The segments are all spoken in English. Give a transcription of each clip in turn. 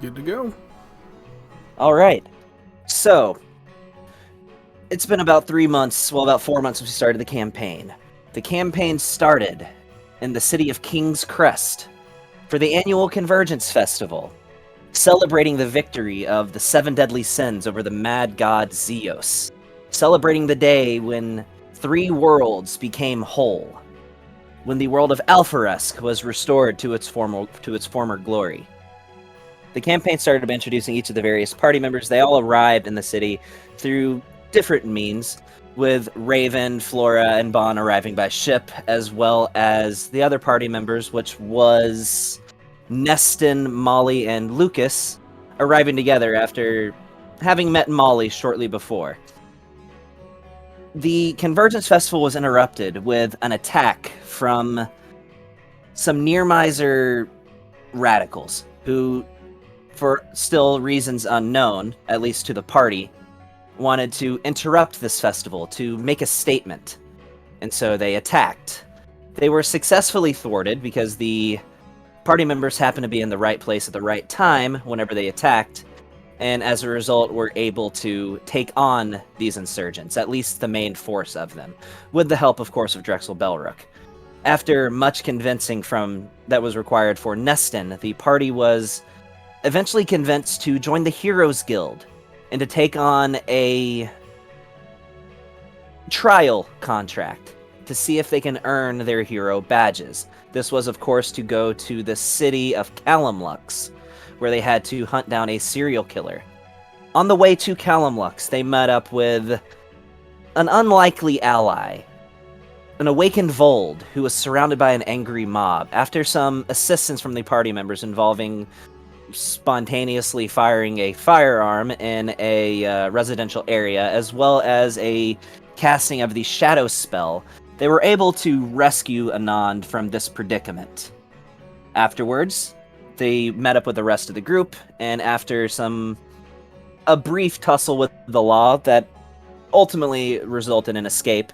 Good to go. All right. So, it's been about 3 months, about 4 months since we started the campaign. The campaign started in the city of King's Crest for the annual Convergence Festival, celebrating the victory of the 7 deadly sins over the mad god Zeus, celebrating the day when 3 worlds became whole, when the world of Alpharesk was restored to its former glory. The campaign started by introducing each of the various party members. They all arrived in the city through different means, with Raven, Flora, and Bon arriving by ship, as well as the other party members, which was Neston, Molly, and Lucas, arriving together after having met Molly shortly before. The Convergence Festival was interrupted with an attack from some near-miser radicals who, for still reasons unknown, at least to the party, wanted to interrupt this festival to make a statement. And so they attacked. They were successfully thwarted because the party members happened to be in the right place at the right time whenever they attacked, and as a result were able to take on these insurgents, at least the main force of them, with the help, of course, of Drexel Belrook. After much convincing that was required for Neston, the party was eventually convinced to join the Heroes Guild and to take on a trial contract to see if they can earn their hero badges. This was, of course, to go to the city of Calamlux, where they had to hunt down a serial killer. On the way to Calamlux, they met up with an unlikely ally, an awakened Vold, who was surrounded by an angry mob. After some assistance from the party members involving spontaneously firing a firearm in a residential area, as well as a casting of the shadow spell, they were able to rescue Anand from this predicament. Afterwards, they met up with the rest of the group, and after a brief tussle with the law that ultimately resulted in escape,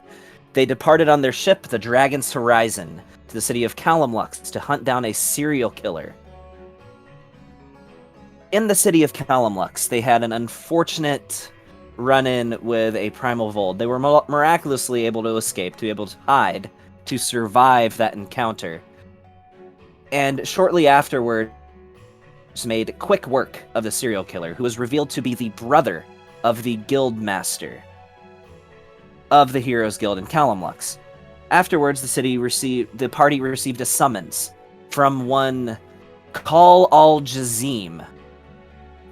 they departed on their ship, the Dragon's Horizon, to the city of Calamlux to hunt down a serial killer. In the city of Calamlux, they had an unfortunate run-in with a primal Vold. They were miraculously able to escape, to be able to hide, to survive that encounter. And shortly afterwards, made quick work of the serial killer, who was revealed to be the brother of the guild master of the Heroes Guild in Calamlux. Afterwards, the party received a summons from one Call al-Jazim,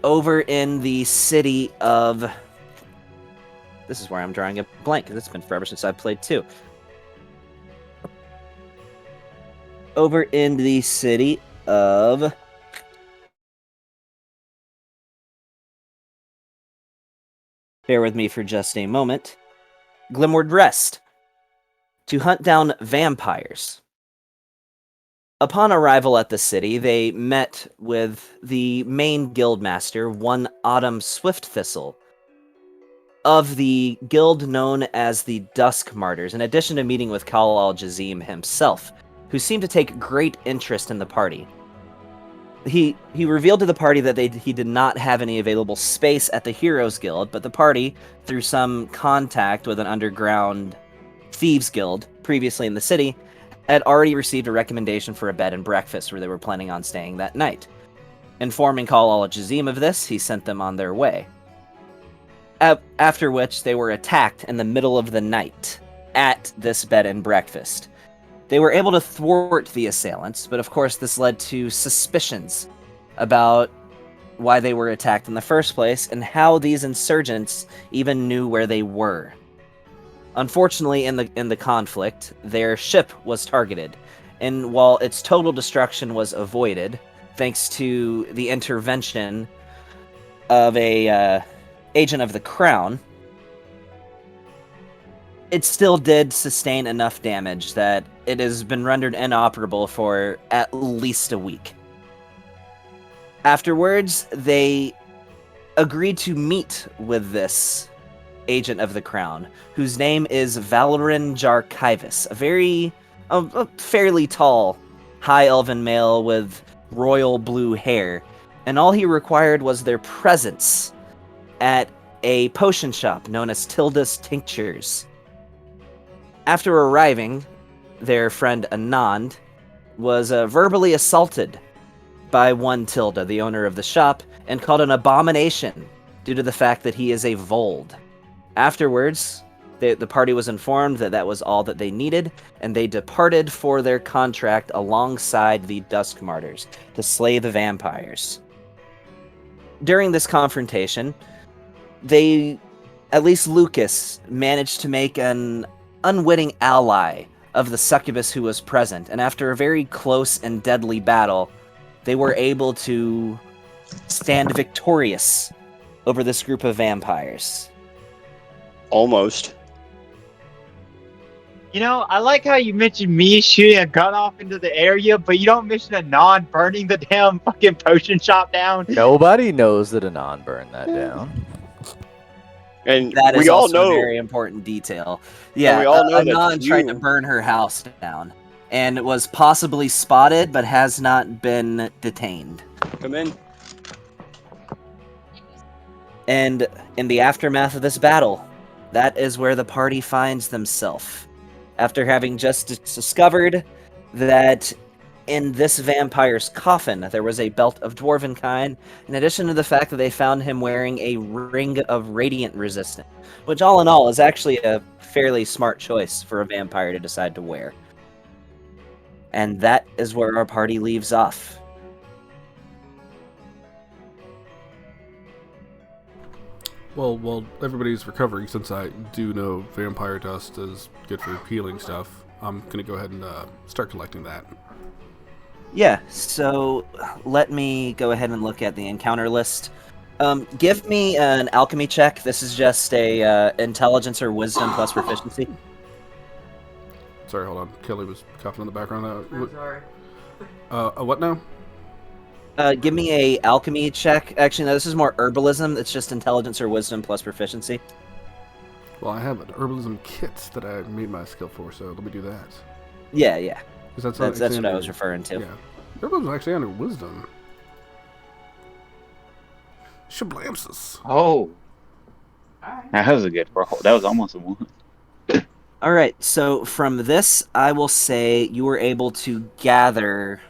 over in the city of... This is where I'm drawing a blank, because it's been forever since I've played 2. Over in the city of... Bear with me for just a moment. Glimward Rest, to hunt down vampires. Upon arrival at the city, they met with the main guildmaster, one Autumn Swift-Thistle, of the guild known as the Dusk Martyrs, in addition to meeting with Kal al-Jazim himself, who seemed to take great interest in the party. He revealed to the party that he did not have any available space at the Heroes Guild, but the party, through some contact with an underground thieves guild previously in the city, had already received a recommendation for a bed and breakfast where they were planning on staying that night. Informing Kal al-Jazim of this, he sent them on their way. After which, they were attacked in the middle of the night at this bed and breakfast. They were able to thwart the assailants, but of course this led to suspicions about why they were attacked in the first place and how these insurgents even knew where they were. Unfortunately, in the conflict, their ship was targeted, and while its total destruction was avoided, thanks to the intervention of a agent of the Crown, it still did sustain enough damage that it has been rendered inoperable for at least a week. Afterwards, they agreed to meet with this agent of the Crown, whose name is Valorin Jarkivus, a fairly tall, high elven male with royal blue hair, and all he required was their presence at a potion shop known as Tilda's Tinctures. After arriving, their friend Anand was verbally assaulted by one Tilda, the owner of the shop, and called an abomination due to the fact that he is a Vold. Afterwards, the party was informed that that was all that they needed, and they departed for their contract alongside the Dusk Martyrs to slay the vampires. During this confrontation, at least Lucas, managed to make an unwitting ally of the succubus who was present, and after a very close and deadly battle, they were able to stand victorious over this group of vampires. Almost. You know, I like how you mentioned me shooting a gun off into the area, but you don't mention Anon burning the damn fucking potion shop down. Nobody knows that Anon burned that down. And That is we all also know a very important detail. Yeah, we all know that Anon tried to you- burn her house down, and was possibly spotted, but has not been detained. Come in. And in the aftermath of this battle, that is where the party finds themselves. After having just discovered that in this vampire's coffin, there was a belt of dwarven kind, in addition to the fact that they found him wearing a ring of radiant resistance, which all in all is actually a fairly smart choice for a vampire to decide to wear. And that is where our party leaves off. Well, while everybody's recovering, since I do know vampire dust is good for healing stuff, I'm going to go ahead and start collecting that. Yeah, so let me go ahead and look at the encounter list. Give me an alchemy check. This is just a intelligence or wisdom plus proficiency. Sorry, hold on. Kelly was coughing in the background. I'm sorry. What now? Give me a alchemy check. Actually, no, this is more herbalism. It's just intelligence or wisdom plus proficiency. Well, I have an herbalism kit that I made my skill for, so let me do that. Yeah. 'Cause that's That's what I was under- referring to. Yeah. Herbalism is actually under wisdom. Shablamsus. Oh, Alright. that was a good roll. That was almost a 1. All right, so from this, I will say you were able to gather...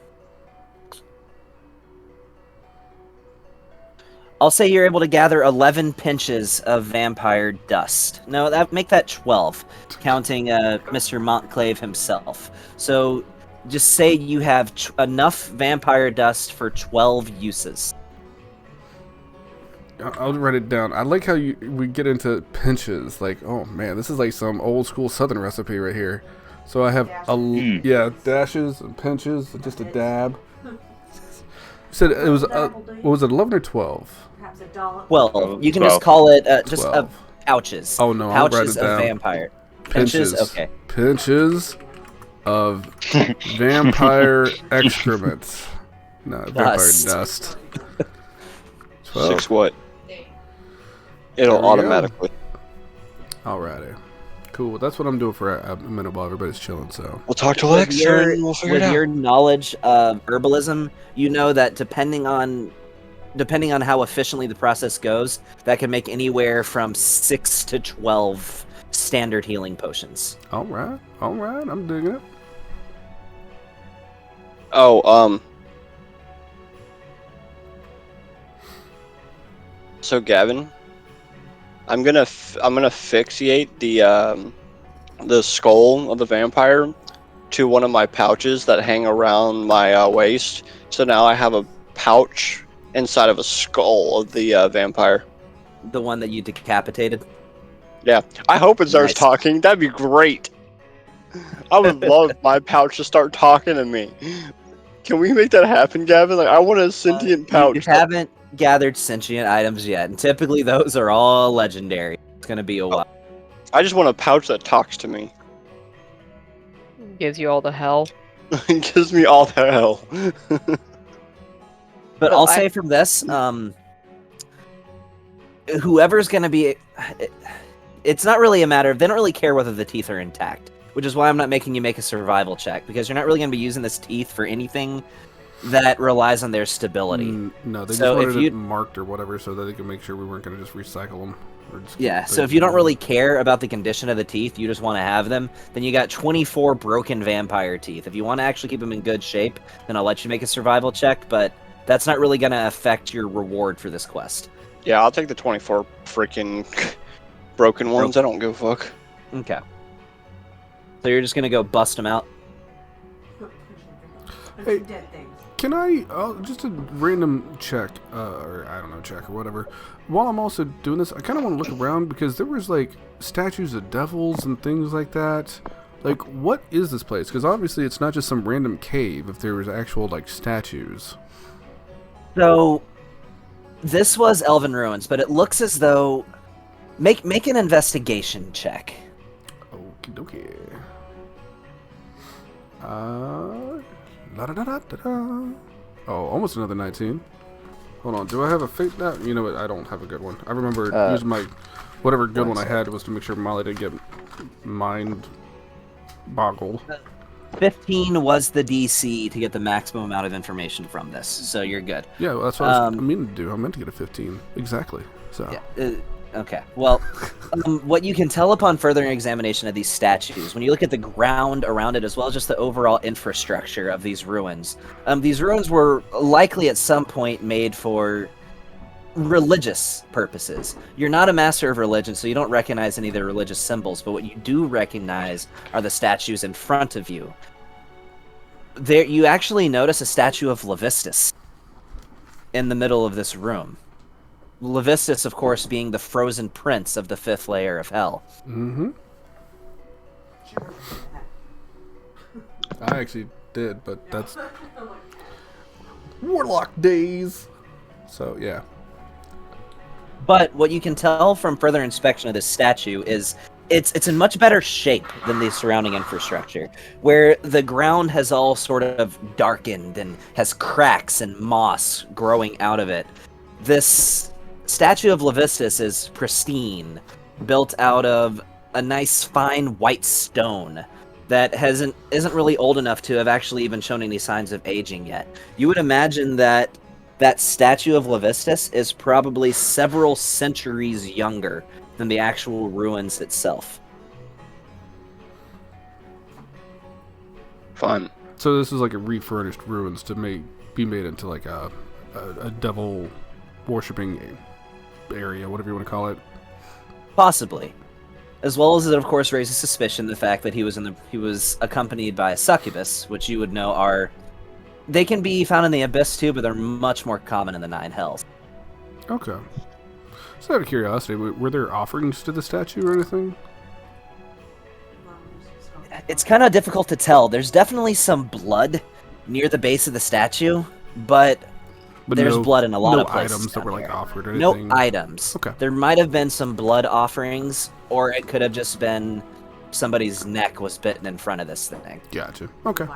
I'll say you're able to gather 11 pinches of vampire dust. No, make that 12, counting Mr. Montclave himself. So just say you have enough vampire dust for 12 uses. I'll write it down. I like how we get into pinches. Like, oh man, this is like some old school Southern recipe right here. So I have dashes and pinches, and just a dab. You said it was what was it, 11 or 12? Perhaps a dollar. Well, you can 12. just call it just 12. pouches. Oh no, I'll write Pouches it of down. vampire. Pinches? Okay. Pinches of vampire excrement. No, vampire dust. 12. 6 what? There It'll we go. automatically. Alrighty. Cool. That's what I'm doing for a minute while everybody's chilling, so. We'll talk to With Lex and we'll figure it with out. your knowledge of herbalism, you know that depending on how efficiently the process goes, that can make anywhere from 6 to 12 standard healing potions. Alright. I'm digging it. Oh, so Gavin, I'm gonna fixate the skull of the vampire to one of my pouches that hang around my waist. So now I have a pouch inside of a skull of the vampire. The one that you decapitated. Yeah, I hope it starts Nice. talking. That'd be great. I would love my pouch to start talking to me. Can we make that happen, Gavin? Like, I want a sentient pouch. You haven't gathered sentient items yet, and typically those are all legendary. It's gonna be a while. I just want a pouch that talks to me. Gives you all the hell. It gives me all the hell. But Well, I'll say from this, whoever's gonna be, it's not really a matter of, they don't really care whether the teeth are intact, which is why I'm not making you make a survival check, because you're not really gonna be using this teeth for anything that relies on their stability. No, they So just if wanted you- it marked or whatever so that they could make sure we weren't going to just recycle them. Or just Yeah, keep so things if you don't going. really care about the condition of the teeth, you just want to have them, then you got 24 broken vampire teeth. If you want to actually keep them in good shape, then I'll let you make a survival check, but that's not really going to affect your reward for this quest. Yeah, I'll take the 24 freaking broken ones. I don't give a fuck. Okay. So you're just going to go bust them out? Hey. Dead things. Can I, just a random check, or I don't know, check or whatever. While I'm also doing this, I kind of want to look around because there was like statues of devils and things like that. Like, what is this place? Because obviously it's not just some random cave if there was actual like statues. So this was Elven Ruins, but it looks as though... Make an investigation check. Okie dokie. La-da-da-da-da-da. Oh, almost another 19. Hold on, do I have a fate now? You know what, I don't have a good one. I remember using my, whatever good one I had was to make sure Molly didn't get mind boggled. 15 was the DC to get the maximum amount of information from this, so you're good. Yeah, well, that's what I meant to do. I meant to get a 15. Exactly. So. Yeah, okay. Well, what you can tell upon further examination of these statues, when you look at the ground around it as well as just the overall infrastructure of these ruins were likely at some point made for religious purposes. You're not a master of religion, so you don't recognize any of the religious symbols, but what you do recognize are the statues in front of you. There, you actually notice a statue of Levistus in the middle of this room. Levistus, of course, being the frozen prince of the 5th layer of hell. Mm-hmm. I actually did, but that's Warlock days. So, yeah. But what you can tell from further inspection of this statue is it's in much better shape than the surrounding infrastructure, where the ground has all sort of darkened and has cracks and moss growing out of it. This statue of Levistus is pristine, built out of a nice fine white stone that isn't really old enough to have actually even shown any signs of aging yet. You would imagine that statue of Levistus is probably several centuries younger than the actual ruins itself. Fun. So this is like a refurnished ruins to be made into like a devil worshipping area, whatever you want to call it. Possibly. As well as it, of course, raises suspicion the fact that he was accompanied by a succubus, which you would know they can be found in the Abyss too, but they're much more common in the Nine Hells. Okay. So out of curiosity, were there offerings to the statue or anything? It's kind of difficult to tell. There's definitely some blood near the base of the statue, but there's blood in a lot of places. No items that were like here. offered or anything? No items. Okay. There might have been some blood offerings, or it could have just been somebody's neck was bitten in front of this thing. Gotcha. Okay.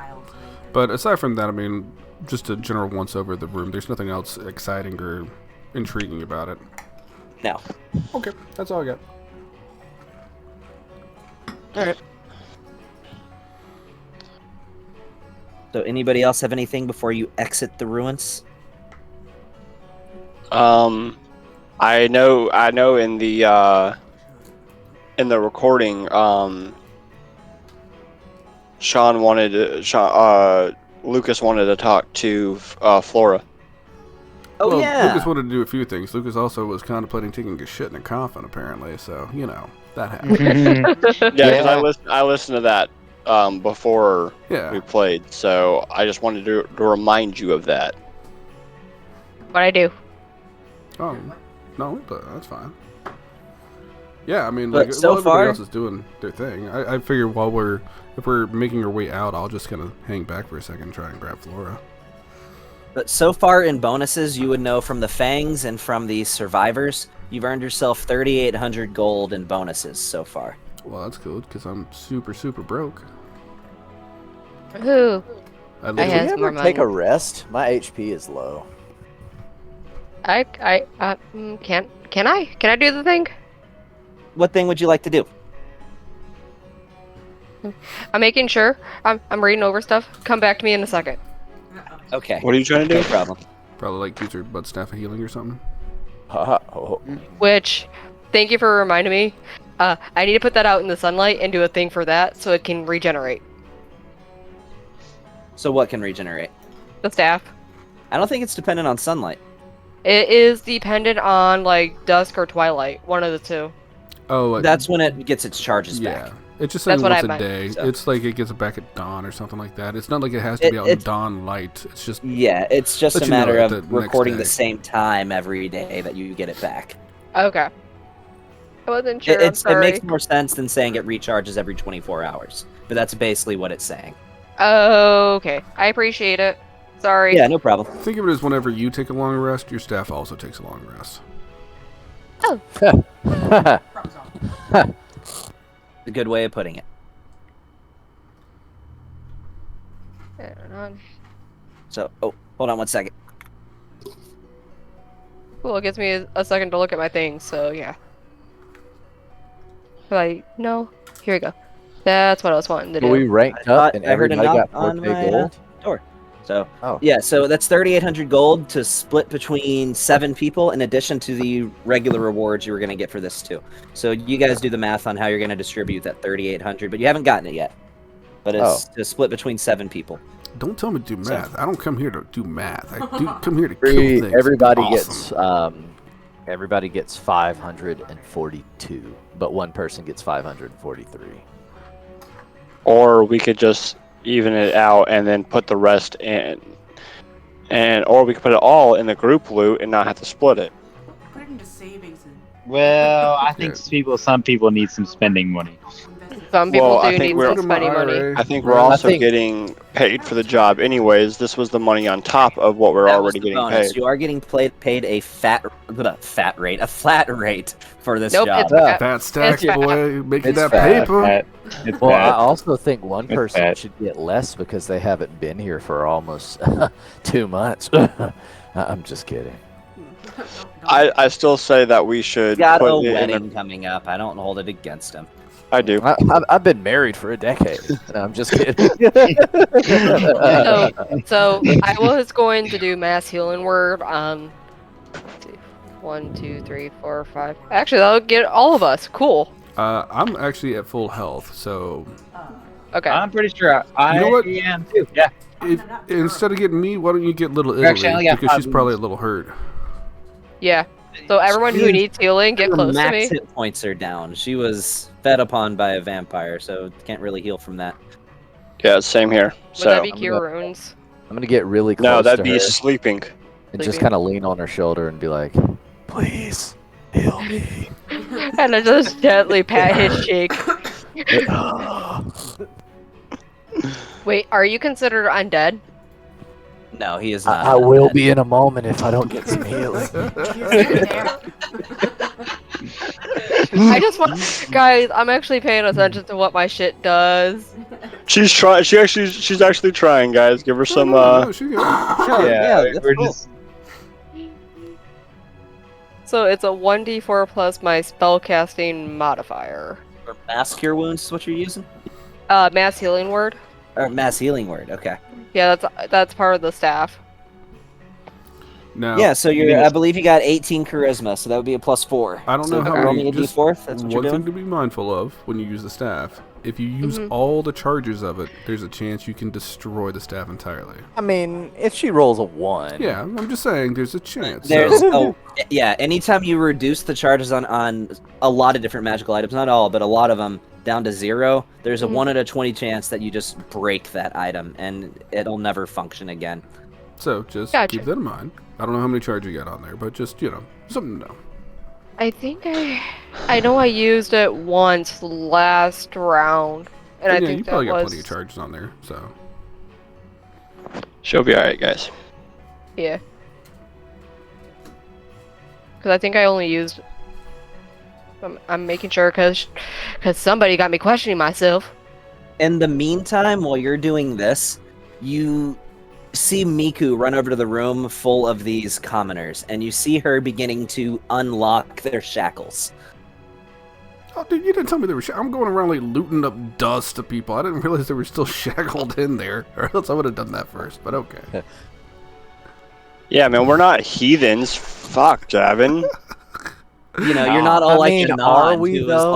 But aside from that, I mean, just a general once-over of the room. There's nothing else exciting or intriguing about it. No. Okay, that's all I got. Alright. So anybody else have anything before you exit the ruins? I know in the recording, Lucas wanted to talk to Flora. Oh, well, yeah. Lucas wanted to do a few things. Lucas also was contemplating taking a shit in a coffin, apparently. So that happened. Yeah, because I listened to that before Yeah. we played, so I just wanted to remind you of that. What I do? Oh, no, but that's fine. Yeah, I mean, But like, so everybody far- else is doing their thing. I figure if we're making our way out, I'll just kind of hang back for a second and try and grab Flora. But so far in bonuses, you would know from the Fangs and from the Survivors, you've earned yourself 3,800 gold in bonuses so far. Well, that's good, because I'm super, super broke. Who? I has Can literally, you more ever take money. a rest? My HP is low. Can I do the thing? What thing would you like to do? I'm making sure. I'm reading over stuff. Come back to me in a second. Okay. What are you trying to No do? problem. Probably like use your butt staff of healing or something. Which, thank you for reminding me. I need to put that out in the sunlight and do a thing for that so it can regenerate. So what can regenerate? The staff. I don't think it's dependent on sunlight. It is dependent on like dusk or twilight, one of the two. Oh, like, That's when it gets its charges yeah. back. It's just That's saying what once I a meant, day. so. It's like it gets it back at dawn or something like that. It's not like it has to be out in it's- dawn light. It's just Yeah, it's just Let a you know matter at of the next recording day. the same time every day that you get it back. Okay. I wasn't sure. It, I'm it sorry. makes more sense than saying it recharges every 24 hours. But that's basically what it's saying. Okay. I appreciate it. Sorry. Yeah, no problem. think of it as whenever you take a long rest, your staff also takes a long rest. A good way of putting it. So, oh, hold on one second. Cool, it gives me a second to look at my things, so yeah. No? Here we go. That's what I was wanting to do. We ranked I up and heard a everybody knock got on 4K my gold. door. So, Oh. yeah, so that's 3,800 gold to split between 7 people in addition to the regular rewards you were going to get for this too. So you guys do the math on how you're going to distribute that 3,800, but you haven't gotten it yet. But it's to split between 7 people. Don't tell me to do So- math. I don't come here to do math. I come here to kill things. Everybody Awesome. gets 542, but one person gets 543. Or we could just even it out and then put the rest in, or we could put it all in the group loot and not have to split it. Put it into savings and Well, I think Yeah. some people need some spending money. invest. Some people Well, I do think need we're- some spending money. I think Right. we're I also think- getting paid for the job anyways. This was the money on top of what we're That was already the getting bonus. paid. You are getting paid a flat rate for this Nope, job. it's Yeah. Fat stacks, It's boy. Making It's that fat. paper. It's Well, I bad. also think one It's person bad. should get less because they haven't been here for almost 2 months. I'm just kidding. I still say that we should Got put a it in wedding the, coming up. I don't hold it against him. I do. I've been married for a decade. No, I'm just kidding. So I was going to do mass healing word. 1, 2, 3, 4, 5. Actually, that'll get all of us. Cool. I'm actually at full health, so Okay. I'm pretty sure I You know what? am too. Yeah. instead of getting me, why don't you get little Actually, I Italy? only got Because she's 5 probably a little hurt. Yeah. So everyone who needs healing, get Her close to max me. hit points are down. She was fed upon by a vampire, so can't really heal from that. Yeah, same here. Would So that be I'm cure gonna- wounds? I'm gonna get really close no, that'd to be her sleeping. and just sleeping. kind of lean on her shoulder and be like, "Please heal me." And I just gently pat his cheek. Wait, are you considered undead? No, he is not. I will be in a moment if I don't get some healing. I just want, guys. I'm actually paying attention to what my shit does. She's trying. She's actually trying, guys. Give her some. No, she good. Yeah, that's we're cool. just So it's a 1d4 plus my spellcasting modifier. For mass cure wounds is what you're using? Mass healing word. Or mass healing word, okay. Yeah, that's part of the staff. Now, Yeah, so I believe you got 18 charisma, so that would be a +4. I don't so know how roll many. me a Just d4 if that's what you're one thing doing. to be mindful of when you use the staff. If you use Mhm. all the charges of it, there's a chance you can destroy the staff entirely. I mean, if she rolls a 1, Yeah, I'm just saying there's a chance. There's So, yeah, anytime you reduce the charges on a lot of different magical items, not all, but a lot of them down to 0, there's a Mhm. 1 out of 20 chance that you just break that item and it'll never function again. so just Gotcha. keep that in mind. I don't know how many charges you got on there, but just, something to know. I think I know I used it once last round, and I yeah, think you that probably got was plenty of charges on there, so. She'll be all right, guys. yeah. Because I think I only used. I'm making sure because somebody got me questioning myself. In the meantime, while you're doing this, you see Miku run over to the room full of these commoners, and you see her beginning to unlock their shackles. Oh, dude, you didn't tell me they were. I'm going around like looting up dust to people. I didn't realize they were still shackled in there, or else I would have done that first. But okay. Yeah, man, we're not heathens. Fuck, Gavin. You know, you're not all like mean, Anon, are we, who though?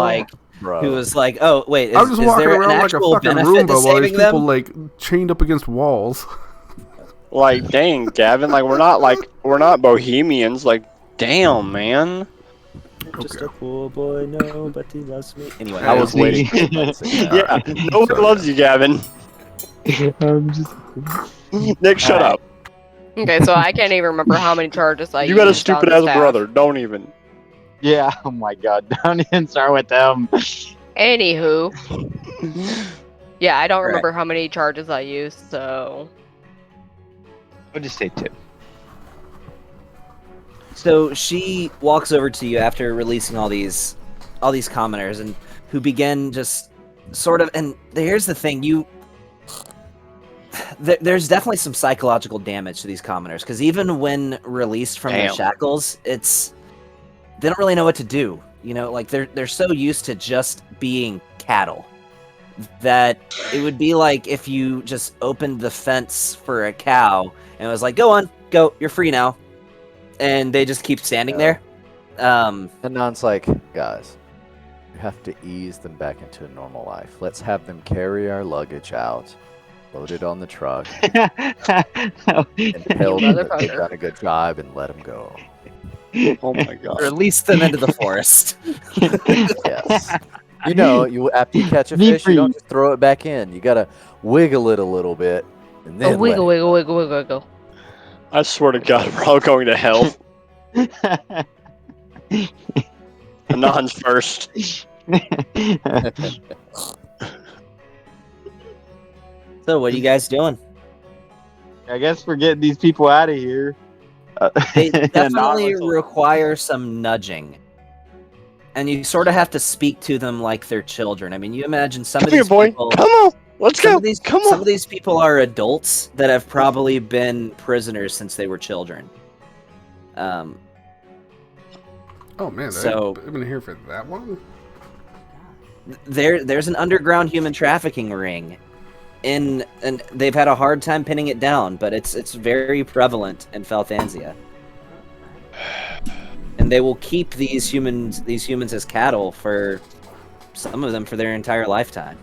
was like, oh wait, I'm just is walking there an around like a actual fucking benefit to Roomba while these saving people them? like chained up against walls. Like, dang, Gavin. Like, we're not bohemians. Like, damn, man. Just a poor boy, nobody loves me. Anyway, I was waiting for somebody to say that. Yeah, nobody So, loves you, Gavin. I'm just. Nick, shut Alright. up. Okay, so I can't even remember how many charges I You got a used on stupid the ass staff. brother. Don't even. Yeah. Oh my God. Don't even start with them. Anywho, yeah, I don't Right. remember how many charges I used, so I'll just say 2. So she walks over to you after releasing all these commoners, and who begin just sort of. And here's the thing: there's definitely some psychological damage to these commoners, because even when released from their Damn. shackles, they don't really know what to do. You know, like they're so used to just being cattle that it would be like if you just opened the fence for a cow and was like, "Go on, go, you're free now," and they just keep standing there. And Non's like, guys, you have to ease them back into a normal life. Let's have them carry our luggage out, load it on the truck, and tell them that they've done a good job and let them go. Oh my god. Release them into the forest. Yes. You know, after you catch a Be fish, you don't free. just throw it back in. You gotta wiggle it a little bit, and then wiggle, let it wiggle, wiggle, wiggle, wiggle. I swear to God, we're all going to hell. Anon's first. So what are you guys doing? I guess we're getting these people out of here. They definitely Anonymous. require some nudging. And you sort of have to speak to them like they're children. I mean, you imagine some Come of here, these boy. people. Come on. Let's Some go. of these, Come some on. of these people are adults that have probably been prisoners since they were children. oh man, So- I've been here for that one. There's an underground human trafficking ring, and they've had a hard time pinning it down, but it's very prevalent in Falthansia. And they will keep these humans as cattle for some of them for their entire lifetime.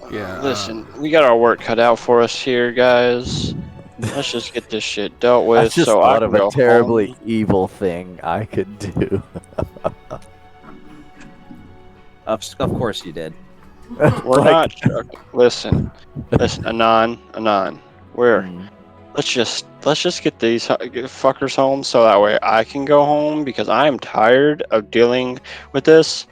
Yeah. Listen, we got our work cut out for us here, guys. Let's just get this shit dealt with I just so I thought can of a go terribly home. evil thing I could do. Of course you did. We're not. Listen, Anon. We're. Mm. Let's just get these fuckers home so that way I can go home because I am tired of dealing with this.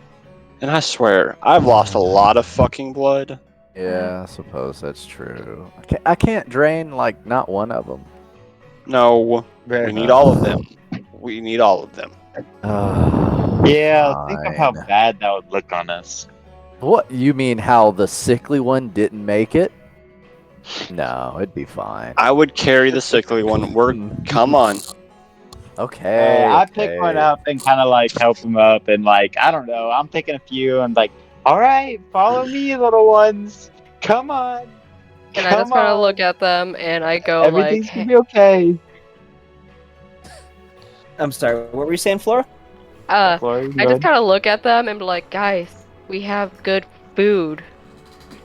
And I swear, I've lost a lot of fucking blood. Yeah, I suppose that's true. I can't drain, like, not one of them. No, we need all of them. We need all of them. Yeah, think of how Fine. bad that would look on us. What, you mean how the sickly one didn't make it? No, it'd be fine. I would carry the sickly one. Come on. Okay. I pick one up and kind of like help him up, and like I don't know, I'm taking a few and like, all right, follow me, little ones, come on. And I just kind of look at them and I go Everything's like, gonna be okay. I'm sorry, what were you saying, Flora? Flora, I just kind of look at them and be like, guys, we have good food.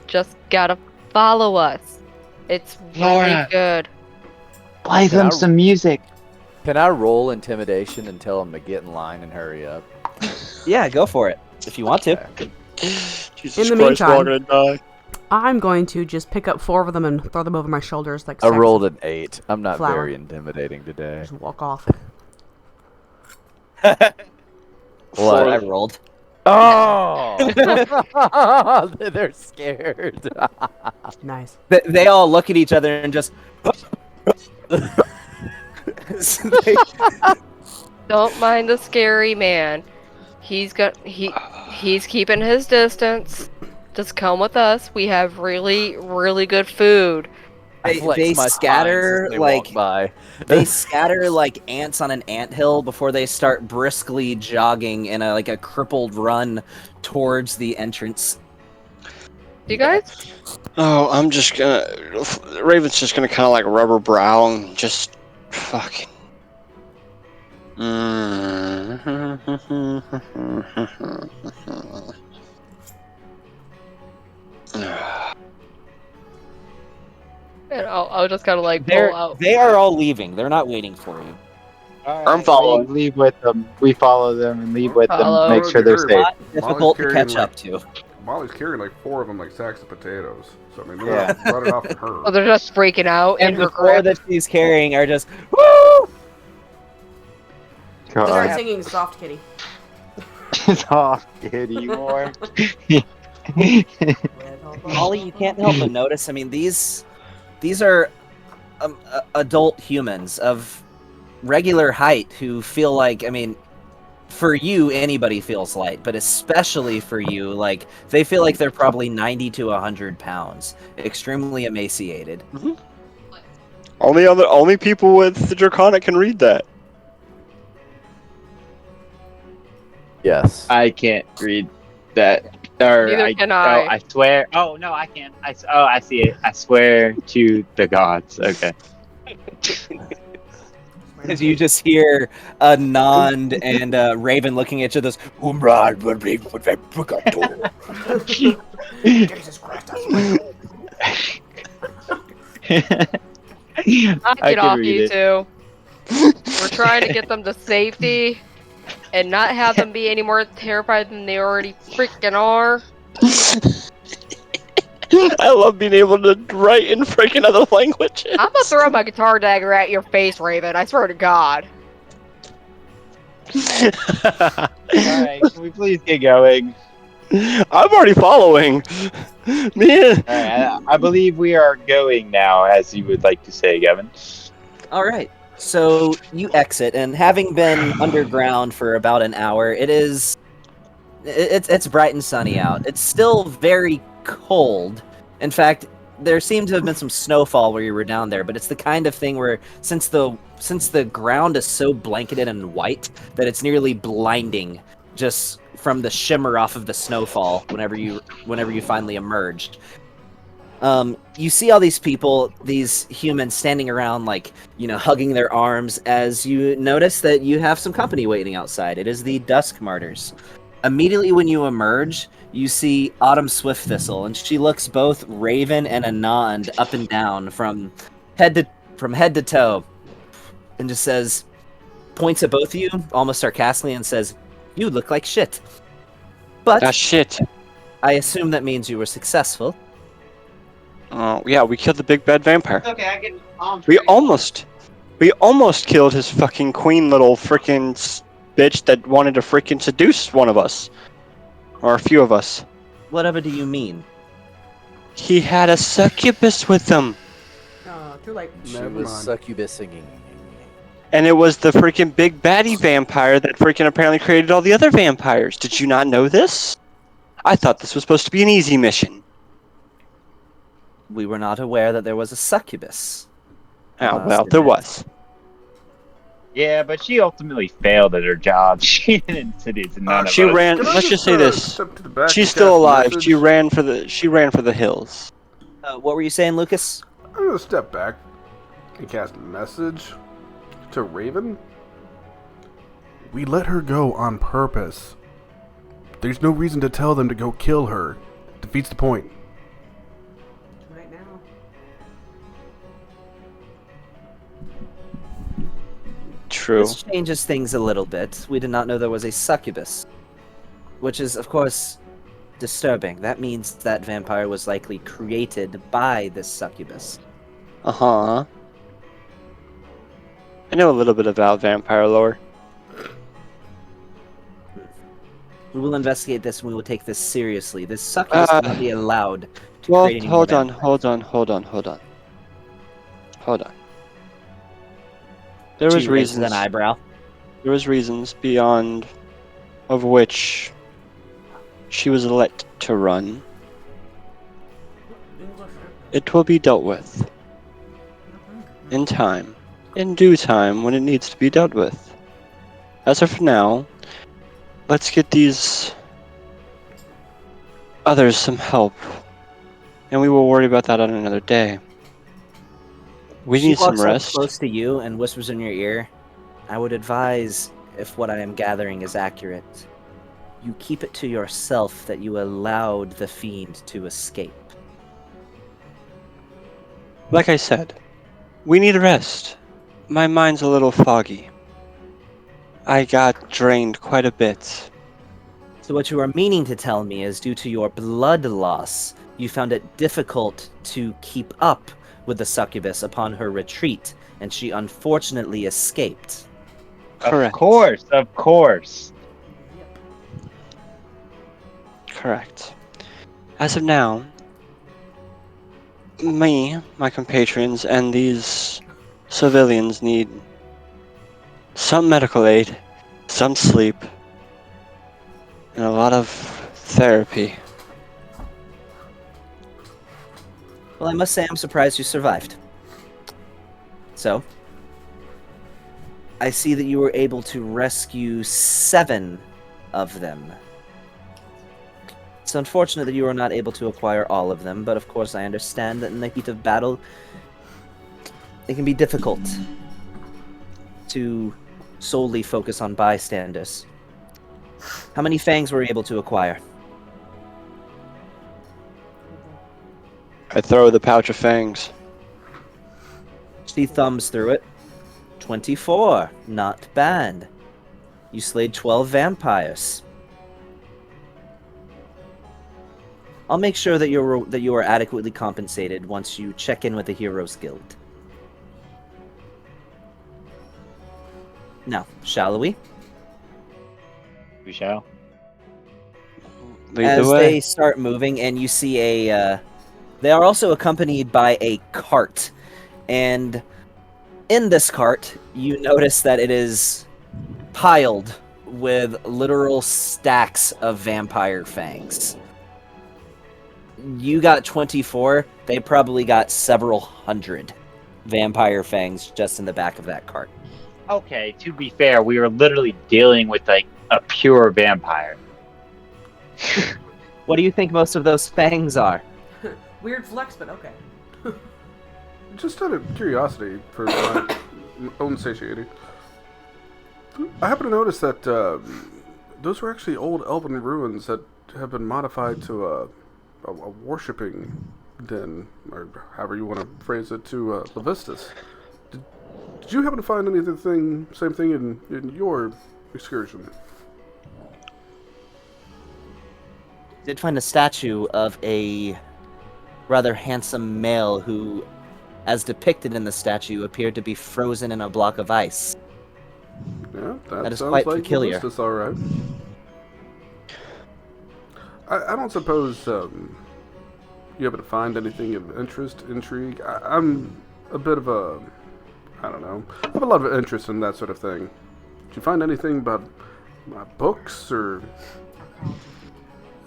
Just gotta follow us. It's really Flora. good. play Can them I- some music. Can I roll intimidation and tell them to get in line and hurry up? Yeah, go for it if you want to. Okay. Jesus In the Christ, we're all meantime- gonna die. I'm going to just pick up 4 of them and throw them over my shoulders like I sacks rolled of- an 8. I'm not flour. very intimidating today. Just walk off. What I rolled. Oh! They're scared. Nice. They all look at each other and just. Don't mind the scary man. He's keeping his distance. Just come with us. We have really, really good food. I They flex my scatter, spines as they like- walk by. They scatter like ants on an anthill before they start briskly jogging in a crippled run towards the entrance. you guys? Oh, I'm just gonna. Raven's just gonna kind of like rubber brow and just fucking. And I'll just kind of like pull They're out. they are all leaving. They're not waiting for you. All I'm right, following. leave with them. We follow them and leave with Follow. them. Make sure they're safe. Not difficult to catch up to. Molly's carrying like 4 of them like sacks of potatoes. So I mean, they're Yeah. not running off from her. Oh, they're just freaking out And in the her 4 grip. that she's carrying are just woo! Start God. singing Soft Kitty. Soft kitty more. Molly, you can't help but notice. I mean, these are adult humans of regular height who feel like. I mean, for you, anybody feels light, but especially for you, like they feel like they're probably 90 to 100 pounds, extremely emaciated. Only people with the Draconic can read that. Yes. I can't read that. Or Neither can Oh, I. I swear. Oh no, I can't. I see it. I swear to the gods. Okay. As you just hear Anand and Raven looking at you, this. Jesus Christ. I I get can off read you it. two. We're trying to get them to safety and not have them be any more terrified than they already freaking are. I love being able to write in freaking other languages. I'm gonna throw my guitar dagger at your face, Raven. I swear to God. All right, can we please get going? I'm already following. Man. All right, I believe we are going now, as you would like to say, Gavin. All right. So you exit, and having been underground for about an hour, it's bright and sunny out. It's still very cold. In fact, there seemed to have been some snowfall where you were down there, but it's the kind of thing where since the ground is so blanketed in white that it's nearly blinding just from the shimmer off of the snowfall whenever you finally emerged. You see all these people, these humans standing around, like, hugging their arms, as you notice that you have some company waiting outside. It is the Dusk Martyrs. Immediately when you emerge, you see Autumn Swift-Thistle, and she looks both Raven and Anand up and down from head to toe, and just points at both of you, almost sarcastically, and says, "You look like shit." But Ah, shit. I assume that means you were successful. Yeah, we killed the big bad vampire. Okay, I can. We almost killed his fucking queen little freaking bitch that wanted to freaking seduce one of us. Or a few of us. Whatever do you mean? He had a succubus with him. Too late. She Never was mind. succubus singing. And it was the freaking big baddie vampire that freaking apparently created all the other vampires. Did you not know this? I thought this was supposed to be an easy mission. We were not aware that there was a succubus. Oh, Must well, there admit. was. Yeah, but she ultimately failed at her job. She didn't seduce none of She us. ran. Can I Let's just say this. step to the back She's and still cast a alive. message? She ran for the hills. What were you saying, Lucas? I'm gonna step back and cast a message to Raven. We let her go on purpose. There's no reason to tell them to go kill her. Defeats the point. Right now. True. This changes things a little bit. We did not know there was a succubus. Which is, of course, disturbing. That means that vampire was likely created by this succubus. Uh-huh. I know a little bit about vampire lore. We will investigate this and we will take this seriously. This succubus cannot be allowed to Well, create any more hold on. There was She raises reasons. an eyebrow. There was reasons beyond of which she was let to run. It will be dealt with. In time. In due time, when it needs to be dealt with. As of now, let's get these others some help. and we will worry about that on another day. We She need some walks up rest. close to you and whispers in your ear, I would advise, if what I am gathering is accurate, you keep it to yourself that you allowed the fiend to escape. Like I said, we need rest. My mind's a little foggy. I got drained quite a bit. So what you are meaning to tell me is due to your blood loss, you found it difficult to keep up with the succubus upon her retreat, and she unfortunately escaped. Correct. Of course. Correct. As of now, my compatriots, and these civilians need some medical aid, some sleep, and a lot of therapy. Well, I must say I'm surprised you survived. So, I see that you were able to rescue 7 of them. It's unfortunate that you were not able to acquire all of them, but of course I understand that in the heat of battle, it can be difficult to solely focus on bystanders. How many fangs were you able to acquire? I throw the pouch of fangs. She thumbs through it. 24. Not bad. You slayed 12 vampires. I'll make sure that you are adequately compensated once you check in with the Heroes Guild. Now, shall we? We shall. Lead As the way. they start moving, and you see they are also accompanied by a cart. And in this cart, you notice that it is piled with literal stacks of vampire fangs. You got 24, they probably got several hundred vampire fangs just in the back of that cart. Okay, to be fair, we were literally dealing with like a pure vampire. What do you think most of those fangs are? Weird flex, but okay. Just out of curiosity, for my own satiety, I happen to notice that those were actually old elven ruins that have been modified to a worshipping den, or however you want to phrase it, to Levistus. Did you happen to find anything, same thing in your excursion? Did find a statue of a rather handsome male who, as depicted in the statue, appeared to be frozen in a block of ice. Yeah, That is sounds quite like peculiar. Levistus, all right. I don't suppose you happen to find anything of interest, intrigue. I'm a bit of a, I don't know, I have a lot of interest in that sort of thing. Did you find anything about books or?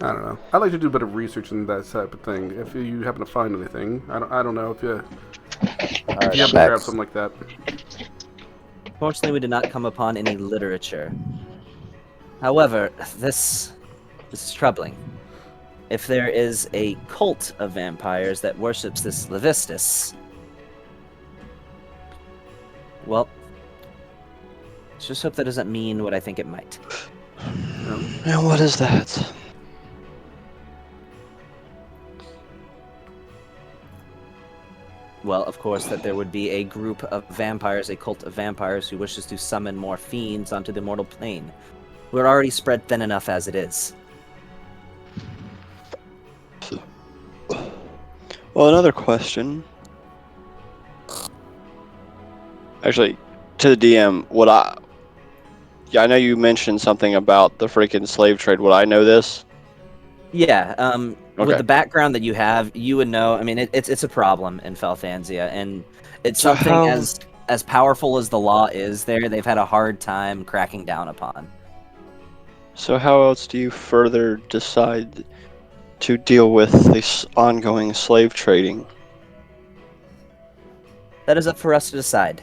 I don't know. I like to do a bit of research in that type of thing. If you happen to find anything, I don't know if you Alright, happen to grab something like that. Fortunately, we did not come upon any literature. However, this is troubling. If there is a cult of vampires that worships this Levistus, well, let's just hope that doesn't mean what I think it might. And what is that? Well, of course, that there would be a group of vampires, a cult of vampires who wishes to summon more fiends onto the mortal plane. We're already spread thin enough as it is. Well, another question. Actually, to the DM, I know you mentioned something about the freaking slave trade. Would I know this? Yeah, Okay. with the background that you have, you would know. I mean, it's a problem in Falthansia, and it's So something how- as powerful as the law is there, they've had a hard time cracking down upon. So how else do you further decide to deal with this ongoing slave trading? That is up for us to decide.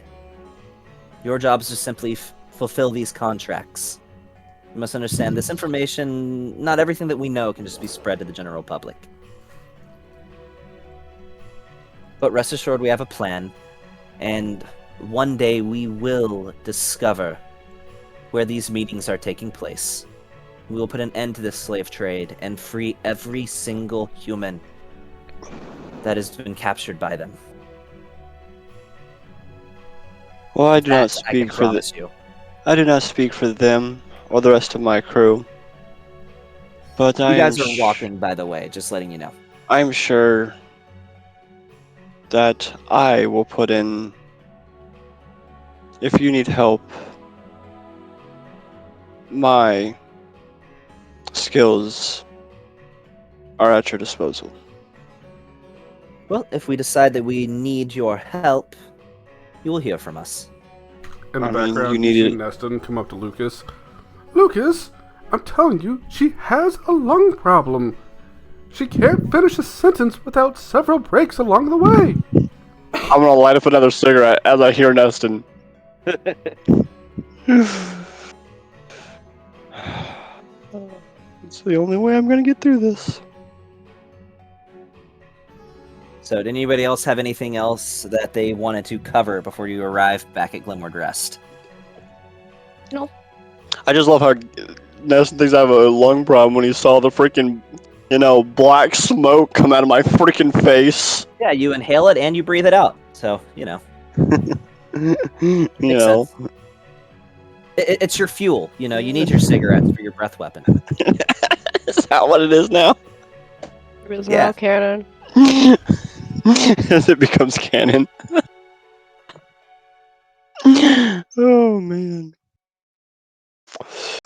Your job is to simply fulfill these contracts. You must understand this information, not everything that we know can just be spread to the general public. But rest assured, we have a plan, and one day we will discover where these meetings are taking place. We will put an end to this slave trade and free every single human that has been captured by them. Well, I do not That I can speak for the. promise you. I do not speak for them or the rest of my crew. But You I guys am are walking, by the way, just letting you know. I'm sure that I will put in. If you need help, my skills are at your disposal. Well, if we decide that we need your help, you will hear from us. In the I mean, background, you you need see it. Neston come up to Lucas. Lucas, I'm telling you, she has a lung problem. She can't finish a sentence without several breaks along the way. I'm gonna light up another cigarette as I hear Neston. It's the only way I'm gonna get through this. So, did anybody else have anything else that they wanted to cover before you arrive back at Glimwood Rest? I just love how Neston thinks I have a lung problem when he saw the freaking, black smoke come out of my freaking face. Yeah, you inhale it and you breathe it out. So, you know. you Makes know. sense. It's your fuel. You know, you need your cigarettes for your breath weapon. Is that what it is now? It is Yeah. now canon. As it becomes canon. Oh man.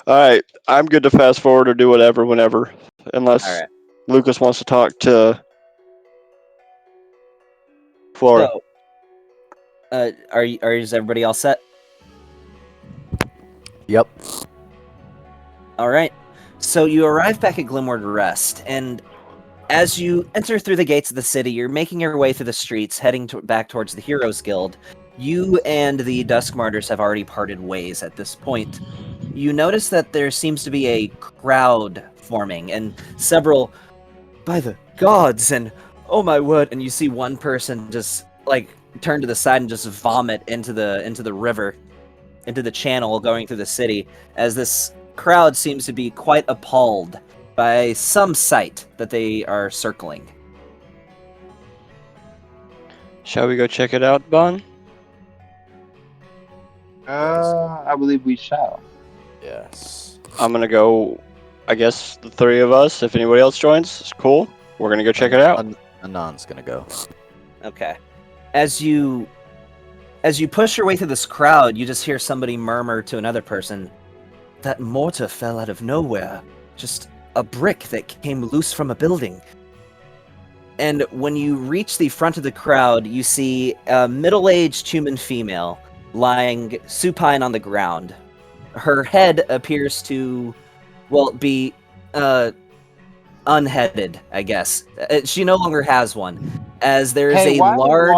Alright, I'm good to fast forward or do whatever whenever. Unless All right. Lucas wants to talk to Flora. So, is everybody all set? Yep. All right. So you arrive back at Glimwood Rest, and as you enter through the gates of the city, you're making your way through the streets, heading back towards the Heroes Guild. You and the Dusk Martyrs have already parted ways at this point. You notice that there seems to be a crowd forming, and several, by the gods, and oh my word, and you see one person just turn to the side and just vomit into the river, into the channel going through the city, as this crowd seems to be quite appalled by some sight that they are circling. Shall we go check it out, Bon? I believe we shall. Yes. I'm gonna go. I guess the three of us. If anybody else joins, it's cool. We're gonna go check it out. Anon's gonna go. Okay. As you push your way through this crowd, you just hear somebody murmur to another person, "That mortar fell out of nowhere. Just a brick that came loose from a building." And when you reach the front of the crowd, you see a middle-aged human female lying supine on the ground. Her head appears to, be unheaded, I guess. She no longer has one, as there is a large...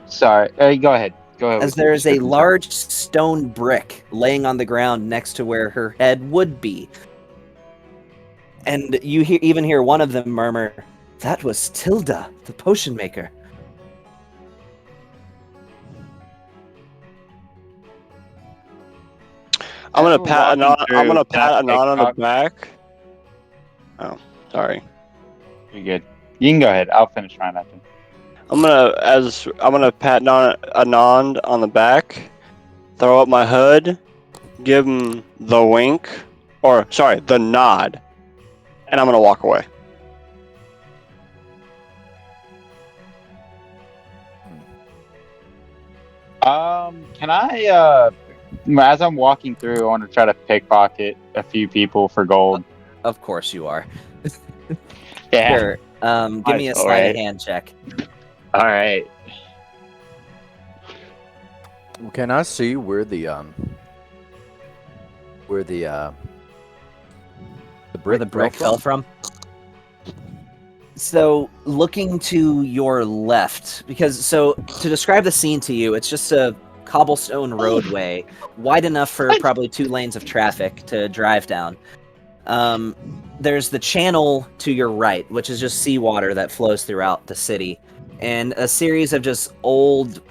Sorry. Go ahead. Go ahead. As there is a large stone brick laying on the ground next to where her head would be. And you even hear one of them murmur, "That was Tilda, the potion maker." I'm gonna As we're pat Anon. walking I'm gonna through, pat can I Anon on the talk? back. Oh, sorry. You're good. You can go ahead. I'll finish mine after. I'm gonna pat Anand on the back, throw up my hood, give him the wink, or sorry, the nod, and I'm gonna walk away. Can I, as I'm walking through, I want to try to pickpocket a few people for gold. Of course you are. Yeah. Sure. Give me a All sleight of right. hand check. All right. Can I see where the Where brick the brick fell from? So, looking to your left, to describe the scene to you, it's just a cobblestone roadway, wide enough for probably 2 lanes of traffic to drive down. There's the channel to your right, which is just seawater that flows throughout the city. and a series of just old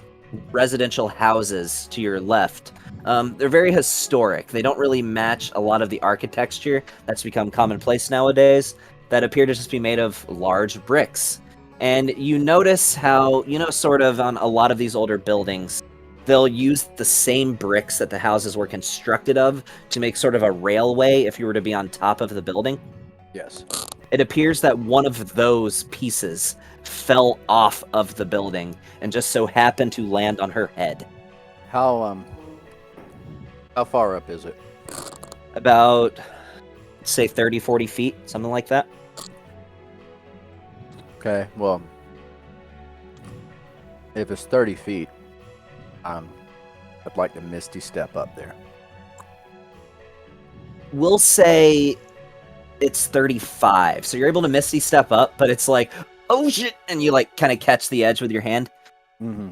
residential houses to your left. They're very historic. They don't really match a lot of the architecture that's become commonplace nowadays, that appear to just be made of large bricks. And you notice how, sort of on a lot of these older buildings, they'll use the same bricks that the houses were constructed of to make sort of a railway if you were to be on top of the building. Yes. It appears that one of those pieces fell off of the building and just so happened to land on her head. How far up is it? About, say, 30, 40 feet, something like that. Okay, well, if it's 30 feet, I'd like to Misty step up there. We'll say it's 35. So you're able to Misty step up, but it's like, oh shit, and you like kind of catch the edge with your hand. Mm-hmm.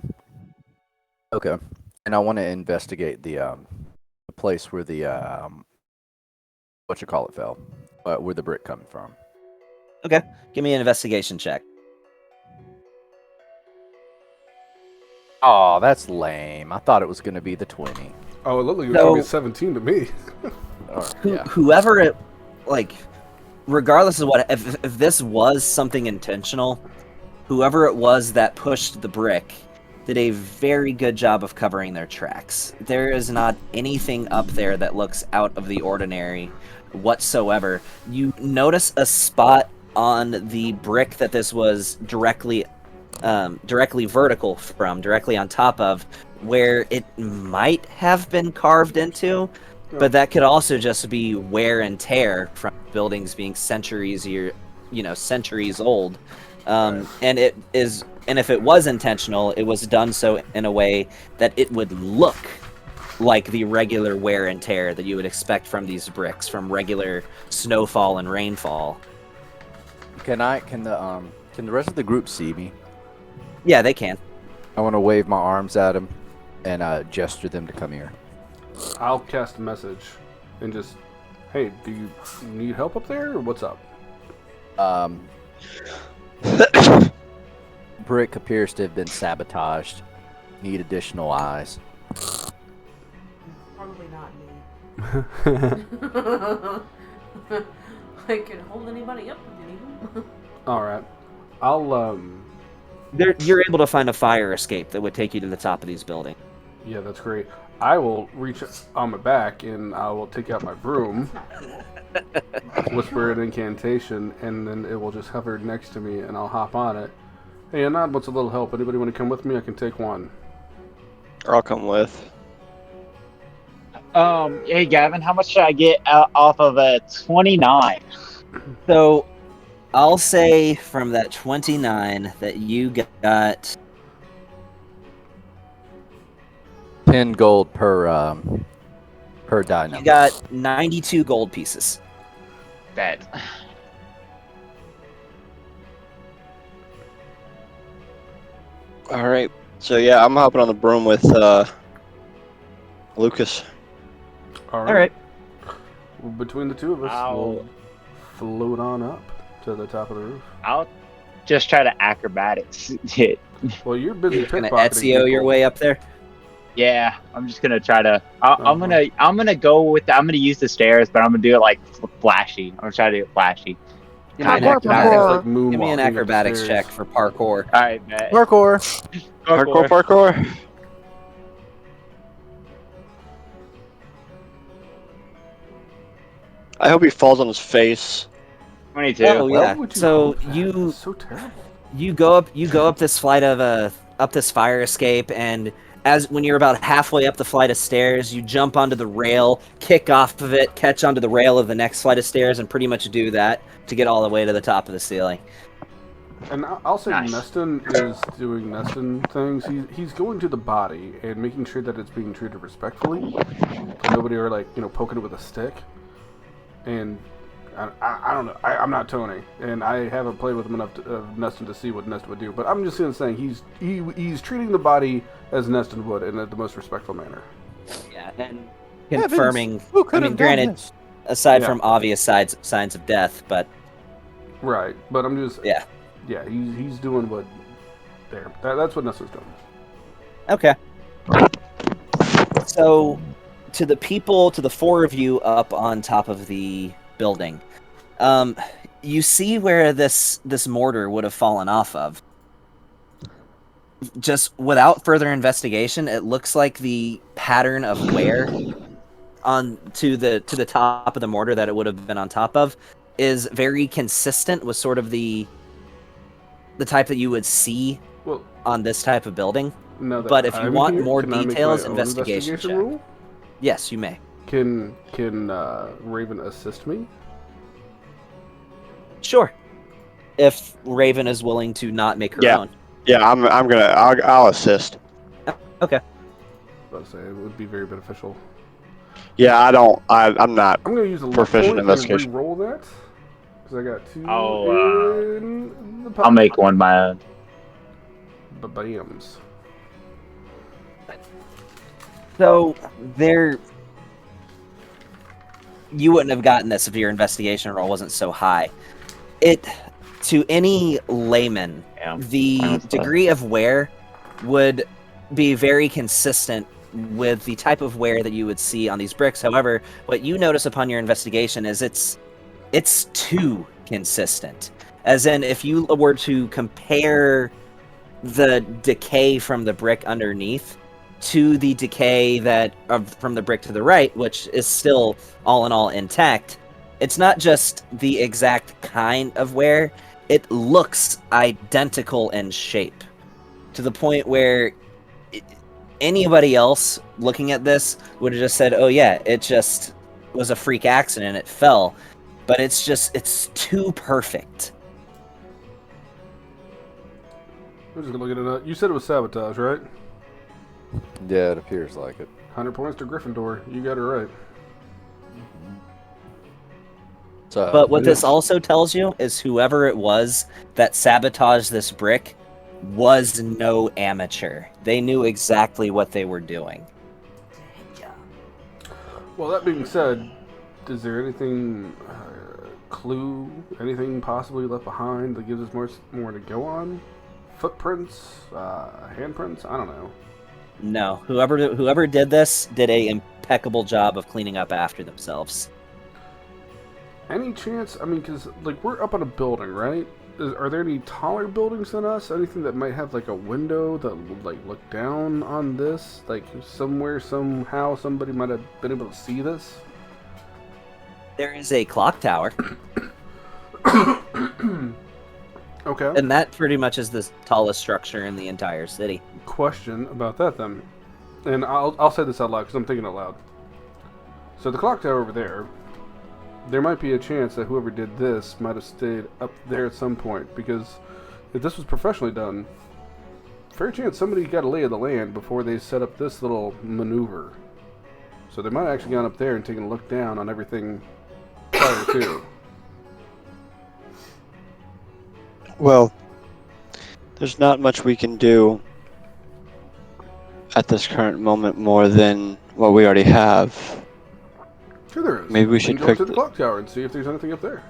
Okay, and I want to investigate the place where the fell, where the brick coming from. Okay, give me an investigation check. Oh, that's lame. I thought it was going to be the 20. Oh, it looked like it was going to be 17 to me. Whoever it, like, regardless of what, if this was something intentional, whoever it was that pushed the brick did a very good job of covering their tracks. There is not anything up there that looks out of the ordinary whatsoever. You notice a spot on the brick that this was directly vertical from, directly on top of, where it might have been carved into, but that could also just be wear and tear from buildings being centuries old. And if it was intentional, it was done so in a way that it would look like the regular wear and tear that you would expect from these bricks, from regular snowfall and rainfall. Can the rest of the group see me? Yeah, they can. I want to wave my arms at them and gesture them to come here. I'll cast a message and just, hey, do you need help up there, or what's up? Brick appears to have been sabotaged. Need additional eyes. Probably not me. I can hold anybody up if you need them. All right, I'll You're able to find a fire escape that would take you to the top of these buildings. Yeah, that's great. I will reach on my back and I will take out my broom, whisper an incantation, and then it will just hover next to me and I'll hop on it. Hey, Anand wants a little help. Anybody want to come with me? I can take one. Or I'll come with. Hey Gavin, how much should I get off of a 29? So, I'll say from that 29 that you got 10 gold per die number. You got 92 gold pieces. Bet. All right. So yeah, I'm hopping on the broom with Lucas. All right. Well, between the two of us, we'll float on up to the top of the roof. I'll just try to acrobatics it. Well, you're busy You're gonna pickpocketing Ezio people. your way up there. Yeah, I'm just gonna try to. I'm gonna go with. I'm gonna use the stairs, but I'm gonna do it like flashy. I'm gonna try to do it flashy. Give me an Parkour, acrobatics, parkour. Like moonwalking give me an up the acrobatics stairs. check for parkour. All right, bet. Parkour. Parkour. I hope he falls on his face. 22. Oh Why yeah. would you So hope that? you That's so terrible. you go up this flight of up this fire escape, and when you're about halfway up the flight of stairs, you jump onto the rail, kick off of it, catch onto the rail of the next flight of stairs, and pretty much do that to get all the way to the top of the ceiling. And I'll say Nice. Neston is doing Neston things. He's going to the body and making sure that it's being treated respectfully. So nobody are like, poking it with a stick. And I don't know. I'm not Tony, and I haven't played with him enough of Neston to see what Neston would do. But I'm just gonna say he's treating the body as Neston would in the most respectful manner. Yeah, and confirming. Who could I mean, have done granted, this? aside Yeah. from obvious signs of death, but Right, but I'm just yeah. he's doing what there. That's what Nessa's doing. Okay. So, to the four of you up on top of the building, you see where this mortar would have fallen off of. Just without further investigation, it looks like the pattern of wear on to the top of the mortar that it would have been on top of is very consistent with sort of the type that you would see on this type of building. Now that But if you I'm want here, more can I make details, my own investigation check. rule? Yes, you may. Can Raven assist me? Sure. If Raven is willing to not make her Yeah. own. Yeah, I'll assist. Okay. I was about to say it would be very beneficial. Yeah, I'm not. I'm gonna use a luck Proficient point and investigation. re-roll that because I got 2 I'll, in the I'll make one my own. Bams. So you wouldn't have gotten this if your investigation roll wasn't so high. To any layman, Yeah, the degree of wear would be very consistent with the type of wear that you would see on these bricks. However, what you notice upon your investigation is it's too consistent. As in, if you were to compare the decay from the brick underneath to the decay from the brick to the right, which is still all in all intact, it's not just the exact kind of wear, it looks identical in shape to the point where anybody else looking at this would have just said, oh yeah, it just was a freak accident, it fell. But it's too perfect. I'm just gonna look at it. You said it was sabotage, right? Yeah, it appears like it. 100 points to Gryffindor. You got it right. So, But what this also tells you is whoever it was that sabotaged this brick was no amateur. They knew exactly what they were doing. Well, that being said, is there anything, clue, anything possibly left behind that gives us more to go on? Footprints, handprints? I don't know. No, whoever did this did a impeccable job of cleaning up after themselves. Any chance? I mean, because like we're up on a building, right? Are there any taller buildings than us? Anything that might have like a window that would like look down on this? Like somewhere, somehow, somebody might have been able to see this. There is a clock tower, Okay. and that pretty much is the tallest structure in the entire city. Question about that then, and I'll say this out loud because I'm thinking out loud. So the clock tower over there might be a chance that whoever did this might have stayed up there at some point, because if this was professionally done, fair chance somebody got a lay of the land before they set up this little maneuver. So they might have actually gone up there and taken a look down on everything prior to. Well, there's not much we can do at this current moment more than what we already have. Sure there is. Maybe we We should can go pick to the clock tower and see if there's anything up there.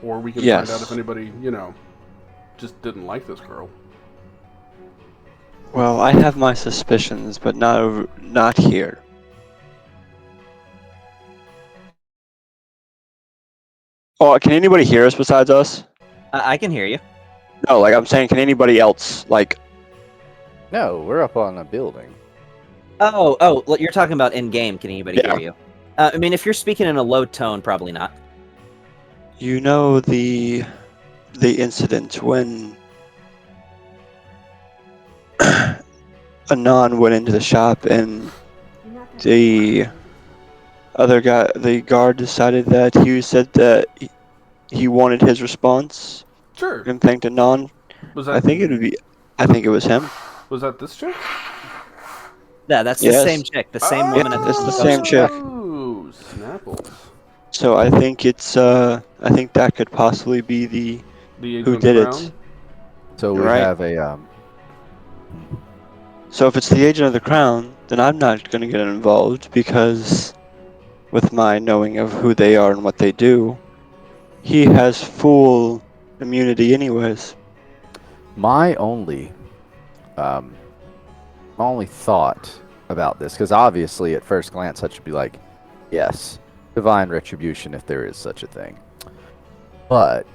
Or we can Yes. find out if anybody, just didn't like this girl. Well, I have my suspicions, but not here. Oh, can anybody hear us besides us? I can hear you. No, like I'm saying, can anybody else like? no, we're up on a building. Oh, you're talking about in game. Can anybody Yeah. hear you? I mean, if you're speaking in a low tone, probably not. You know the incident when Anon went into the shop and the other guy, the guard, decided that he said that he wanted his response Sure. and thanked Anon. Was I think it was him. Was that this chick? Yeah, that's Yes. the same chick, the same woman. Yeah, at it's the same chick. Oh, Snapples. So I think I think that could possibly be the The agent who of the did it. crown? So we Right. have a So if it's the agent of the crown, then I'm not going to get involved because, with my knowing of who they are and what they do, he has full immunity anyways. my only My only thought about this, because obviously at first glance I should be like, yes, divine retribution if there is such a thing. But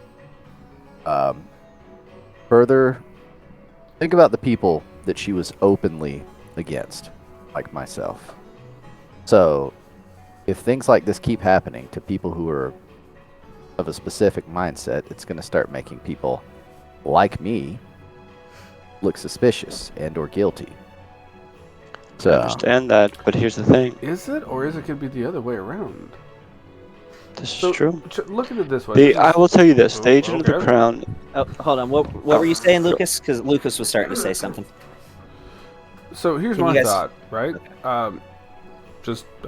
further, think about the people that she was openly against, like myself. So, if things like this keep happening to people who are of a specific mindset, it's going to start making people like me look suspicious and or guilty. I So, understand that, but here's the thing. Is it, or is it could be the other way around? This So, is true. Look at it this way. I will tell you this. The Agent of the Okay. Crown. Oh, hold on. What were you saying, Lucas? Because Lucas was starting to say something. So here's Can you my guys- thought, right?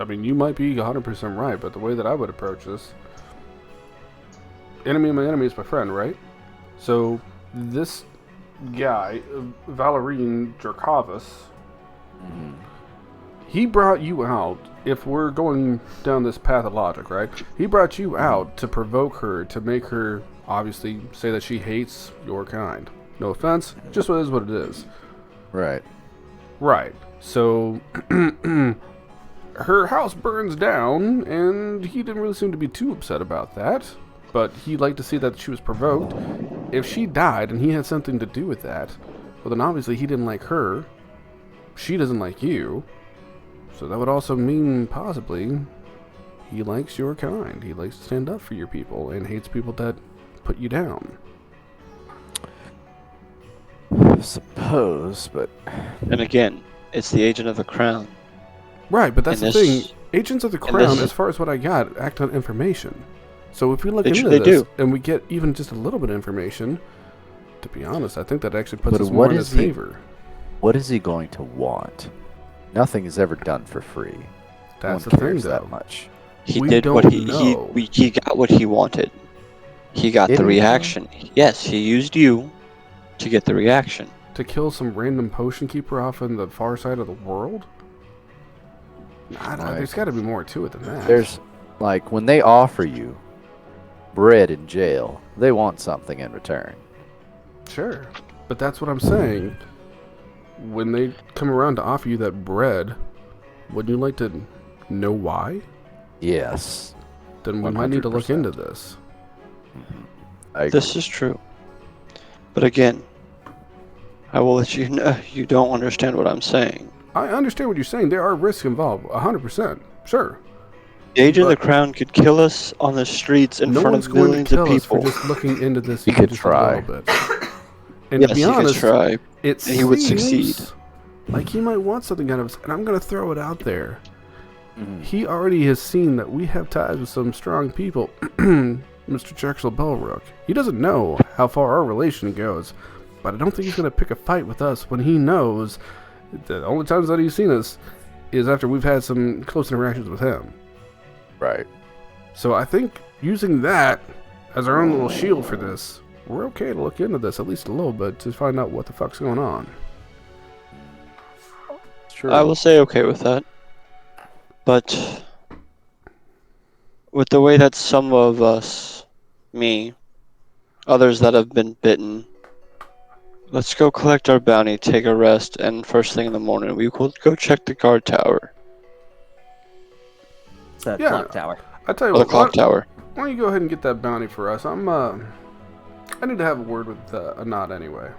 You might be 100% right, but the way that I would approach this, enemy of my enemy is my friend, right? So this guy, Valerine Jerkovas, he brought you out. If we're going down this path of logic, right? He brought you out to provoke her, to make her obviously say that she hates your kind. No offense, just what it is. right. Right. So her house burns down, and he didn't really seem to be too upset about that. But he liked to see that she was provoked. If she died and he had something to do with that, well, then obviously he didn't like her. She doesn't like you. So that would also mean possibly he likes your kind. He likes to stand up for your people and hates people that put you down. Suppose, but And again, it's the Agent of the Crown. Right, but that's the And thing. this- Agents of the and Crown, this- as far as what I got, act on information. So if we look They into they this do. and we get even just a little bit of information, to be honest, I think that actually puts But us more what in is his he- favor. what is he going to want? Nothing is ever done for free. That's no the one thing, cares though. that much. He We did what don't he know. he got what he wanted. He got Did the he? reaction. Yes, he used you to get the reaction. To kill some random potion keeper off in the far side of the world? Right. There's got to be more to it than that. There's, like, when they offer you bread in jail, they want something in return. Sure, but that's what I'm saying. When they come around to offer you that bread, wouldn't you like to know why? Yes. Then we might need to look 100%. into this. I agree. This is true. But again, I will let you know you don't understand what I'm saying. I understand what you're saying. There are risks involved, 100%. Sure. The Agent of But- the Crown could kill us on the streets in No front one's of going to millions kill of us for people. just looking into this. He even could just try. a little bit. And Yes, to be he honest, could try. it and he would seems succeed. like he might want something out of us, and I'm going to throw it out there. Mhm. He already has seen that we have ties with some strong people. Mr. Jaxel Belrook. He doesn't know how far our relation goes, but I don't think he's going to pick a fight with us when he knows the only times that he's seen us is after we've had some close interactions with him. Right. So I think using that as our own little shield for this, we're okay to look into this at least a little bit to find out what the fuck's going on. True. I will say okay with that. But with the way that some of us, me, others that have been bitten, let's go collect our bounty, take a rest, and first thing in the morning we will go check the guard tower. It's that Yeah. clock tower. I tell you Or the what, clock tower. why don't you go ahead and get that bounty for us? I need to have a word with Anat anyway.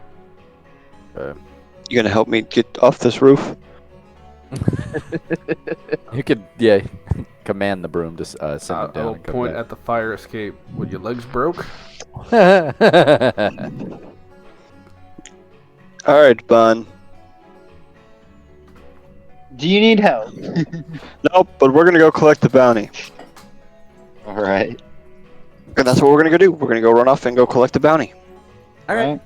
You gonna help me get off this roof? You could, yeah, command the broom to send I it down. will and come point back. at the fire escape. What, your legs broke? Alright, Bun. Do you need help? Nope, but we're gonna go collect the bounty. All right. And that's what we're gonna go do. We're gonna go run off and go collect the bounty. All right.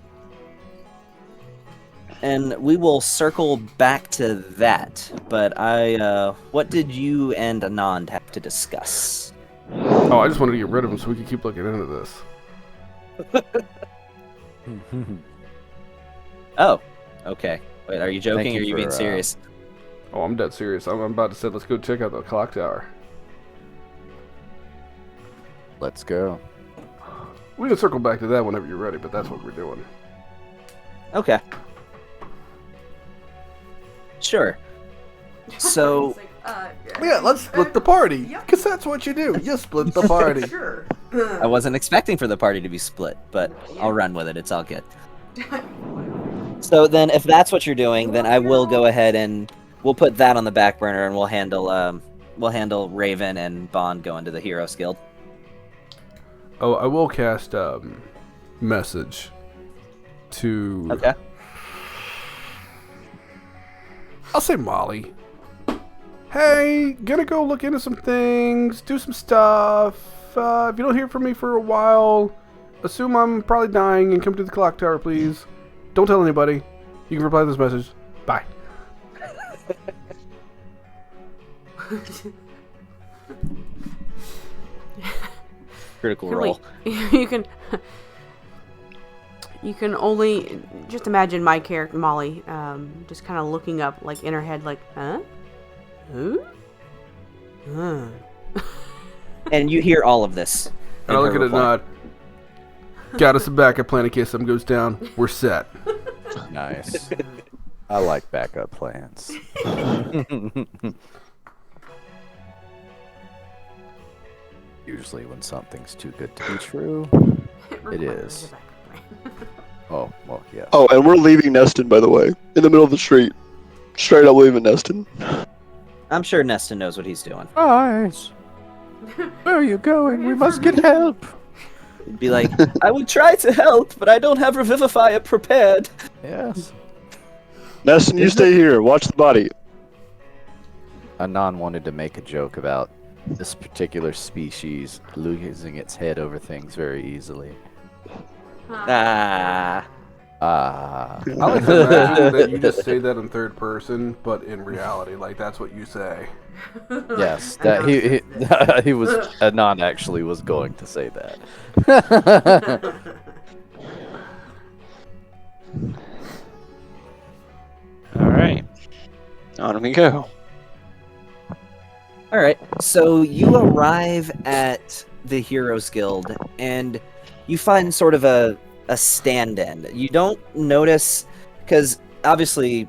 And we will circle back to that. But what did you and Anand have to discuss? Oh, I just wanted to get rid of him so we could keep looking into this. Oh, okay. Wait, are you joking Thank or are you you being for, serious? Oh, I'm dead serious. I'm about to say, let's go check out the clock tower. Let's go. We can circle back to that whenever you're ready, but that's what we're doing. Okay. Sure. So, It's like, Yeah, let's split the party. Yep. Because that's what you do. You split the party. Sure. I wasn't expecting for the party to be split, but I'll run with it. It's all good. So then, if that's what you're doing, then I will go ahead and we'll put that on the back burner, and we'll handle Raven and Bond going to the Heroes Guild. Oh, I will cast message to. Okay. I'll say Molly. Hey, gonna go look into some things, do some stuff. If you don't hear from me for a while, assume I'm probably dying and come to the clock tower, please. Don't tell anybody. You can reply to this message. Bye. Critical Here, roll. wait. You can only just imagine my character Molly, just kind of looking up, like in her head, like, huh? Who? Huh. And you hear all of this. in I look her at it, reply. nod. Got us a backup plan in case something goes down. We're set. Nice. I like backup plans. Usually when something's too good to be true. It is. Requires a backup plan. Oh, well, yeah. Oh, and we're leaving Neston, by the way, in the middle of the street. Straight up leaving Neston. I'm sure Neston knows what he's doing. Nice. Where are you going? We must get help. He'd be like, I would try to help, but I don't have Revivifier prepared. Yes. Neston, you stay here. Watch the body. Anon wanted to make a joke about this particular species losing its head over things very easily. Ah. Ah. I like to imagine that you just say that in third person, but in reality, like that's what you say. Yes, that he was Anon actually was going to say that. All right. On we go. All right, so you arrive at the Heroes Guild, and you find sort of a stand-in. You don't notice, because obviously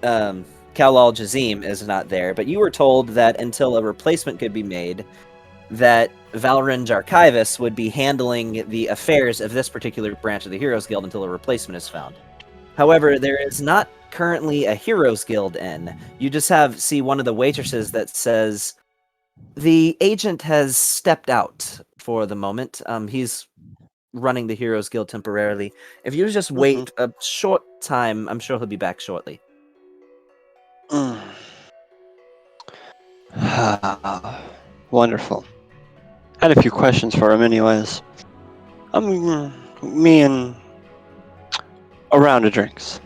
Kalal Jazim is not there, but you were told that until a replacement could be made, that Valrange Archivist would be handling the affairs of this particular branch of the Heroes Guild until a replacement is found. However, there is not currently a Heroes Guild in. You just see one of the waitresses that says, the agent has stepped out for the moment. He's running the Heroes Guild temporarily. If you just wait a short time, I'm sure he'll be back shortly. Wonderful. I had a few questions for him anyways. Me and a round of drinks.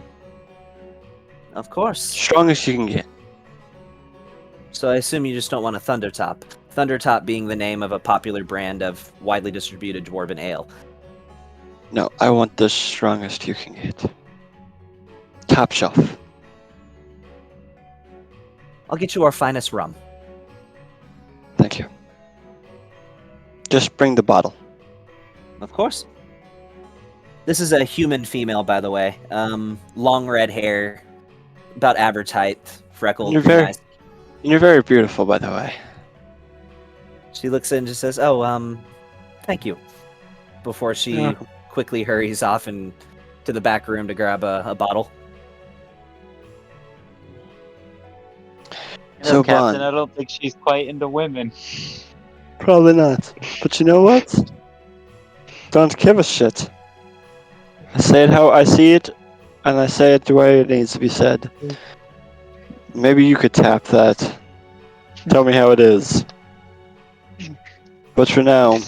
Of course. Strongest you can get. So I assume you just don't want a Thundertop. Thundertop being the name of a popular brand of widely distributed dwarven ale. No, I want the strongest you can get. Top shelf. I'll get you our finest rum. Thank you. Just bring the bottle. Of course. This is a human female, by the way. Long red hair, about average height, freckled. You're very beautiful, by the way. She looks in and just says, "Oh, thank you," before she quickly hurries off and to the back room to grab a bottle. So, Captain, Bond. I don't think she's quite into women. Probably not. But you know what? Don't give a shit. I say it how I see it, and I say it the way it needs to be said. Maybe you could tap that. Tell me how it is. But for now,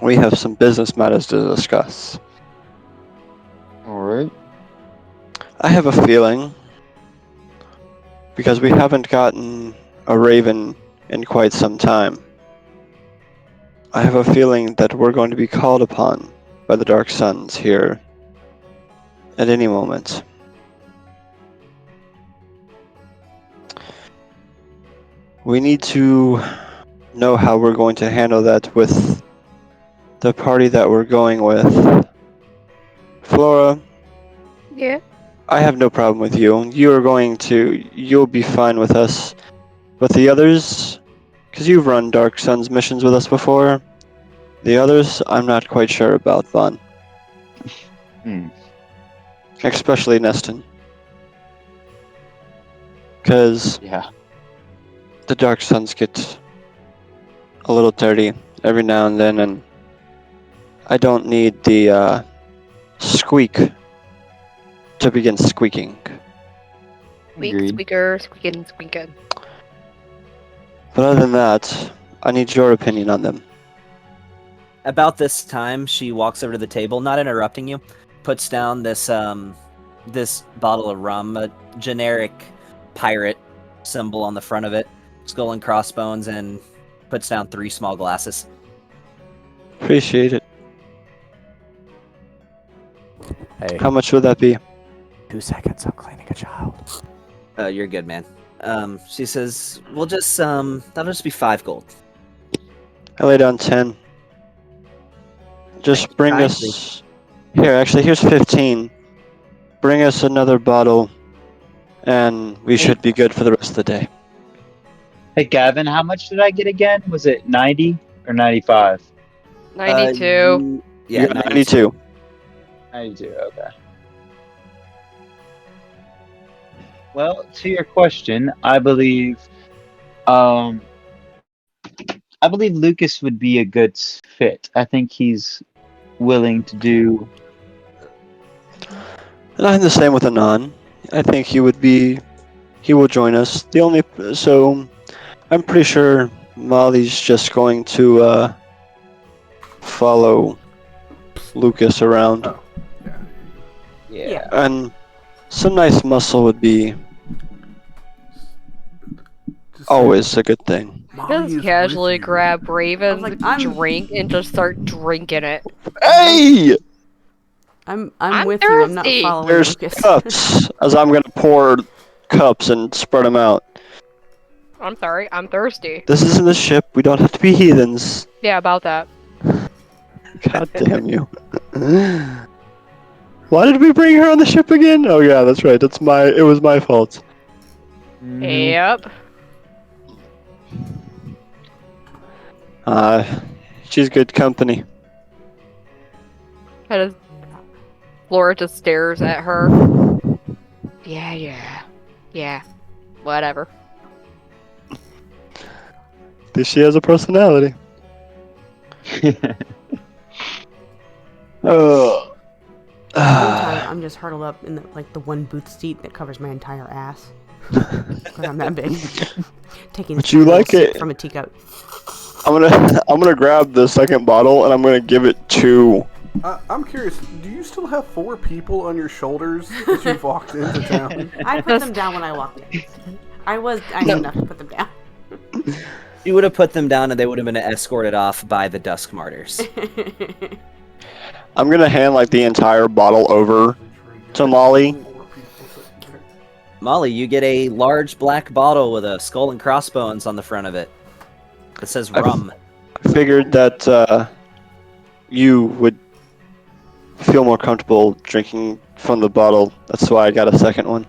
we have some business matters to discuss. Alright. I have a feeling, because we haven't gotten a raven in quite some time, I have a feeling that we're going to be called upon by the Dark Suns here at any moment. We need to know how we're going to handle that with the party that we're going with. Flora, Yeah. I have no problem with you. You'll be fine with us. But the others, because you've run Dark Sun's missions with us before, the others, I'm not quite sure about, Vaughn. Hmm. Especially Neston. Because Yeah. the Dark Suns get a little dirty every now and then, and I don't need the squeak to begin squeaking. Squeak, Agreed. squeaker, squeaking, squeaking. But other than that, I need your opinion on them. About this time, she walks over to the table, not interrupting you, puts down this this bottle of rum, a generic pirate symbol on the front of it, skull and crossbones, and puts down 3 small glasses. Appreciate it. Hey, How much would that be? 2 seconds. I'm cleaning a child. You're good, man. She says, "We'll just that'll just be 5 gold." I lay down 10. Just Thank you bring kindly. us. Here, actually, here's 15. Bring us another bottle, and we should be good for the rest of the day. Hey, Gavin, how much did I get again? Was it 90 or 95? 92. You got 92. 92, okay. Well, to your question, I believe Lucas would be a good fit. I think he's willing to do. And I'm the same with Anon. I think he will join us. So I'm pretty sure Molly's just going to follow Lucas around. Oh, yeah. Yeah. And some nice muscle would be Just always a good thing. Molly is Just with casually you. grab Raven's like, I'm- drink and just start drinking it. Hey! I'm I'm with you. I'm not thirsty. following There's Lucas. cups, as I'm gonna pour cups and spread them out. I'm sorry, I'm thirsty. This isn't a ship. We don't have to be heathens. Yeah, about that. God damn you. Why did we bring her on the ship again? Oh yeah, that's right. It was my fault. Yep. She's good company. Laura just stares at her. Yeah. Whatever. At least she has a personality. Oh. Meantime, I'm just huddled up in the one booth seat that covers my entire ass. Because I'm that big. Taking Would this you tiny little like sip it? from a teacup. I'm gonna grab the second bottle and I'm gonna give it to. I'm curious, do you still have 4 people on your shoulders as you've walked into town? I put them down when I walked in. I knew enough to put them down. You would have put them down and they would have been escorted off by the Dusk Martyrs. I'm gonna hand the entire bottle over to Molly. Molly, you get a large black bottle with a skull and crossbones on the front of it. It says rum. I figured that you would feel more comfortable drinking from the bottle. That's why I got a second one.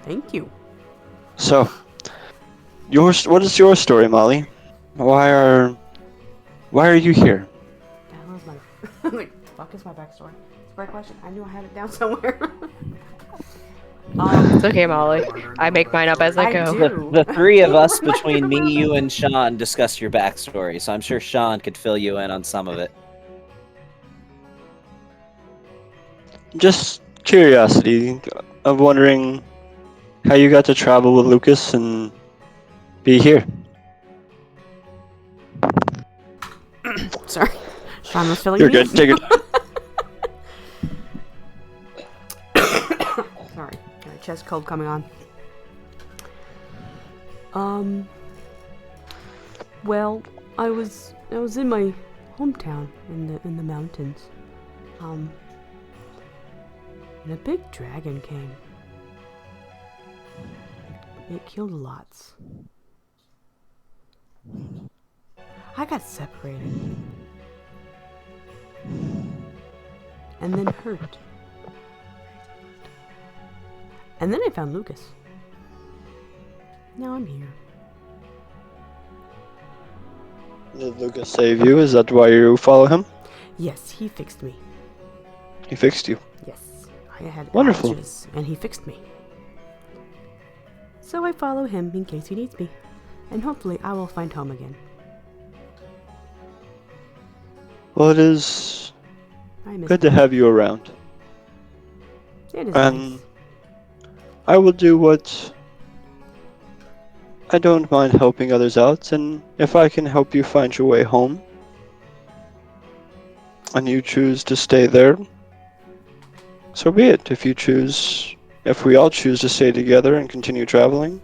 Thank you. So, what is your story, Molly? Why are you here? The hell is my fuck is my backstory? It's a great question. I knew I had it down somewhere. It's okay, Molly. I make mine up as I go. do. The 3 of us, between me, you, and Sean, discussed your backstory, so I'm sure Sean could fill you in on some of it. Just curiosity of wondering how you got to travel with Lucas and be here. Sorry. Sean was filling You're me in. good. Take your Sorry. Got a chest cold coming on. Well, I was in my hometown in the mountains. And a big dragon came. It killed lots. I got separated. And then hurt. And then I found Lucas. Now I'm here. Did Lucas save you? Is that why you follow him? Yes, he fixed me. He fixed you. Yes, I had Wonderful. allergies, and he fixed me. So I follow him in case he needs me, and hopefully I will find home again. Well, it is I miss good to home. have you around. It is And nice. I will do what... I don't mind helping others out, and if I can help you find your way home, and you choose to stay there, so be it. If we all choose to stay together and continue traveling,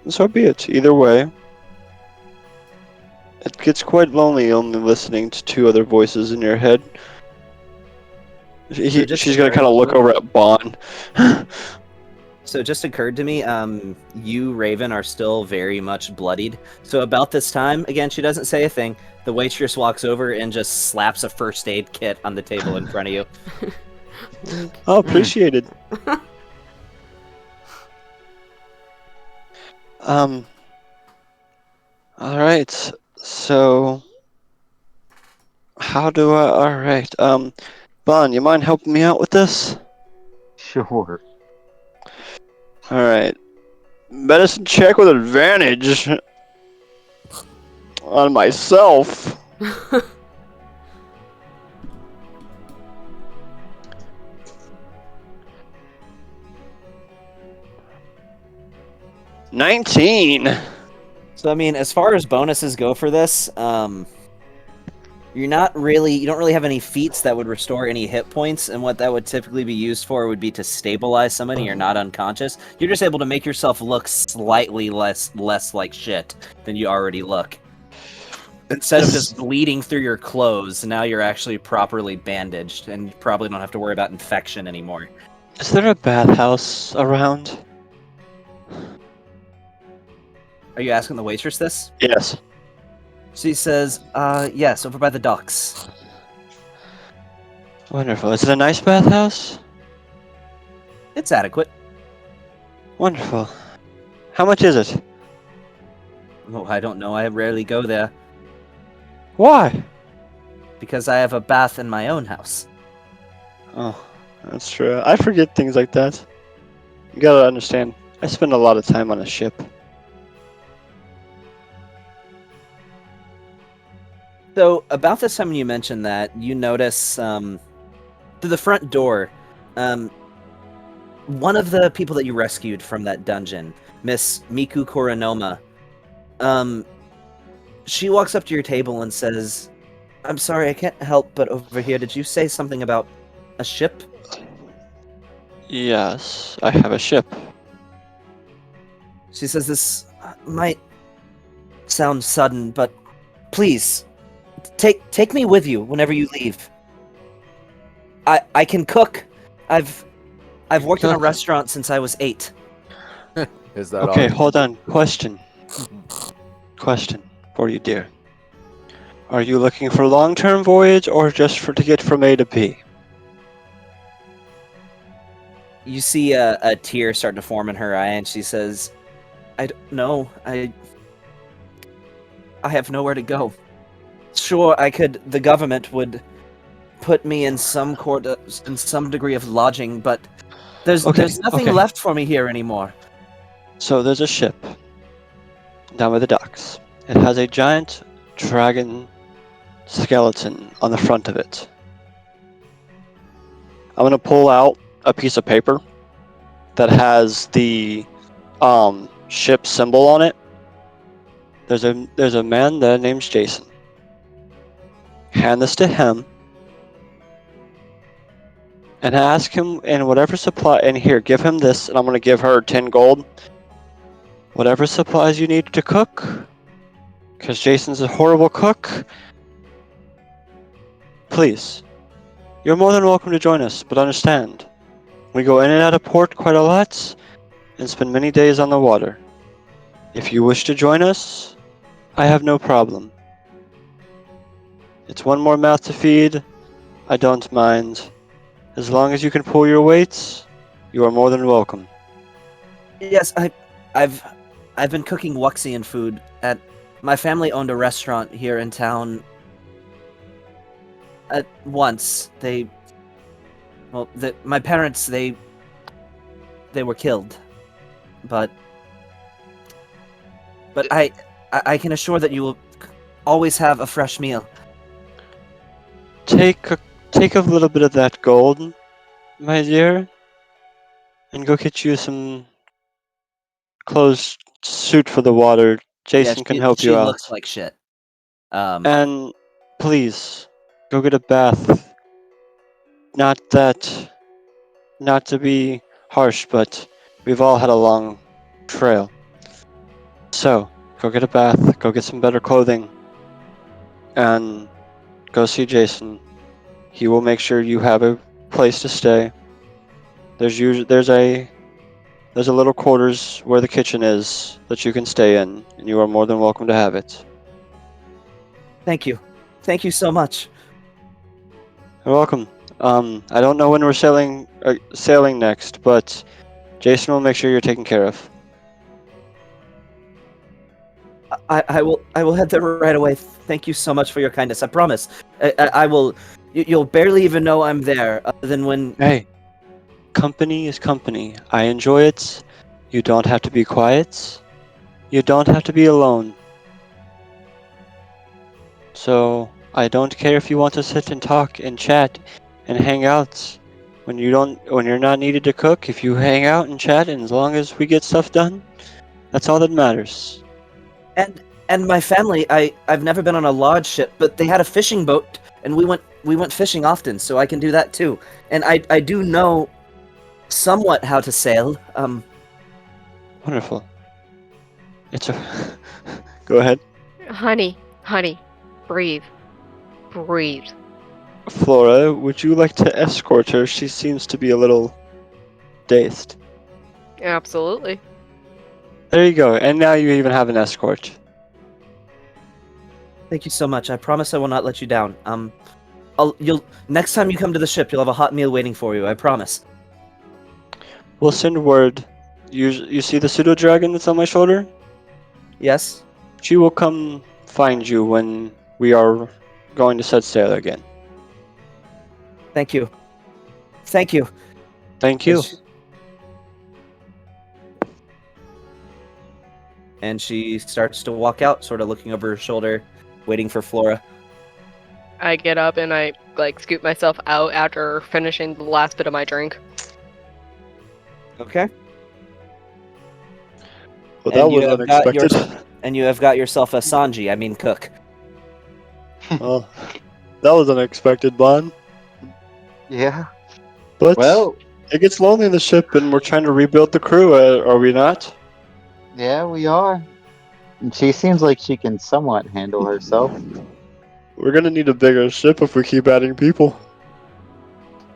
so be it. Either way, it gets quite lonely only listening to two other voices in your head. So just She's gonna occurred kind of to look me- over at Bon. So it just occurred to me, you, Raven, are still very much bloodied. So about this time, again, she doesn't say a thing. The waitress walks over and just slaps a first aid kit on the table in front of you. Wink. Oh, appreciated. Alright, so... Alright, Bon, you mind helping me out with this? Sure. Alright. Medicine check with advantage on myself. $19. So I mean, as far as bonuses go for this, you don't really have any feats that would restore any hit points, and what that would typically be used for would be to stabilize somebody. You're not unconscious. You're just able to make yourself look slightly less like shit than you already look. Instead of just bleeding through your clothes, now you're actually properly bandaged, and you probably don't have to worry about infection anymore. Is there a bathhouse around? Are you asking the waitress this? Yes. She says, yes, over by the docks. Wonderful. Is it a nice bathhouse? It's adequate. Wonderful. How much is it? Oh, I don't know. I rarely go there Why? because I have a bath in my own house. Oh, that's true. I forget things like that. You gotta understand, I spend a lot of time on a ship. So, about this time when you mentioned that, you notice through the front door, one of the people that you rescued from that dungeon, Miss Miku Koronoma, she walks up to your table and says, I'm sorry, I can't help but overhear. Did you say something about a ship? Yes, I have a ship. She says this might sound sudden, but please, take me with you whenever you leave. I can cook. I've worked in a restaurant since I was 8. Is that Okay, all? hold on. Question for you, dear. Are you looking for a long-term voyage or just to get from A to B? You see a tear start to form in her eye, and she says, I don't know. I have nowhere to go. Sure, the government would put me in some degree of lodging, but there's nothing left for me here anymore. So there's a ship down by the docks. It has a giant dragon skeleton on the front of it. I'm gonna pull out a piece of paper that has the ship symbol on it. There's a man there named Jason. Hand this to him and ask him in whatever supply, and here, give him this, and I'm gonna give her 10 gold. Whatever supplies you need to cook, because Jason's a horrible cook. Please, you're more than welcome to join us, but understand, we go in and out of port quite a lot, and spend many days on the water. If you wish to join us, I have no problem. It's one more mouth to feed, I don't mind. As long as you can pull your weights, You are more than welcome. Yes, I've been cooking Wuxian food at my family owned a restaurant here in town. At once my parents they were killed, but I can assure that you will always have a fresh meal. Take a little bit of that gold, my dear, and go get you some clothes suit for the water. Jason can help She you looks out. like shit. And please, go get a bath. Not to be harsh, but we've all had a long trail. So, go get a bath, go get some better clothing, and go see Jason. He will make sure you have a place to stay. There's a little quarters where the kitchen is that you can stay in, and you are more than welcome to have it. Thank you so much. You're welcome. I don't know when we're sailing next, but Jason will make sure you're taken care of. I will head there right away. Thank you so much for your kindness. I promise. I will. You'll barely even know I'm there, other than when. Hey, company is company. I enjoy it. You don't have to be quiet. You don't have to be alone. So I don't care if you want to sit and talk and chat and hang out when you're not needed to cook. If you hang out and chat, and as long as we get stuff done, that's all that matters. And my family. I've never been on a large ship, but they had a fishing boat, and we went fishing often, so I can do that too. And I do know somewhat how to sail. Wonderful. It's a. Go ahead. Honey, breathe. Breathe. Flora, would you like to escort her? She seems to be a little dazed. Absolutely. There you go. And now you even have an escort. Thank you so much. I promise I will not let you down. You'll next time you come to the ship, you'll have a hot meal waiting for you. I promise. We'll send word. You see the pseudo dragon that's on my shoulder? Yes. She will come find you when we are going to set sail again. Thank you. Thank you. Thank you. And she starts to walk out, sort of looking over her shoulder, waiting for Flora. I get up and I scoop myself out after finishing the last bit of my drink. Okay. Well, that And you was have got unexpected. And you have got yourself a Sanji, I mean cook. Well, that was unexpected, Bon. Yeah. But Well, it gets lonely in the ship, and we're trying to rebuild the crew. Are we not? yeah, we are. And she seems like she can somewhat handle herself. We're gonna need a bigger ship if we keep adding people.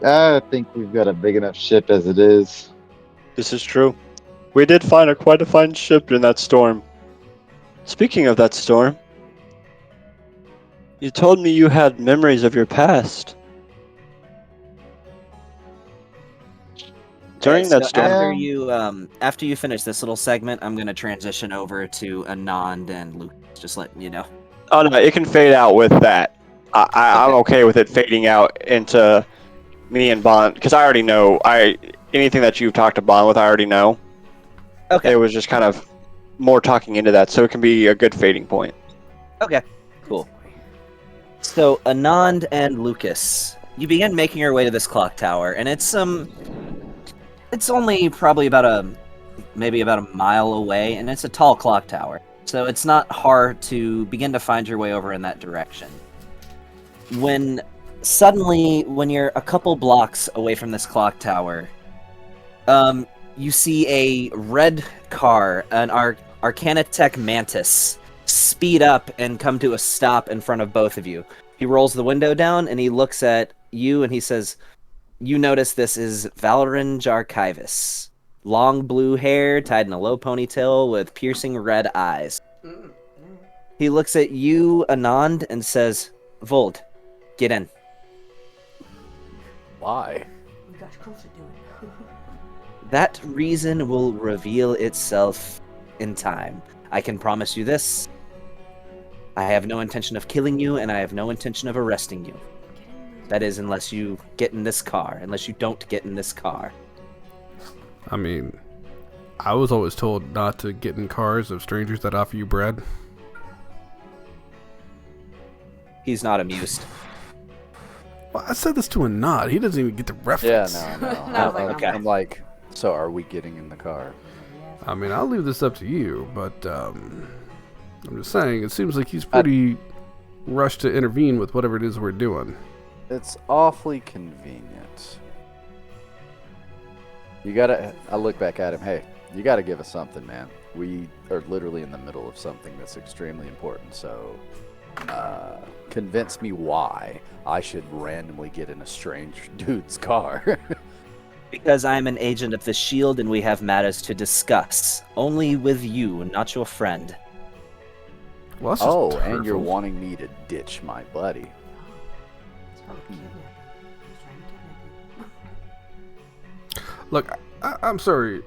I think we've got a big enough ship as it is. This is true. We did find quite a fine ship in that storm. Speaking of that storm, you told me you had memories of your past. During that storm, After you finish this little segment, I'm gonna transition over to Anand and Luke. Just letting you know. oh no, it can fade out with that. I'm okay with it fading out into me and Bond because I already know. Anything that you've talked to Bond with, I already know. Okay. It was just kind of more talking into that, so it can be a good fading point. Okay. Cool. So Anand and Lucas, you begin making your way to this clock tower, and it's only probably maybe about a mile away, and it's a tall clock tower. So it's not hard to begin to find your way over in that direction. When you're a couple blocks away from this clock tower, you see a red car, an Arcanitech Mantis, speed up and come to a stop in front of both of you. He rolls the window down and he looks at you and he says, "You notice this is Valorant Jarkivus. Long blue hair tied in a low ponytail with piercing red eyes." He looks at you, Anand, and says, "Vold, get in." Why? We got closer to it. That reason will reveal itself in time. I can promise you this. I have no intention of killing you, and I have no intention of arresting you. That is, unless you get in this car. Unless you don't get in this car. I mean, I was always told not to get in cars of strangers that offer you bread. He's not amused. Well, I said this to a nod. He doesn't even get the Yeah, reference. no. I was like, Okay. I'm like, so are we getting in the car? I mean, I'll leave this up to you, but I'm just saying, it seems like he's pretty rushed to intervene with whatever it is we're doing. It's awfully convenient. I look back at him, hey, you gotta give us something, man. We are literally in the middle of something that's extremely important, so convince me why I should randomly get in a strange dude's car. Because I'm an agent of the Shield and we have matters to discuss. Only with you, not your friend. Well, that's just Oh, and you're hurtful. wanting me to ditch my buddy. It's probably kidnapping. He's trying to kidnap you. Look, I'm sorry,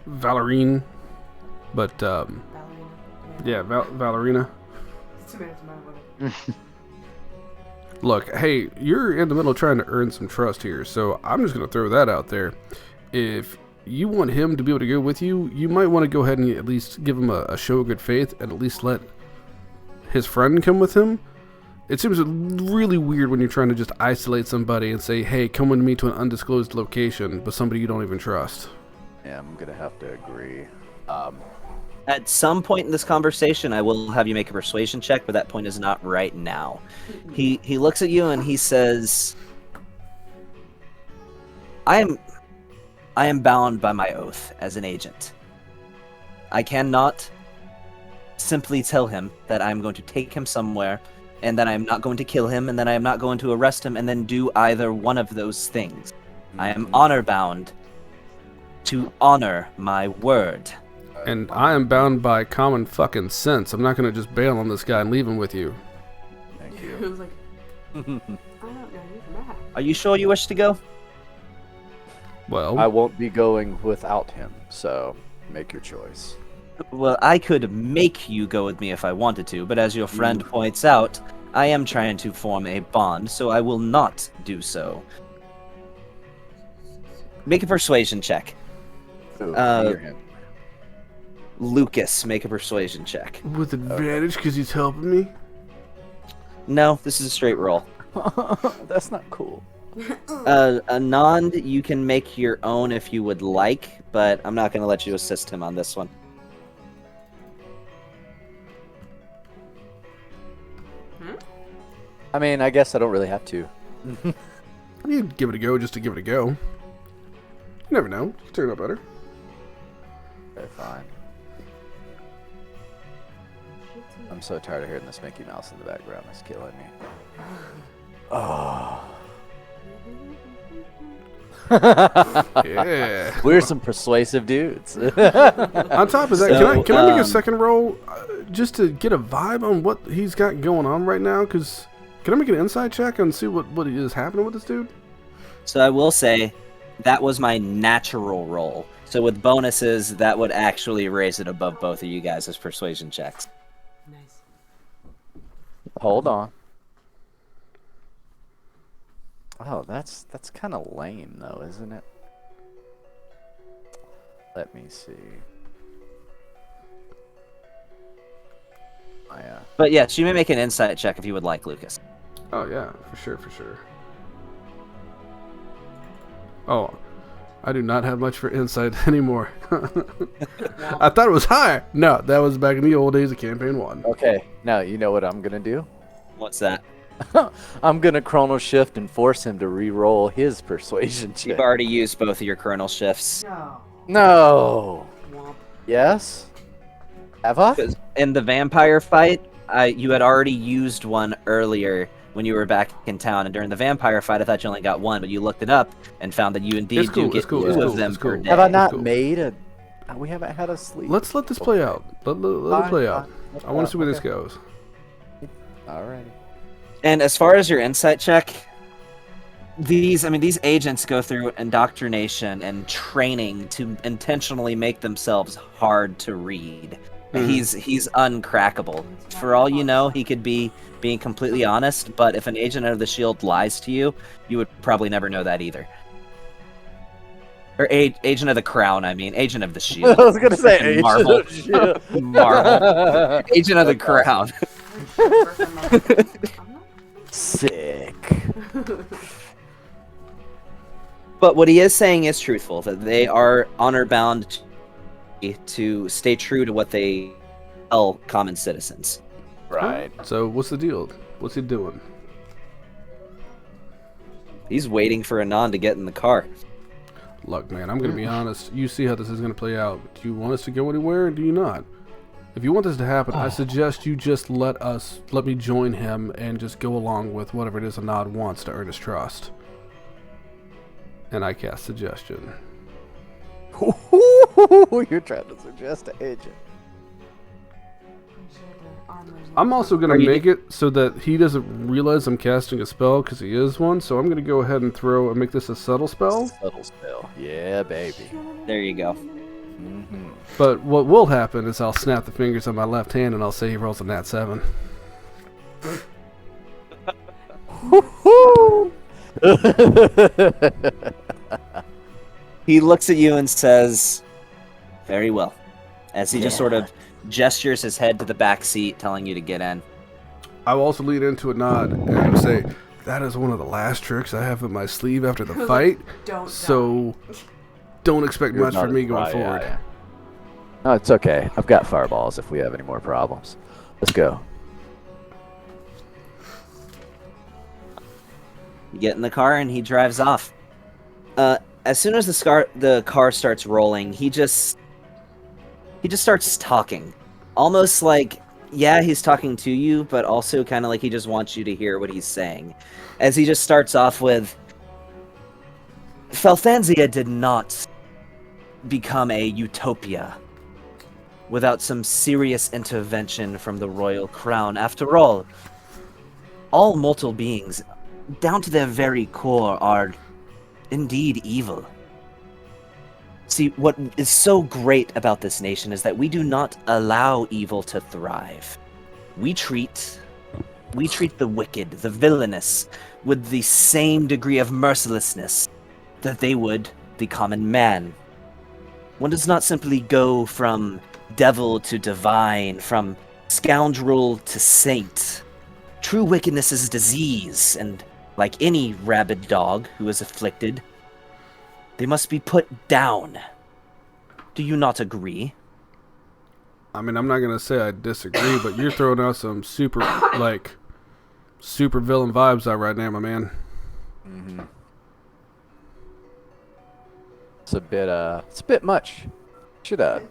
Valerine, but Ballerina. yeah, Valerina. It's 2 minutes, motherfucker. Look, hey, you're in the middle of trying to earn some trust here, so I'm just going to throw that out there. If you want him to be able to go with you, you might want to go ahead and at least give him a show of good faith and at least let his friend come with him. It seems really weird when you're trying to just isolate somebody and say, hey, come with me to an undisclosed location, but somebody you don't even trust. Yeah, I'm gonna have to agree. At some point in this conversation, I will have you make a persuasion check, but that point is not right now. He looks at you and he says, I am bound by my oath as an agent. I cannot simply tell him that I'm going to take him somewhere and that I'm not going to kill him and that I am not going to arrest him and then do either one of those things. I am honor bound to honor my word. And I am bound by common fucking sense. I'm not going to just bail on this guy and leave him with you. Thank It you. was like, I don't know, you're mad. Are you sure you wish to go? Well, I won't be going without him, so make your choice. Well, I could make you go with me if I wanted to, but as your friend points out, I am trying to form a bond, so I will not do so. Make a persuasion check. Ooh, Uh, me or him? Lucas, make a persuasion check. with advantage because he's helping me. No, this is a straight roll. That's not cool. Anand, you can make your own if you would like, but I'm not going to let you assist him on this one. I mean, I guess I don't really have to. You give it a go just to give it a go. You never know. It could turn out better. Okay, fine. I'm so tired of hearing this Mickey Mouse in the background. It's killing me. Oh. Yeah. We're some persuasive dudes. On top of that, So, can I make a second roll just to get a vibe on what he's got going on right now? Because can I make an inside check and see what is happening with this dude? So I will say, that was my natural roll. So with bonuses, that would actually raise it above both of you guys' persuasion checks. Nice. Hold on. Oh, that's kind of lame, though, isn't it? Let me see. But yes, you may make an insight check if you would like, Lucas. Oh yeah, for sure. Oh, I do not have much for insight anymore. I thought it was high. No, that was back in the old days of campaign 1. Okay, now you know what I'm gonna do? What's that? I'm gonna chrono shift and force him to re-roll his persuasion check. You've already used both of your kernel shifts. No. No. Womp. Yes. Have I? 'Cause in the vampire fight, you had already used one earlier when you were back in town, and during the vampire fight, I thought you only got one, but you looked it up and found that you indeed cool, do get it's cool, two it's of cool, them it's per cool. day. Have I not Cool. made a? We haven't had a sleep. Let's let this play out. Let it play out. Fine. I want to see where this Okay. goes. Alrighty. And as far as your insight check, these agents go through indoctrination and training to intentionally make themselves hard to read. He's uncrackable. For all you know, he could be being completely honest, but if an agent of the Shield lies to you, you would probably never know that either. Or agent of the Crown, agent of the Shield. I was gonna say agent Marvel. of Shield. Marvel. Agent of the Crown. Sick. But what he is saying is truthful, that they are honor-bound to stay true to what they tell common citizens. Right. So what's the deal? What's he doing? He's waiting for Anand to get in the car. Look, man, I'm going to be honest. You see how this is going to play out. Do you want us to go anywhere or do you not? If you want this to happen, I suggest you just let me join him and just go along with whatever it is Anand wants to earn his trust. And I cast suggestion. You're trying to suggest an agent. I'm also going to make it so that he doesn't realize I'm casting a spell because he is one. So I'm going to go ahead and make this a subtle spell. Subtle spell. Yeah, baby. There you go. Mm-hmm. But what will happen is I'll snap the fingers on my left hand and I'll say he rolls a nat 7. He looks at you and says, "Very well," as he just sort of gestures his head to the back seat, telling you to get in. I will also lead into a nod and say, "That is one of the last tricks I have in my sleeve after the fight. Don't expect much from me going forward." Yeah. No, it's okay. I've got fireballs if we have any more problems. Let's go. You get in the car and he drives off. As soon as the car starts rolling, he just starts talking. Almost like, yeah, he's talking to you, but also kind of like he just wants you to hear what he's saying. As he just starts off with, Falthanzia did not become a utopia without some serious intervention from the royal crown. After all mortal beings, down to their very core, are indeed evil. See, what is so great about this nation is that we do not allow evil to thrive. We treat the wicked, the villainous, with the same degree of mercilessness that they would the common man. One does not simply go from devil to divine, from scoundrel to saint. True wickedness is disease, and like any rabid dog who is afflicted, they must be put down. Do you not agree? I mean, I'm not going to say I disagree, but you're throwing out some super villain vibes out right now, my man. Mm-hmm. It's a bit much. Should Bring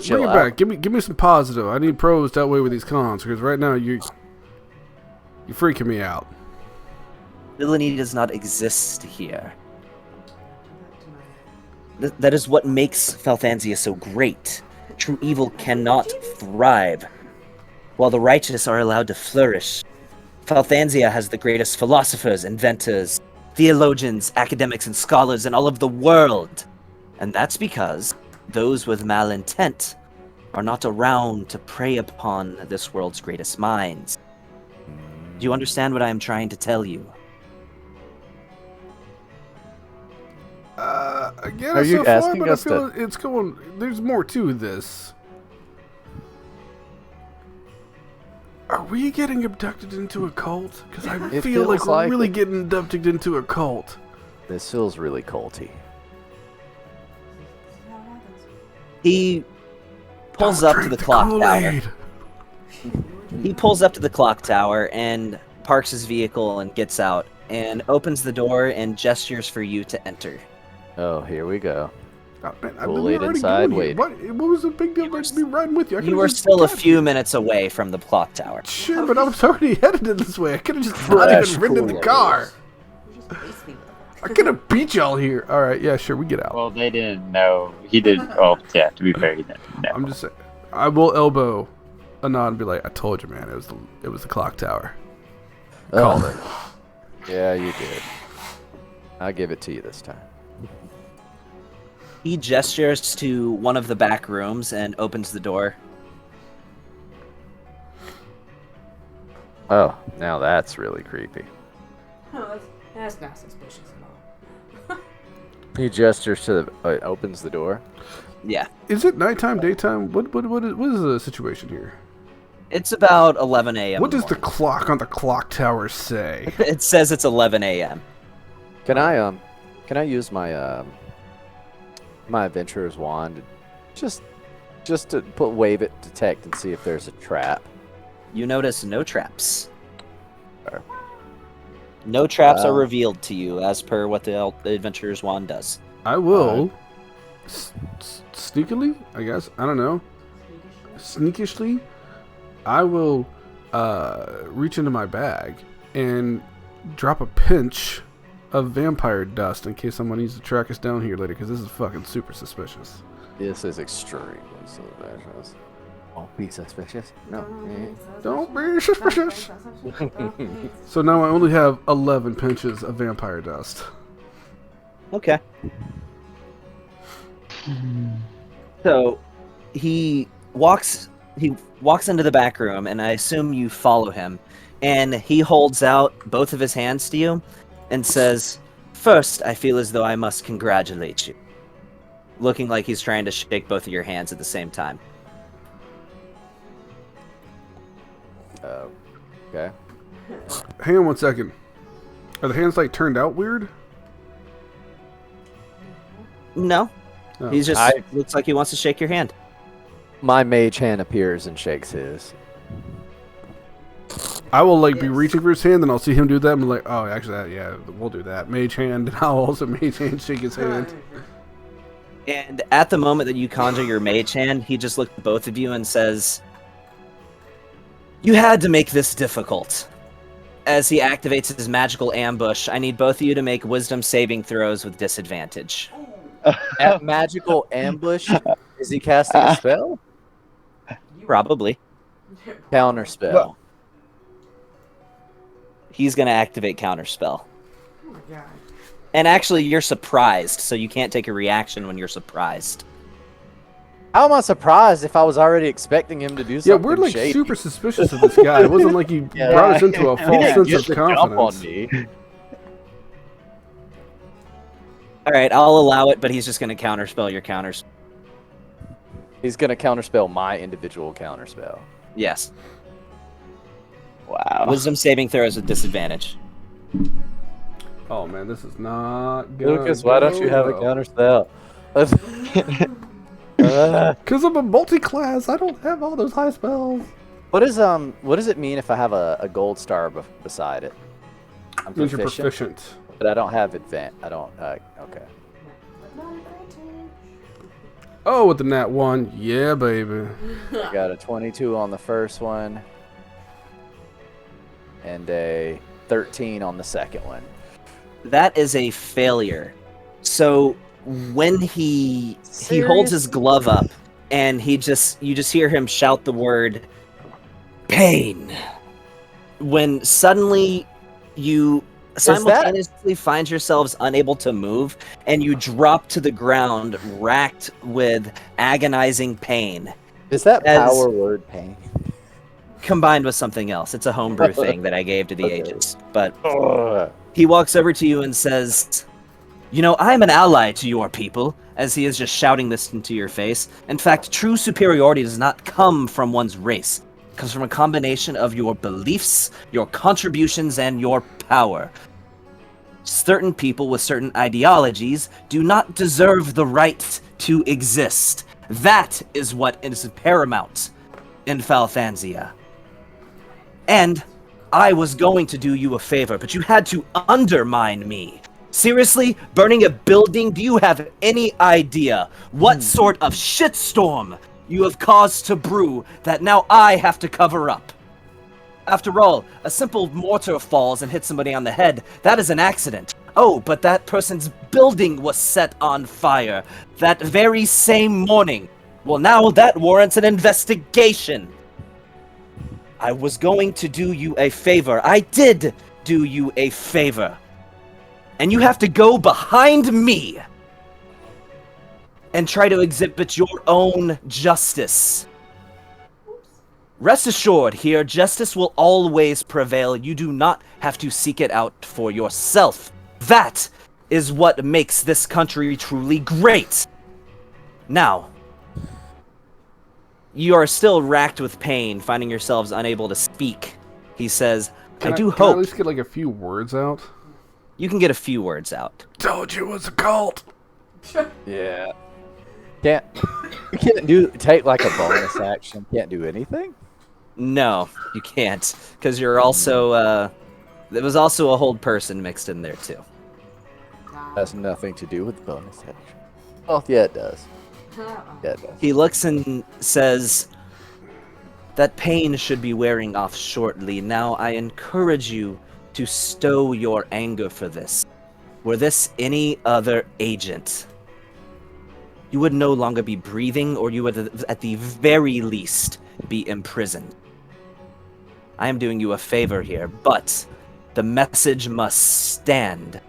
it back. Give me some positive. I need pros to outweigh with these cons, because right now you're freaking me out. Villainy does not exist here. That is what makes Falthanzia so great. True evil cannot thrive, while the righteous are allowed to flourish. Falthanzia has the greatest philosophers, inventors, theologians, academics, and scholars in all of the world. And that's because those with malintent are not around to prey upon this world's greatest minds. Do you understand what I am trying to tell you? I get Are it you so far, asking but us I feel it's going. There's more to this. Are we getting abducted into a cult? Because I It feel like feels we're like really it. getting abducted into a cult. This feels really culty. He pulls Don't up to drink the clock tower. Kool-Aid. He pulls up to the clock tower and parks his vehicle and gets out and opens the door and gestures for you to enter. Oh, here we go. Oh, man, Kool-Aid already inside, going here. wait. What was the big deal about me riding with you? I You could've were just still a got few you. minutes away from the clock tower. Sure, but I was already headed this way. I could have just not Fresh even ridden in the Kool-Aid. car. I could have beat y'all here. All right, yeah, sure, we get out. Well, they didn't know. He didn't. Oh, yeah. To be fair, he didn't know. I'm just saying. I will elbow Anand and be like, "I told you, man. It was the clock tower. Called it." Yeah, you did. I'll give it to you this time. He gestures to one of the back rooms and opens the door. Oh, now that's really creepy. Oh, that's not suspicious at all. He gestures to the, opens the door. Yeah. Is it nighttime, daytime? What is the situation here? It's about 11 a.m. What does the clock on the clock tower say? It says it's 11 a.m. Can I use my my adventurer's wand, just to wave it, detect, and see if there's a trap? You notice no traps. Fair. No traps are revealed to you, as per what the adventurer's wand does. I will sneakily, I guess. I don't know. Sneakishly, I will reach into my bag and drop a pinch of vampire dust in case someone needs to track us down here later, because this is fucking super suspicious. This is extremely suspicious. Don't be suspicious. No. Don't be suspicious. So now I only have 11 pinches of vampire dust. Okay. So he walks into the back room, and I assume you follow him, and he holds out both of his hands to you and says, "First, I feel as though I must congratulate you." Looking like he's trying to shake both of your hands at the same time. Okay. Hang on one second. Are the hands like turned out weird? No. No. He's just looks like he wants to shake your hand. My mage hand appears and shakes his. I will like be reaching for his hand, and I'll see him do that, and be like, "Oh, actually, yeah, we'll do that." Mage hand, and I'll also mage hand shake his hand. And at the moment that you conjure your mage hand, he just looks at both of you and says, "You had to make this difficult." As he activates his magical ambush, I need both of you to make wisdom saving throws with disadvantage. At magical ambush? Is he casting a spell? Probably. Counter spell. He's going to activate counterspell. Oh my god. And actually, you're surprised, so you can't take a reaction when you're surprised. How am I surprised if I was already expecting him to do something? Yeah, we're like shady? super suspicious of this guy. It wasn't like he brought us into a He false didn't sense get of the jump on confidence. me. All right, I'll allow it, but he's just going to counterspell your counters. He's gonna counterspell my individual counterspell. Yes. Wow. Wisdom saving throws with disadvantage. Oh man, this is not good. Lucas, why don't you have a counterspell? Because I'm a multi-class. I don't have all those high spells. What does it mean if I have a gold star beside it? I'm Means you're proficient. but I don't have I don't. Okay. Oh, with the nat 1. Yeah, baby. I got a 22 on the first one, and a 13 on the second one. That is a failure. So when he holds his glove up, and you just hear him shout the word pain. When suddenly you simultaneously find yourselves unable to move, and you drop to the ground racked with agonizing pain. Is that power word pain? Combined with something else. It's a homebrew thing that I gave to the Okay. agents. But he walks over to you and says, "You know, I am an ally to your people," as he is just shouting this into your face. "In fact, true superiority does not come from one's race. It comes from a combination of your beliefs, your contributions, and your power. Certain people with certain ideologies do not deserve the right to exist. That is what is paramount in Falthansia. And I was going to do you a favor, but you had to undermine me. Seriously? Burning a building? Do you have any idea what sort of shitstorm you have caused to brew that now I have to cover up? After all, a simple mortar falls and hits somebody on the head. That is an accident. Oh, but that person's building was set on fire that very same morning. Well, now that warrants an investigation. I was going to do you a favor. I did do you a favor. And you have to go behind me and try to exhibit your own justice. Rest assured, here, justice will always prevail. You do not have to seek it out for yourself. That is what makes this country truly great. Now, you are still racked with pain, finding yourselves unable to speak. He says, I do Can I at hope least get like a few words out? you can get a few words out. Told you it was a cult. Yeah. You can't take like a bonus action. Can't do anything. No, you can't, because you're also, there was also a hold person mixed in there, too. Has nothing to do with bonus action. Well, yeah, it does. Yeah, it does. He looks and says, that pain should be wearing off shortly. Now, I encourage you to stow your anger for this. Were this any other agent, you would no longer be breathing, or you would, at the very least, be imprisoned. I am doing you a favor here, but the message must stand.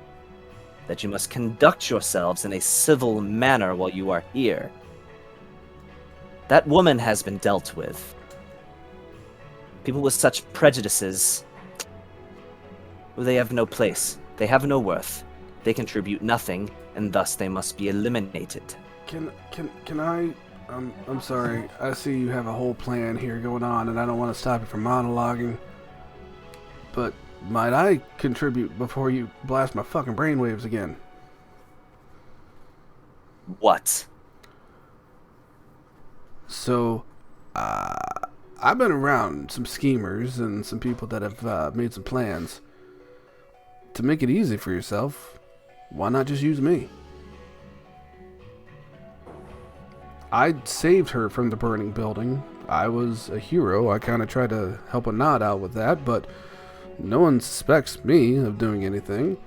That you must conduct yourselves in a civil manner while you are here. That woman has been dealt with. People with such prejudices, well, they have no place. They have no worth. They contribute nothing, and thus they must be eliminated. Can I? I'm sorry. I see you have a whole plan here going on, and I don't want to stop you from monologuing. But might I contribute before you blast my fucking brainwaves again? What? So, I've been around some schemers and some people that have made some plans. To make it easy for yourself, why not just use me? I saved her from the burning building. I was a hero. I kind of tried to help a nod out with that, but no one suspects me of doing anything.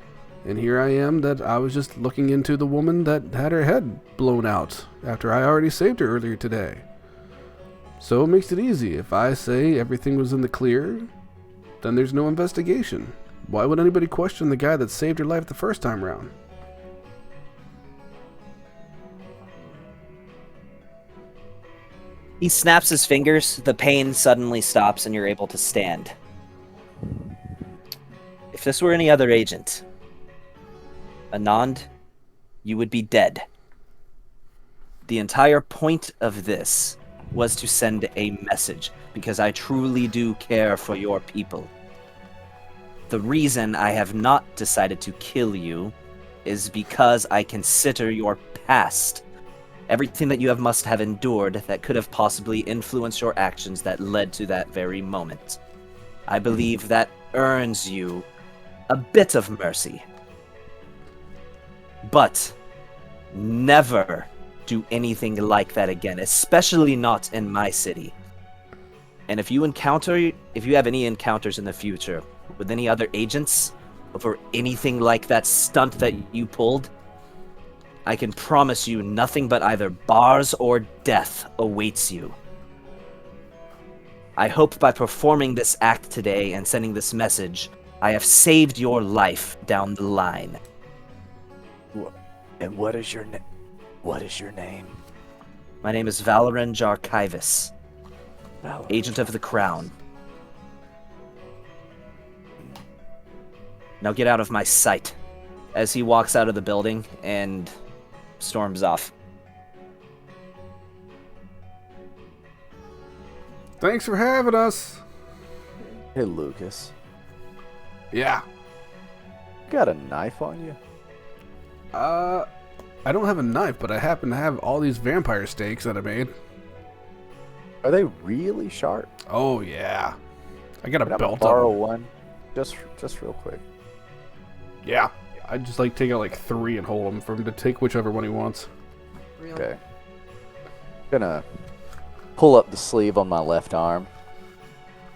And here I am that I was just looking into the woman that had her head blown out after I already saved her earlier today. So it makes it easy. If I say everything was in the clear, then there's no investigation. Why would anybody question the guy that saved her life the first time around? He snaps his fingers, the pain suddenly stops, and you're able to stand. If this were any other agent, Anand, you would be dead. The entire point of this was to send a message, because I truly do care for your people. The reason I have not decided to kill you is because I consider your past, everything that you must have endured that could have possibly influenced your actions that led to that very moment. I believe that earns you a bit of mercy. But never do anything like that again, especially not in my city. And if you have any encounters in the future with any other agents over anything like that stunt that you pulled, I can promise you nothing but either bars or death awaits you. I hope by performing this act today and sending this message, I have saved your life down the line. And what is your name? What is your name? My name is Valoran Jarkivus, Agent of the Crown. Now get out of my sight. As he walks out of the building and storms off. Thanks for having us. Hey, Lucas. Yeah. You got a knife on you? I don't have a knife, but I happen to have all these vampire steaks that I made. Are they really sharp? Oh yeah. I got a Can I belt borrow on. one? Just real quick. Yeah. I just like take out like 3 and hold them for him to take whichever one he wants. Really? Okay. Gonna pull up the sleeve on my left arm.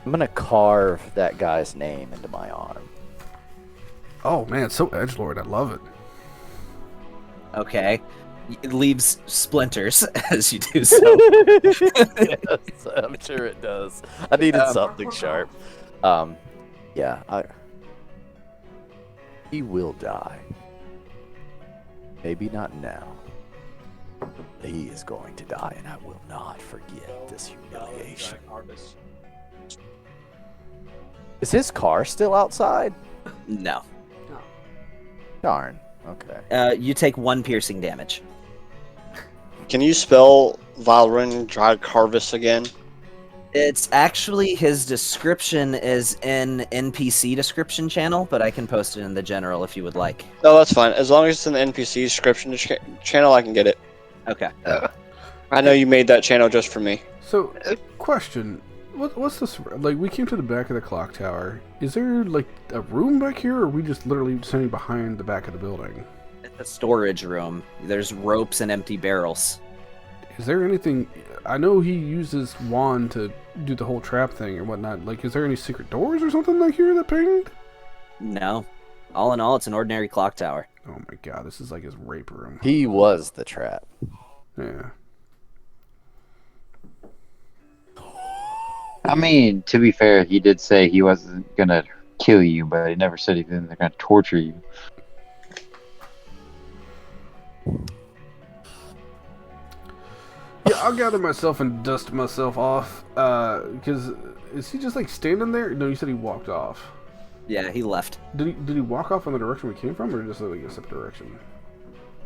I'm gonna carve that guy's name into my arm. Oh man, it's so edgelord. I love it. Okay. It leaves splinters as you do so. Yes, I'm sure it does. I needed something sharp. Yeah. He will die. Maybe not now. He is going to die, and I will not forget this humiliation. Is his car still outside? No. Darn. Okay. You take 1 piercing damage. Can you spell Valrin Drag Harvest again? It's actually, his description is in NPC description channel, but I can post it in the general if you would like. No, that's fine. As long as it's in the NPC description channel, I can get it. Okay. I know you made that channel just for me. So, question. What's this? Like, we came to the back of the clock tower. Is there, like, a room back here, or are we just literally standing behind the back of the building? It's a storage room. There's ropes and empty barrels. Is there anything... I know he uses wand to do the whole trap thing or whatnot. Like, is there any secret doors or something like here that pinged? No. All in all, it's an ordinary clock tower. Oh my god, this is like his rape room. He was the trap. Yeah. I mean, to be fair, he did say he wasn't gonna kill you, but he never said anything they're gonna torture you. Yeah, I'll gather myself and dust myself off. Because is he just like standing there? No, you said he walked off. Yeah, he left. Did he walk off in the direction we came from, or just like a separate direction?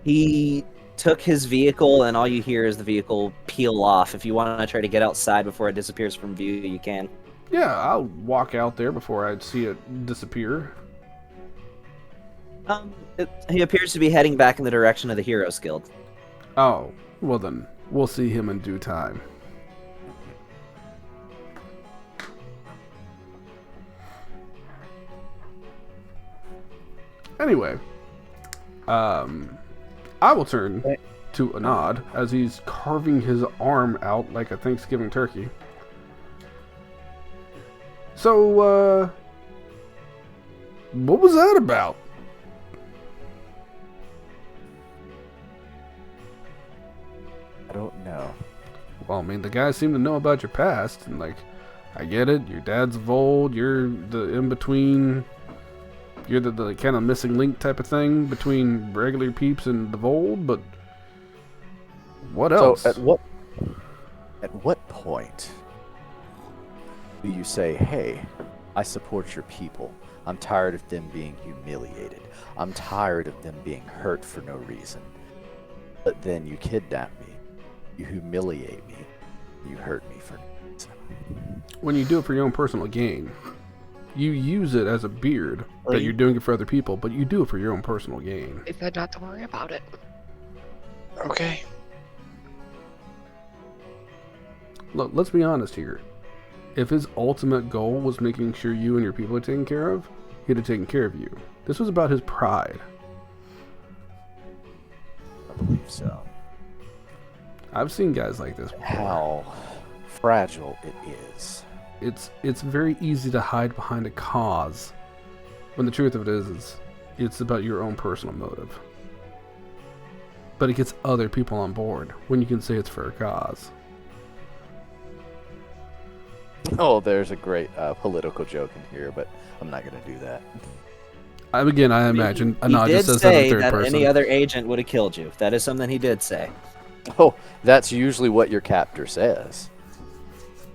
He took his vehicle, and all you hear is the vehicle peel off. If you want to try to get outside before it disappears from view, you can. Yeah, I'll walk out there before I'd see it disappear. He appears to be heading back in the direction of the Heroes Guild. Oh, well then, we'll see him in due time. Anyway, I will turn to Anad as he's carving his arm out like a Thanksgiving turkey. So, what was that about? I don't know. Well, I mean, the guys seem to know about your past, and like, I get it. Your dad's Vold. You're the in-between. You're the kind of missing link type of thing between regular peeps and the Vold, but what else? So at what point do you say, hey, I support your people. I'm tired of them being humiliated. I'm tired of them being hurt for no reason. But then you kidnap me. You humiliate me. You hurt me for no reason. When you do it for your own personal gain, you use it as a beard that you're doing it for other people, but you do it for your own personal gain. They said not to worry about it. Okay. Look, let's be honest here. If his ultimate goal was making sure you and your people are taken care of, he'd have taken care of you. This was about his pride. I believe so. I've seen guys like this before. How fragile it is. It's very easy to hide behind a cause, when the truth of it is it's about your own personal motive. But it gets other people on board when you can say it's for a cause. Oh, there's a great political joke in here, but I'm not going to do that. I imagine He Anad did just says that in say third that person. any other agent would have killed you. That is something he did say. Oh, that's usually what your captor says.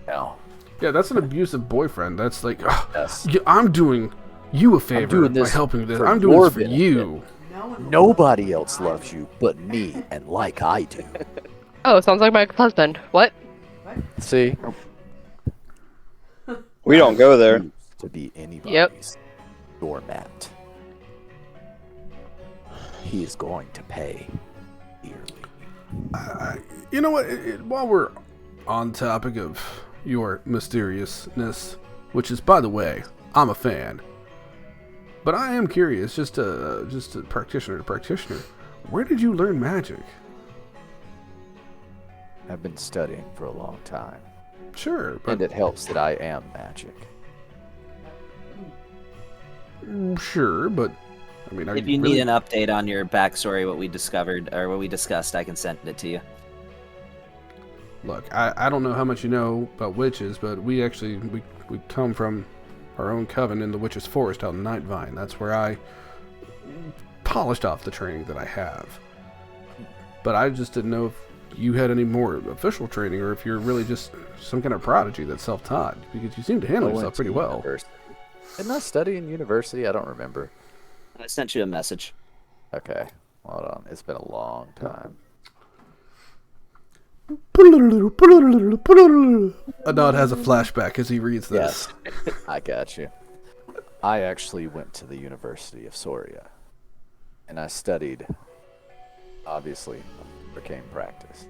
No. Yeah, that's an abusive boyfriend. That's like, Yes. yeah, I'm doing you a favor doing by this helping this. for I'm doing your this for you. Nobody else loves you but me, and like I do. Oh, sounds like my husband. What? See? We don't go there. To be anybody's doormat. He is going to pay dearly. You know what? While we're on topic of your mysteriousness, which is, by the way, I'm a fan, but I am curious, just a practitioner to practitioner, where did you learn magic? I've been studying for a long time, Sure, but and it helps that I am magic. sure, but I mean, are If you really... need an update on your backstory, what we discovered or what we discussed, I can send it to you. Look, I don't know how much you know about witches, but we actually we come from our own coven in the Witch's Forest out in Nightvine. That's where I polished off the training that I have. But I just didn't know if you had any more official training, or if you're really just some kind of prodigy that's self-taught, because you seem to handle yourself pretty well. Didn't I study in university? I don't remember. I sent you a message. Okay, hold on. It's been a long time. Adad has a flashback as he reads this. Yes, I got you. I actually went to the University of Soria, and I studied, obviously, arcane practice.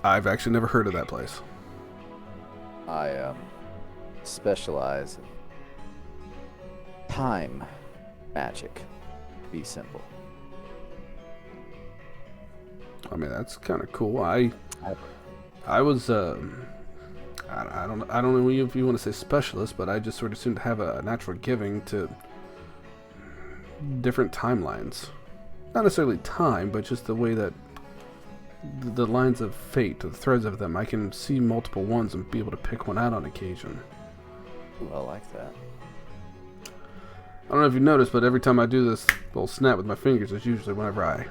I've actually never heard of that place. I specialize in time magic, to be simple. I mean, that's kind of cool. I was I don't know if you want to say specialist, but I just sort of seem to have a natural giving to different timelines. Not necessarily time, but just the way that the lines of fate, the threads of them, I can see multiple ones and be able to pick one out on occasion. Ooh, I like that. I don't know if you noticed, but every time I do this little snap with my fingers, it's usually whenever I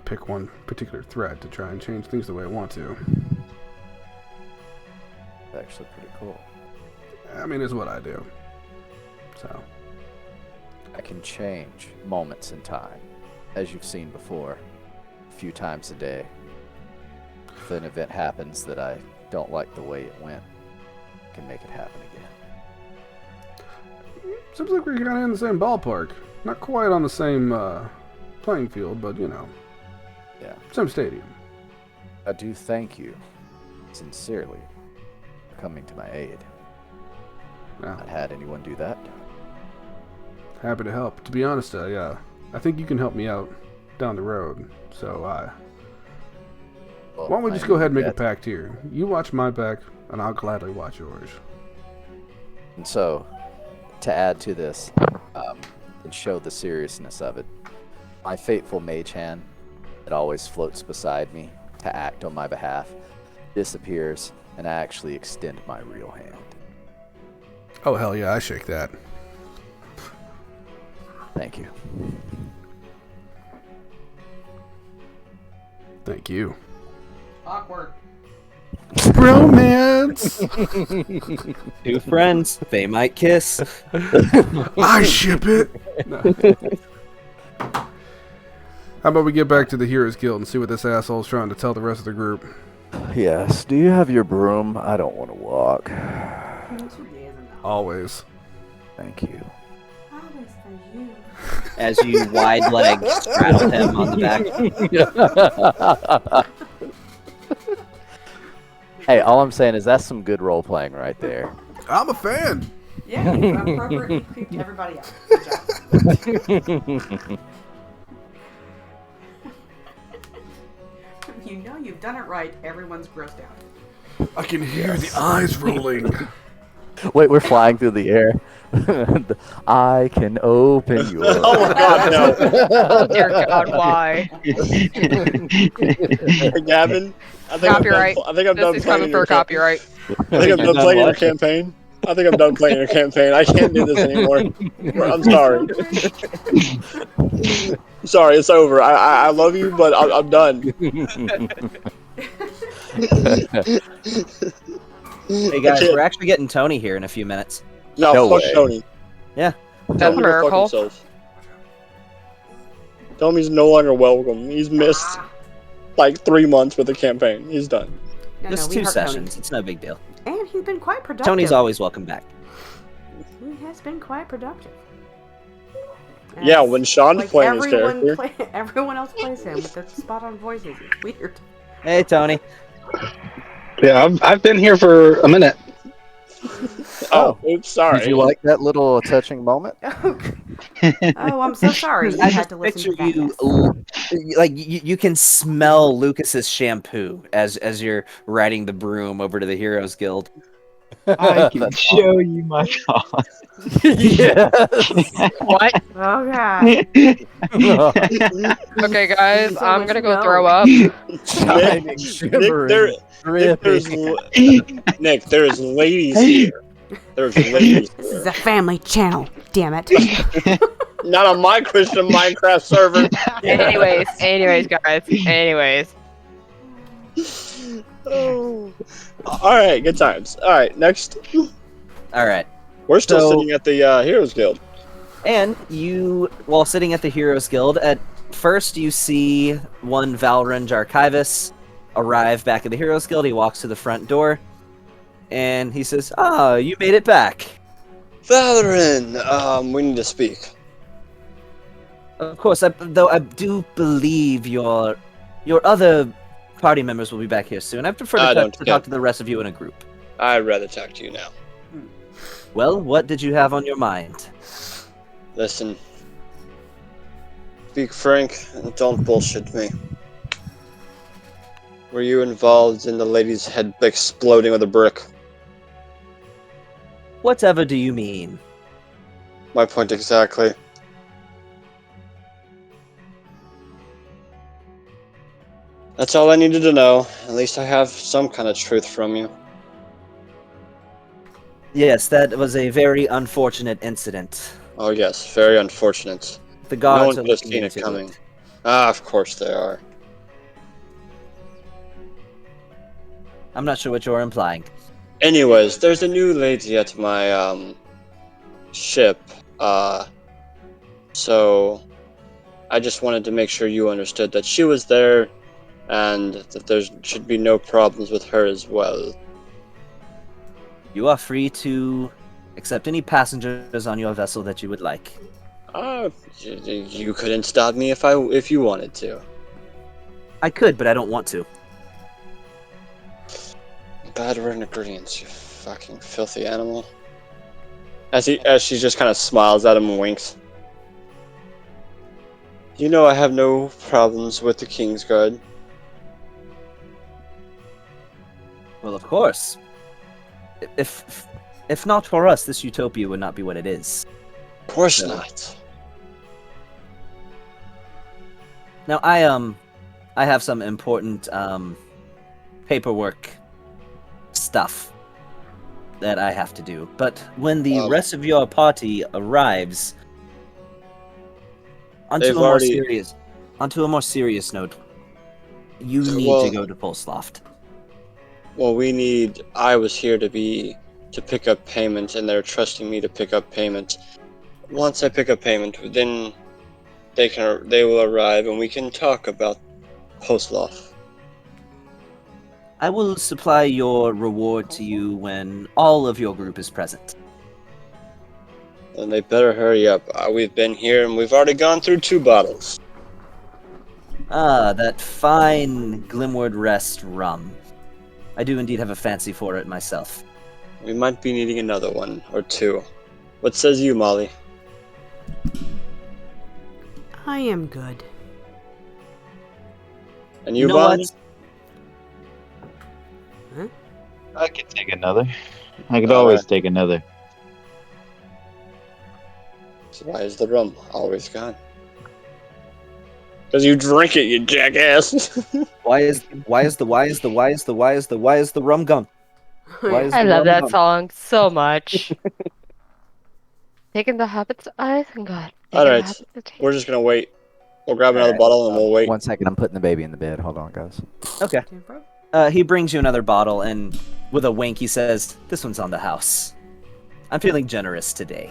pick one particular thread to try and change things the way I want to. It's actually pretty cool. I mean, it's what I do. So. I can change moments in time, as you've seen before, a few times a day. If an event happens that I don't like the way it went, I can make it happen again. Seems like we're kind of in the same ballpark. Not quite on the same playing field, but you know. Yeah. Same stadium. I do thank you, sincerely, for coming to my aid. Yeah. Not had anyone do that. Happy to help. To be honest, I think you can help me out down the road. So, Well, why don't we just go ahead and make a pact here? You watch my back, and I'll gladly watch yours. And so, to add to this, and show the seriousness of it, my faithful mage hand that always floats beside me to act on my behalf disappears, and I actually extend my real hand. Oh, hell yeah, I shake that. Thank you. Thank you. Awkward. Bromance! Two friends, they might kiss. I ship it! No. How about we get back to the Heroes Guild and see what this asshole's trying to tell the rest of the group? Yes, do you have your broom? I don't want to walk. Always. Thank you. Always for you. As you wide leg straddle him on the back. Hey, all I'm saying is that's some good role playing right there. I'm a fan! Yeah, you appropriately creeped everybody out. Good job. You know you've done it right. Everyone's grossed out. I can hear the eyes rolling. Wait, we're flying through the air. I can open your. Oh my god, no. Oh dear God, why? Gavin, Copyright. I think I'm done This is playing coming your for copyright. I think I'm done playing your campaign. I think I'm done playing your campaign. I can't do this anymore. I'm sorry. I'm sorry, it's over. I love you, but I'm done. Hey guys, we're actually getting Tony here in a few minutes. No, fuck way. Tony. Yeah. Tell That's a him to fuck miracle. himself. Tell him he's no longer welcome. He's missed like 3 months with the campaign. He's done. No, Just we 2 heart sessions. It's no big deal. Tony. And he's been quite productive. Tony's always welcome back. He has been quite productive. Yeah, As, when Sean's like, playing his character. Everyone else plays him with the spot-on voices. It's weird. Hey Tony. Yeah, I've been here for a minute. Oh, oops, sorry. Did you like that little touching moment? Oh, I'm so sorry. You I had just to listen picture to that. you like you can smell Lucas's shampoo as you're riding the broom over to the Heroes Guild. I can show you my car. Yes. What? Oh god. Okay, guys, So I'm much gonna go milk. throw up. Shining, Nick, shimmering, Nick, there's ladies here. There's ladies This is here. a family channel. Damn it. Not on my Christian Minecraft server. Anyways, guys. Anyways. Oh. All right, good times. All right, next. All right. We're still So- sitting at the Heroes Guild. And you, while sitting at the Heroes Guild, at first you see one Valrange Archivist arrive back at the Heroes Guild. He walks to the front door, and he says, "Ah, you made it back." Valoran, we need to speak. Of course, though I do believe your other party members will be back here soon. I prefer I to, don't to care. talk to the rest of you in a group. I'd rather talk to you now. Well, what did you have on your mind? Listen. Speak frank and don't bullshit me. Were you involved in the lady's head exploding with a brick? Whatever do you mean? My point exactly. That's all I needed to know. At least I have some kind of truth from you. Yes, that was a very unfortunate incident. Oh yes, very unfortunate. The No gods one are could have looking seen it into coming. it. Ah, of course they are. I'm not sure what you're implying. Anyways, there's a new lady at my ship. So I just wanted to make sure you understood that she was there and that there should be no problems with her as well. You are free to accept any passengers on your vessel that you would like. You couldn't stop me if you wanted to. I could, but I don't want to. Bad written ingredients, you fucking filthy animal. As she just kind of smiles at him and winks. You know I have no problems with the King's Guard. Well, of course. If not for us, this utopia would not be what it is. Of course So- not. Now, I have some important paperwork stuff that I have to do. But when the rest of your party arrives, onto They've a more already- serious note, you need Well- to go to Pulseloft. Well, I was here to pick up payment, and they're trusting me to pick up payment. Once I pick up payment, then they will arrive, and we can talk about Postloff. I will supply your reward to you when all of your group is present. And they better hurry up. We've been here, and we've already gone through 2 bottles. Ah, that fine Glimward Rest rum. I do indeed have a fancy for it myself. We might be needing another one or 2. What says you, Molly? I am good. And you, know Vaughn? what? I could take another. I could All always right. take another. So why is the rum always gone? Because you drink it, you jackass. Why is the rum gone? Why is I the love rum that gone? song so much. Taking the habits I God. All right, we're just gonna wait. We'll grab another Alright. bottle and we'll wait. 1 second, I'm putting the baby in the bed. Hold on, guys. Okay. He brings you another bottle, and with a wink, he says, "This one's on the house. I'm feeling generous today."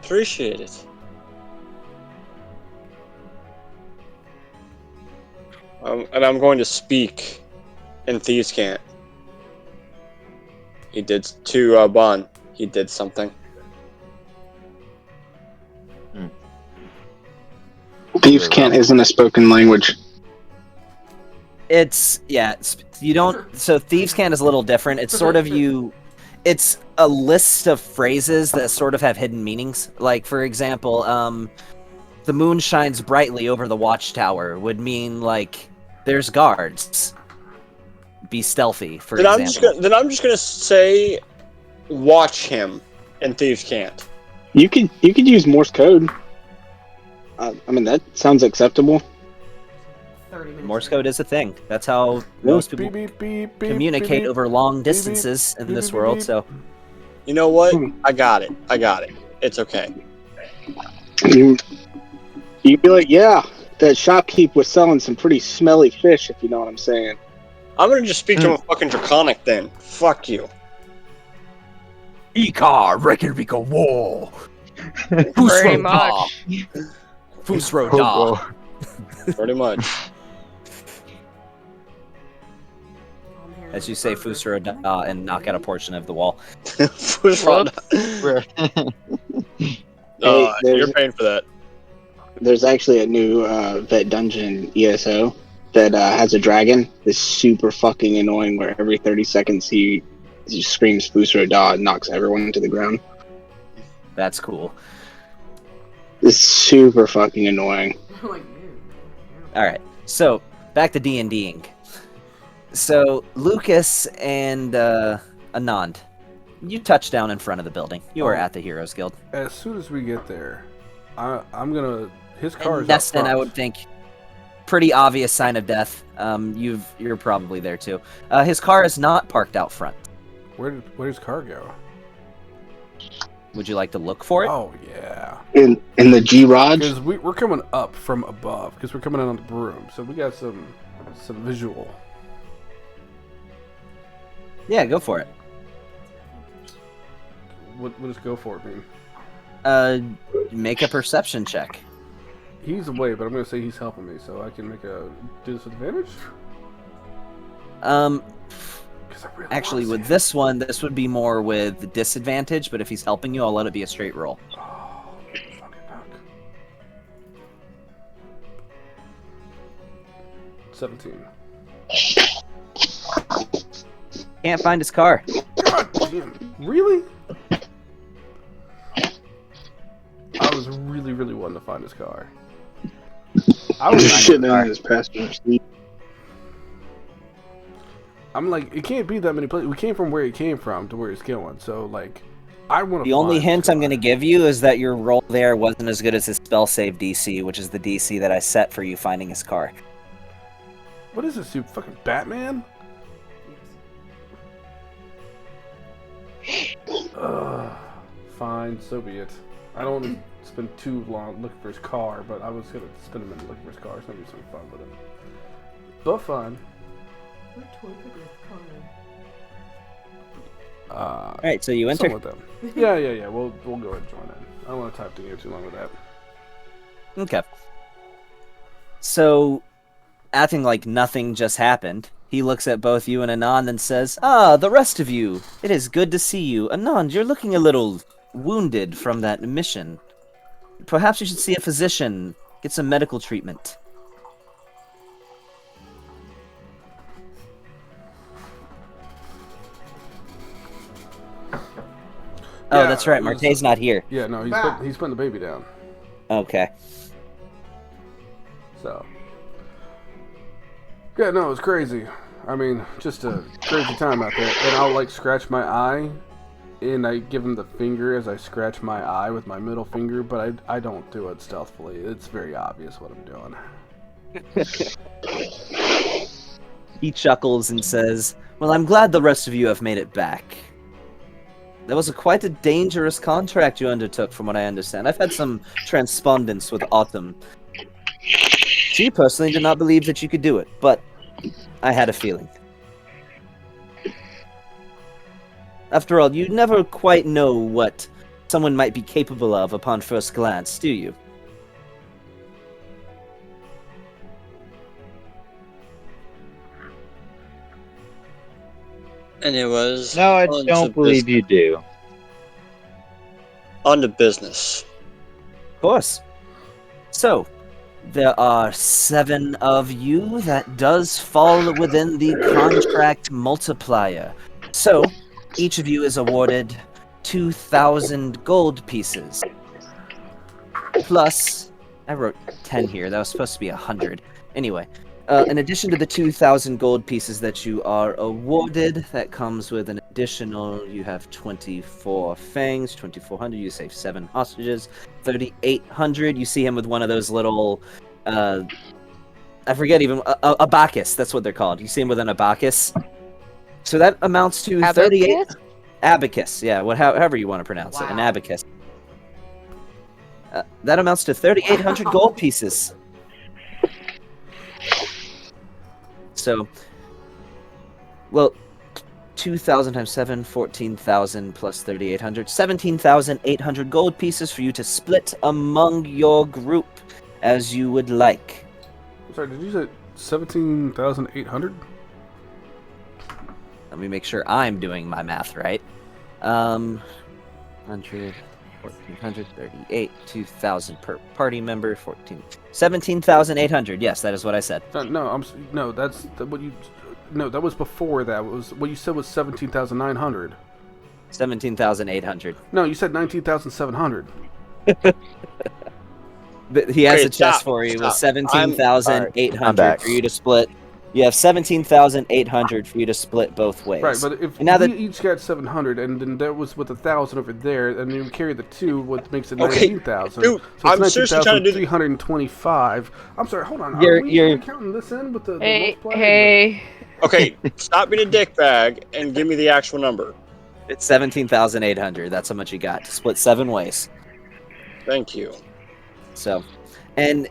Appreciate it. And I'm going to speak in Thieves' Cant. He did to Bon. He did something. Thieves' Cant isn't a spoken language. You don't. So Thieves' Cant is a little different. It's sort of it's a list of phrases that sort of have hidden meanings. Like, for example, the moon shines brightly over the watchtower would mean, like, there's guards. Be stealthy, for example. Then I'm just gonna say, watch him in Thieves' Cant. You could use Morse code. I mean, that sounds acceptable. 30 minutes. Morse code is a thing. That's how most people Beep, beep, beep, communicate beep, over long beep, distances in beep, this beep, world, beep. so... You know what? I got it. It's okay. You'd be like, yeah, that shopkeep was selling some pretty smelly fish, if you know what I'm saying. I'm gonna just speak to him in fucking Draconic then. Fuck you. Ika, Reykjavik War. Pretty much. Fusro Da. Pretty much. As you say Fusro Da and knock out a portion of the wall. You're paying for that. There's actually a new vet dungeon ESO that has a dragon that's super fucking annoying, where every 30 seconds he screams Fusro Da and knocks everyone to the ground. That's cool. It's super fucking annoying. Alright, so back to D&Ding. So Lucas and Anand, you touch down in front of the building. You are at the Heroes Guild. As soon as we get there, I'm gonna. His car is Neston, up front. I would think, pretty obvious sign of death. You're probably there too. His car is not parked out front. Where did his car go? Would you like to look for it? Oh yeah. In the G-Rod? Because we're coming up from above. Because we're coming in on the broom, so we got some visual. Yeah, go for it. What does go for it mean? Make a perception check. He's away, but I'm gonna say he's helping me, so I can do this with advantage. 'Cause I really Actually, wanna with see this one, this would be more with disadvantage. But if he's helping you, I'll let it be a straight roll. it. Oh, fucking knock. 17. Can't find his car. God damn! Really? I was really, really wanting to find his car. I was Shit down in his passenger seat. I'm like, it can't be that many places. We came from where he came from to where he's going. So, like, I want to. The only hint I'm going to give you is that your roll there wasn't as good as his spell save DC, which is the DC that I set for you finding his car. What is this, you fucking Batman? Fine, so be it. I don't want to spend too long looking for his car, but I was going to spend a minute looking for his car. It's going to be some fun with him. But fine. Alright, so you enter. Something with them. Yeah. We'll go ahead and join in. I don't want to type to you too long with that. Okay. So, acting like nothing just happened, he looks at both you and Anand and says, "Ah, the rest of you. It is good to see you. Anand, you're looking a little wounded from that mission. Perhaps you should see a physician, get some medical treatment." Oh, Yeah, that's right. it was- Marte's not here. Yeah, no, he's putting the baby down. Okay. So. Yeah, no, it's crazy. I mean, just a crazy time out there. And I'll, like, scratch my eye, and I give him the finger as I scratch my eye with my middle finger, but I don't do it stealthily. It's very obvious what I'm doing. He chuckles and says, "Well, I'm glad the rest of you have made it back. That was quite a dangerous contract you undertook, from what I understand. I've had some transpondence with Autumn. She personally did not believe that you could do it, but I had a feeling. After all, you never quite know what someone might be capable of upon first glance, do you?" And it was. No, I on don't to believe you do. On to business. Of course. So, there are 7 of you. That does fall within the contract multiplier. So, each of you is awarded 2,000 gold pieces. Plus, I wrote 10 here. That was supposed to be 100. Anyway, in addition to the 2,000 gold pieces that you are awarded, that comes with an additional, you have 24 fangs, 2,400, you save 7 hostages, 3,800, you see him with one of those little, I forget even, abacus, that's what they're called. You see him with an abacus. So that amounts to 38... Abacus, yeah, however you want to pronounce it, an abacus. That amounts to 3,800 gold pieces. So, well, 2,000 times 7, 14,000 plus 3,800, 17,800 gold pieces for you to split among your group as you would like. Sorry, did you say 17,800? Let me make sure I'm doing my math right. 100, 1,400, 38, 2,000 per party member, 17,800. Yes, that is what I said. No, that's what you. No, that was before that. Was what you said was 17,900. 17,800. No, you said 19,700. But he has Okay, a chest stop, for you with stop. 17,800 I'm back. for you to split. You have 17,800 for you to split both ways. Right, but if And now that we each got 700, and then that was with 1,000 over there, and then we carry the 2, what makes it Okay, 19,000. dude, So I'm it's seriously trying to do the- 19,325. I'm sorry, hold on. You're- Are we you're- counting this in with the Hey, multiplier? hey. Okay, stop being a dickbag and give me the actual number. it's 17,800, that's how much you got to split 7 ways. Thank you. So, and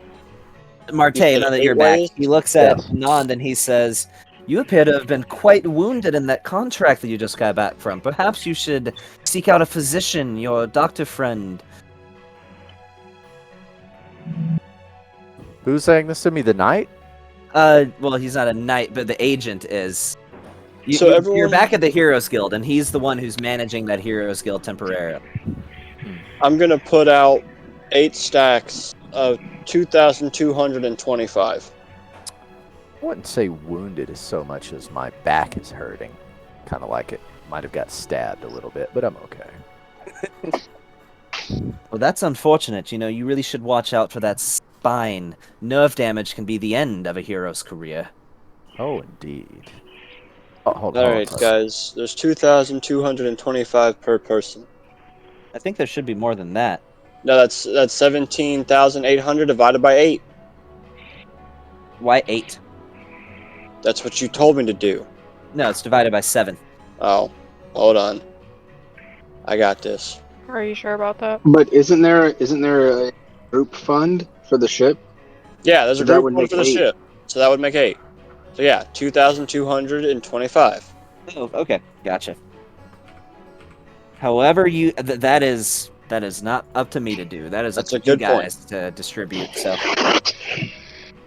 Marte, You said now that 8 you're back, ways? he looks at Yes. Nand and he says, "You appear to have been quite wounded in that contract that you just got back from. Perhaps you should seek out a physician, your doctor friend." Who's saying this to me? The knight? Well, he's not a knight, but the agent is. So You're everyone- back at the Heroes Guild, and he's the one who's managing that Heroes Guild temporarily. I'm gonna put out 8 stacks of 2,225. I wouldn't say wounded as so much as my back is hurting. Kind of like it might have got stabbed a little bit, but I'm okay. Well, that's unfortunate. You know, you really should watch out for that spine. Nerve damage can be the end of a hero's career. Oh, indeed. Oh, hold All on. right, guys. There's 2,225 per person. I think there should be more than that. No, that's 17,800 divided by 8. Why 8? That's what you told me to do. No, it's divided by 7. Oh, hold on. I got this. Are you sure about that? But isn't there a group fund for the ship? Yeah, there's a That group would one make for the 8. ship, so that would make 8. So yeah, 2,225. Oh, okay, gotcha. However, that is not up to me to do. That is That's up a to you good point. guys to distribute. So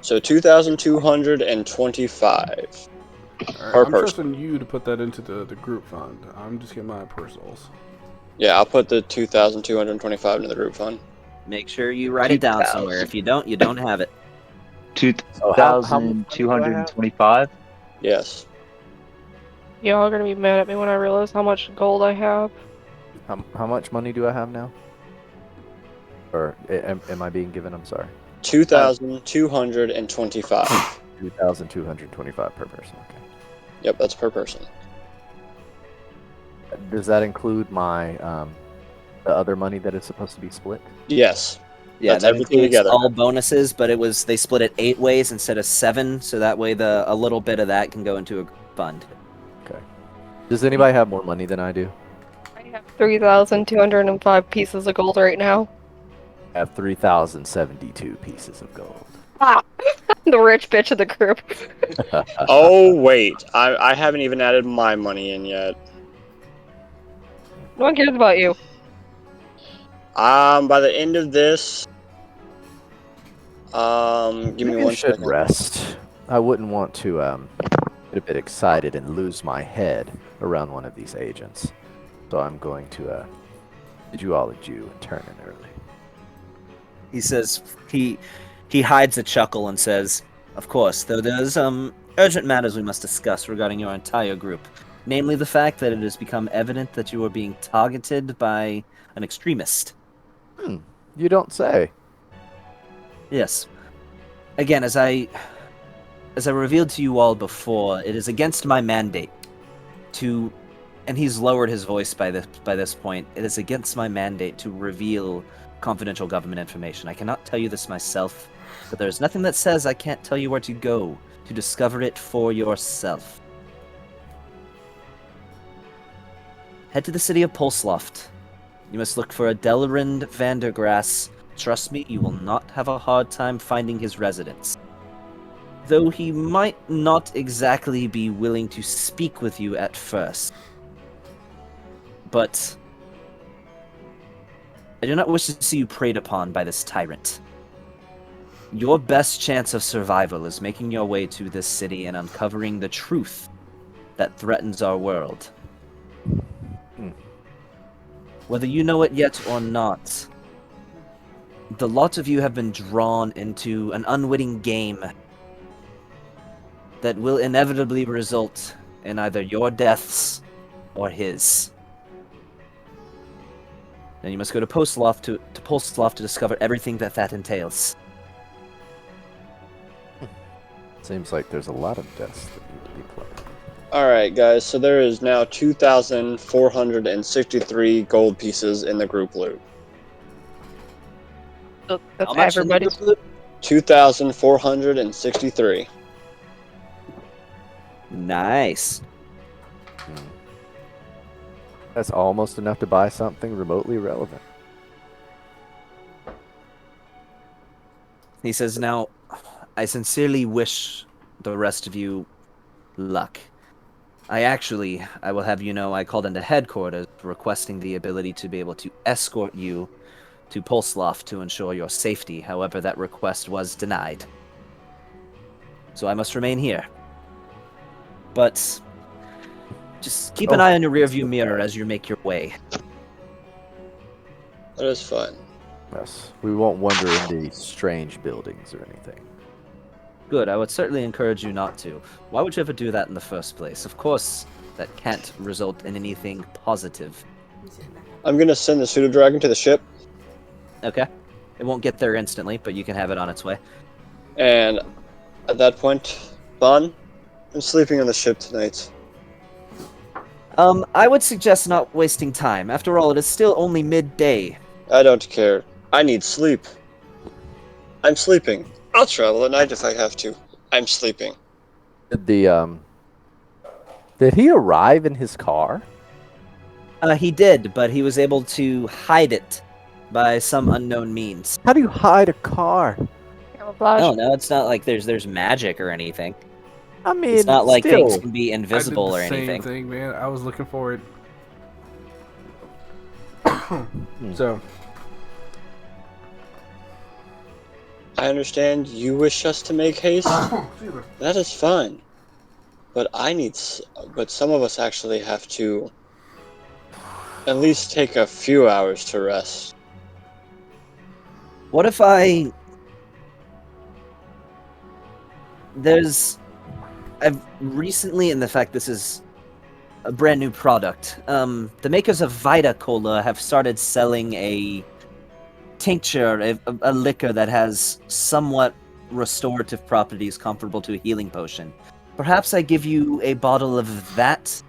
So 2,225 All right, per I'm person. trusting you to put that into the group fund. I'm just getting my personals. Yeah, I'll put the 2,225 into the group fund. make sure you write it down 2,000. somewhere. If you don't, you don't have it. So how much money do I have? 2,225. Yes. Y'all are gonna be mad at me when I realize how much gold I have. How much money do I have now? Or am I being given? I'm sorry. 2,225. 2,225 per person. Okay. Yep, that's per person. Does that include my the other money that is supposed to be split? Yes. Yeah, That's that everything includes together. all bonuses, but they split it 8 ways instead of 7, so that way a little bit of that can go into a fund. Okay. Does anybody have more money than I do? I have 3,205 pieces of gold right now. I have 3,072 pieces of gold. Ah, the rich bitch of the group. Oh, wait. I haven't even added my money in yet. No one cares about you. By the end of this... give me Maybe I one should second. rest. I wouldn't want to get a bit excited and lose my head around one of these agents. So I'm going to bid you all adieu and turn in early. He says he hides a chuckle and says, "Of course, though there's urgent matters we must discuss regarding your entire group, namely the fact that it has become evident that you are being targeted by an extremist." You don't say. Yes. Again, as I revealed to you all before, it is against my mandate to, and he's lowered his voice by this point. It is against my mandate to reveal confidential government information. I cannot tell you this myself, but there's nothing that says I can't tell you where to go to discover it for yourself. Head to the city of Pulsloft. You must look for a Delrind Vandergrass Trust me, you will not have a hard time finding his residence. Though he might not exactly be willing to speak with you at first. But I do not wish to see you preyed upon by this tyrant. Your best chance of survival is making your way to this city and uncovering the truth that threatens our world. Whether you know it yet or not, the lot of you have been drawn into an unwitting game that will inevitably result in either your deaths or his. Then you must go to Postloft to discover everything that entails. Seems like there's a lot of deaths that need to be played. Alright, guys, so there is now 2,463 gold pieces in the group loot. So that's How much in the everybody's. group loot? 2,463. Nice. That's almost enough to buy something remotely relevant. He says, now, I sincerely wish the rest of you luck. I will have you know, I called into headquarters requesting the ability to be able to escort you to Pulseloft to ensure your safety. However, that request was denied. So I must remain here. But just keep an eye on your rearview mirror as you make your way. That is fun. Yes, we won't wander into strange buildings or anything. Good, I would certainly encourage you not to. Why would you ever do that in the first place? Of course, that can't result in anything positive. I'm gonna send the pseudo dragon to the ship, Okay. It won't get there instantly, but you can have it on its way. and at that point, Bon, I'm sleeping on the ship tonight. I would suggest not wasting time. After all, it is still only midday. I don't care. I need sleep. I'm sleeping. I'll travel at night if I have to. I'm sleeping. Did he arrive in his car? He did, but he was able to hide it by some unknown means. How do you hide a car? Camouflage. No, it's not like there's magic or anything. I mean, It's not like still. things can be invisible or I did the anything. same thing, man. I was looking for it. So, I understand you wish us to make haste. That is fine. But but some of us actually have to at least take a few hours to rest. What if I've recently, in the fact this is a brand new product, the makers of Vita Cola have started selling a tincture, a liquor that has somewhat restorative properties comparable to a healing potion. Perhaps I give you a bottle of that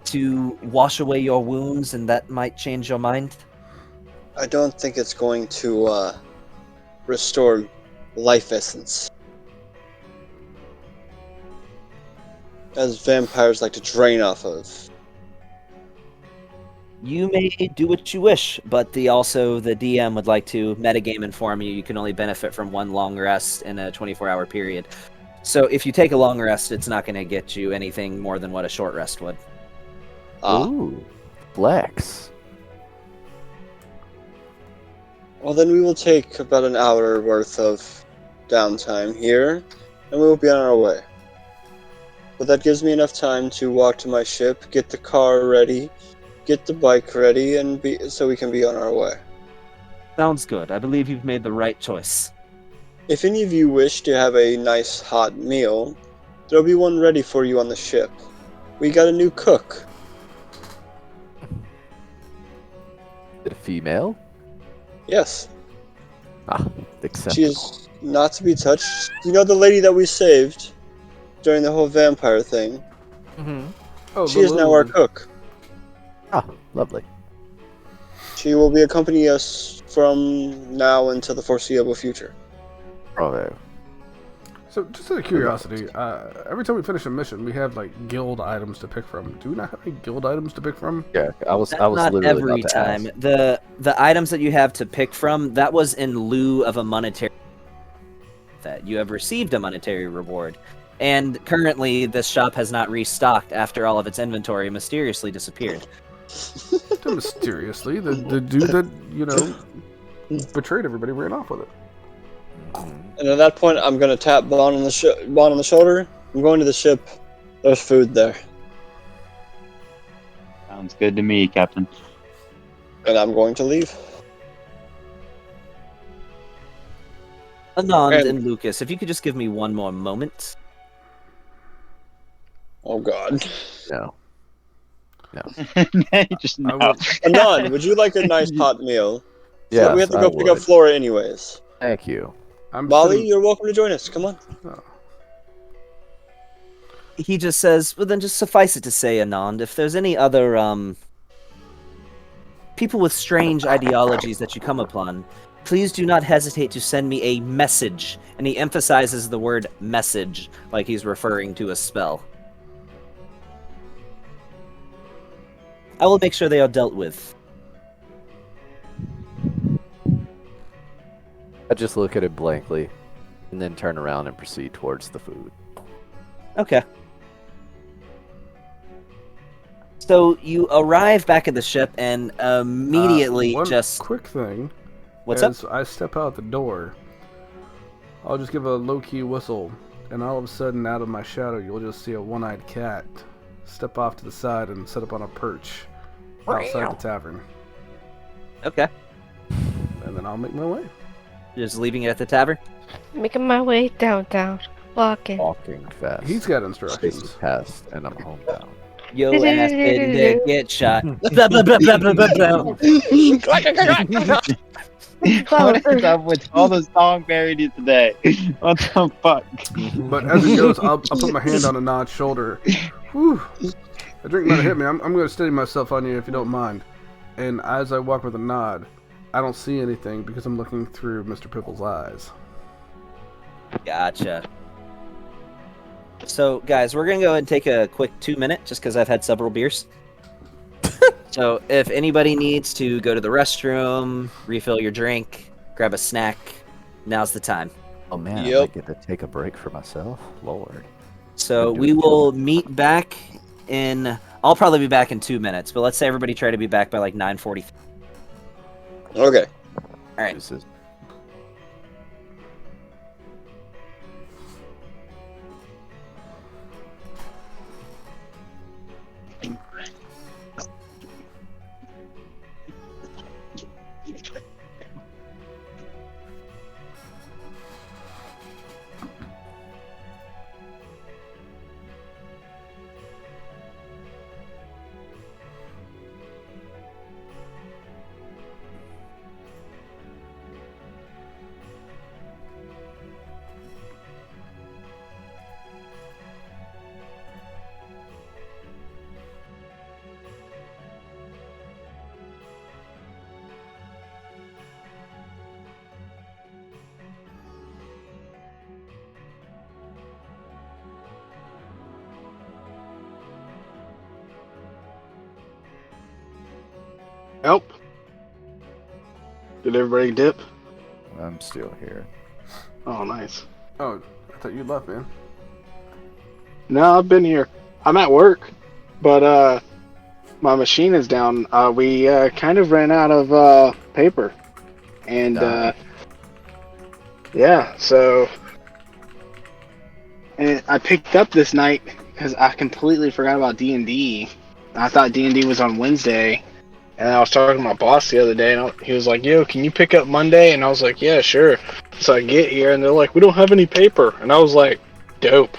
to wash away your wounds, and that might change your mind? I don't think it's going to restore life essence, as vampires like to drain off of. You may do what you wish, but the DM would like to metagame inform you can only benefit from one long rest in a 24-hour period. So if you take a long rest, it's not going to get you anything more than what a short rest would. Ooh, flex. Well, then we will take about an hour worth of downtime here, and we will be on our way. But that gives me enough time to walk to my ship, get the car ready, get the bike ready, and so we can be on our way. Sounds good. I believe you've made the right choice. If any of you wish to have a nice hot meal, there'll be one ready for you on the ship. We got a new cook. Is it a female? Yes, Acceptable. she is not to be touched. You know the lady that we saved during the whole vampire thing? oh, She is now our cook. Lovely. She will be accompanying us from now until the foreseeable future. Bravo. So, just out of curiosity, every time we finish a mission, we have like guild items to pick from. Do we not have any guild items to pick from? Yeah, I was Not literally every about to time. ask. The items that you have to pick from, that was in lieu of a monetary that you have received a monetary reward. And currently, this shop has not restocked after all of its inventory mysteriously disappeared. Mysteriously, the dude that betrayed everybody ran off with it. And at that point, I'm gonna tap Bond on the shoulder. I'm going to the ship. There's food there, Sounds good to me, Captain. and I'm going to leave. Anand And- and Lucas, if you could just give me one more moment. Oh God. No. Just I no. would- Anon, would you like a nice hot meal? Yes, We have to I go pick up would. Flora anyways. Thank you. I'm Molly, sitting- you're welcome to join us. Come on. He just says, well, then just suffice it to say, Anand, if there's any other people with strange ideologies that you come upon, please do not hesitate to send me a message. And he emphasizes the word message, like he's referring to a spell. I will make sure they are dealt with. I just look at it blankly, and then turn around and proceed towards the food. Okay. So you arrive back at the ship and immediately one just... quick thing. What's up? As I step out the door, I'll just give a low-key whistle, and all of a sudden, out of my shadow, you'll just see a one-eyed cat step off to the side and set up on a perch outside the tavern. Okay. And then I'll make my way. Just leaving it at the tavern? Making my way downtown, walking. Walking fast. He's got Spaces instructions. passed, and I'm homebound. Yo ass didn't get shot. Blah, blah, blah, blah, blah, blah, blah. What is up with all the song parodies today? What the fuck? But as it goes, I'll put my hand on a Nod's shoulder. Whew. A drink might have hit me. I'm going to steady myself on you if you don't mind. And as I walk with a nod, I don't see anything because I'm looking through Mr. Pipple's eyes. Gotcha. So, guys, we're going to go ahead and take a quick 2-minute just because I've had several beers. So, if anybody needs to go to the restroom, refill your drink, grab a snack, now's the time. Oh man, I Yep. might get to take a break for myself. Lord. So, Do we it, will meet back in... I'll probably be back in 2 minutes, but let's say everybody try to be back by like 9:40. Okay. All right. This is Nope. Did everybody dip? I'm still here. Oh, nice. Oh, I thought you left, man. No, I've been here. I'm at work, but my machine is down. We kind of ran out of paper, and yeah, so and I picked up this night because I completely forgot about D&D. I thought D&D was on Wednesday, and I was talking to my boss the other day, and he was like, "Yo, can you pick up Monday?" And I was like, "Yeah, sure." So I get here, and they're like, "We don't have any paper," and I was like, "Dope."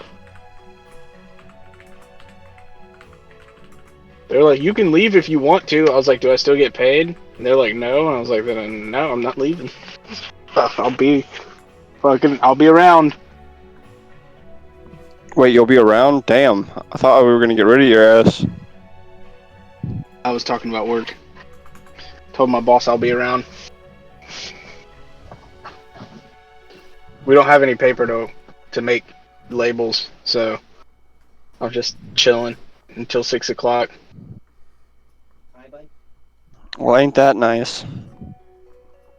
They're like, "You can leave if you want to." I was like, "Do I still get paid?" And they're like, "No." And I was like, "Then no, I'm not leaving. I'll be around." Wait, you'll be around? Damn. I thought we were gonna get rid of your ass. I was talking about work. Told my boss I'll be around. We don't have any paper though. to make labels, so I'm just chilling until 6 o'clock. Well, ain't that nice?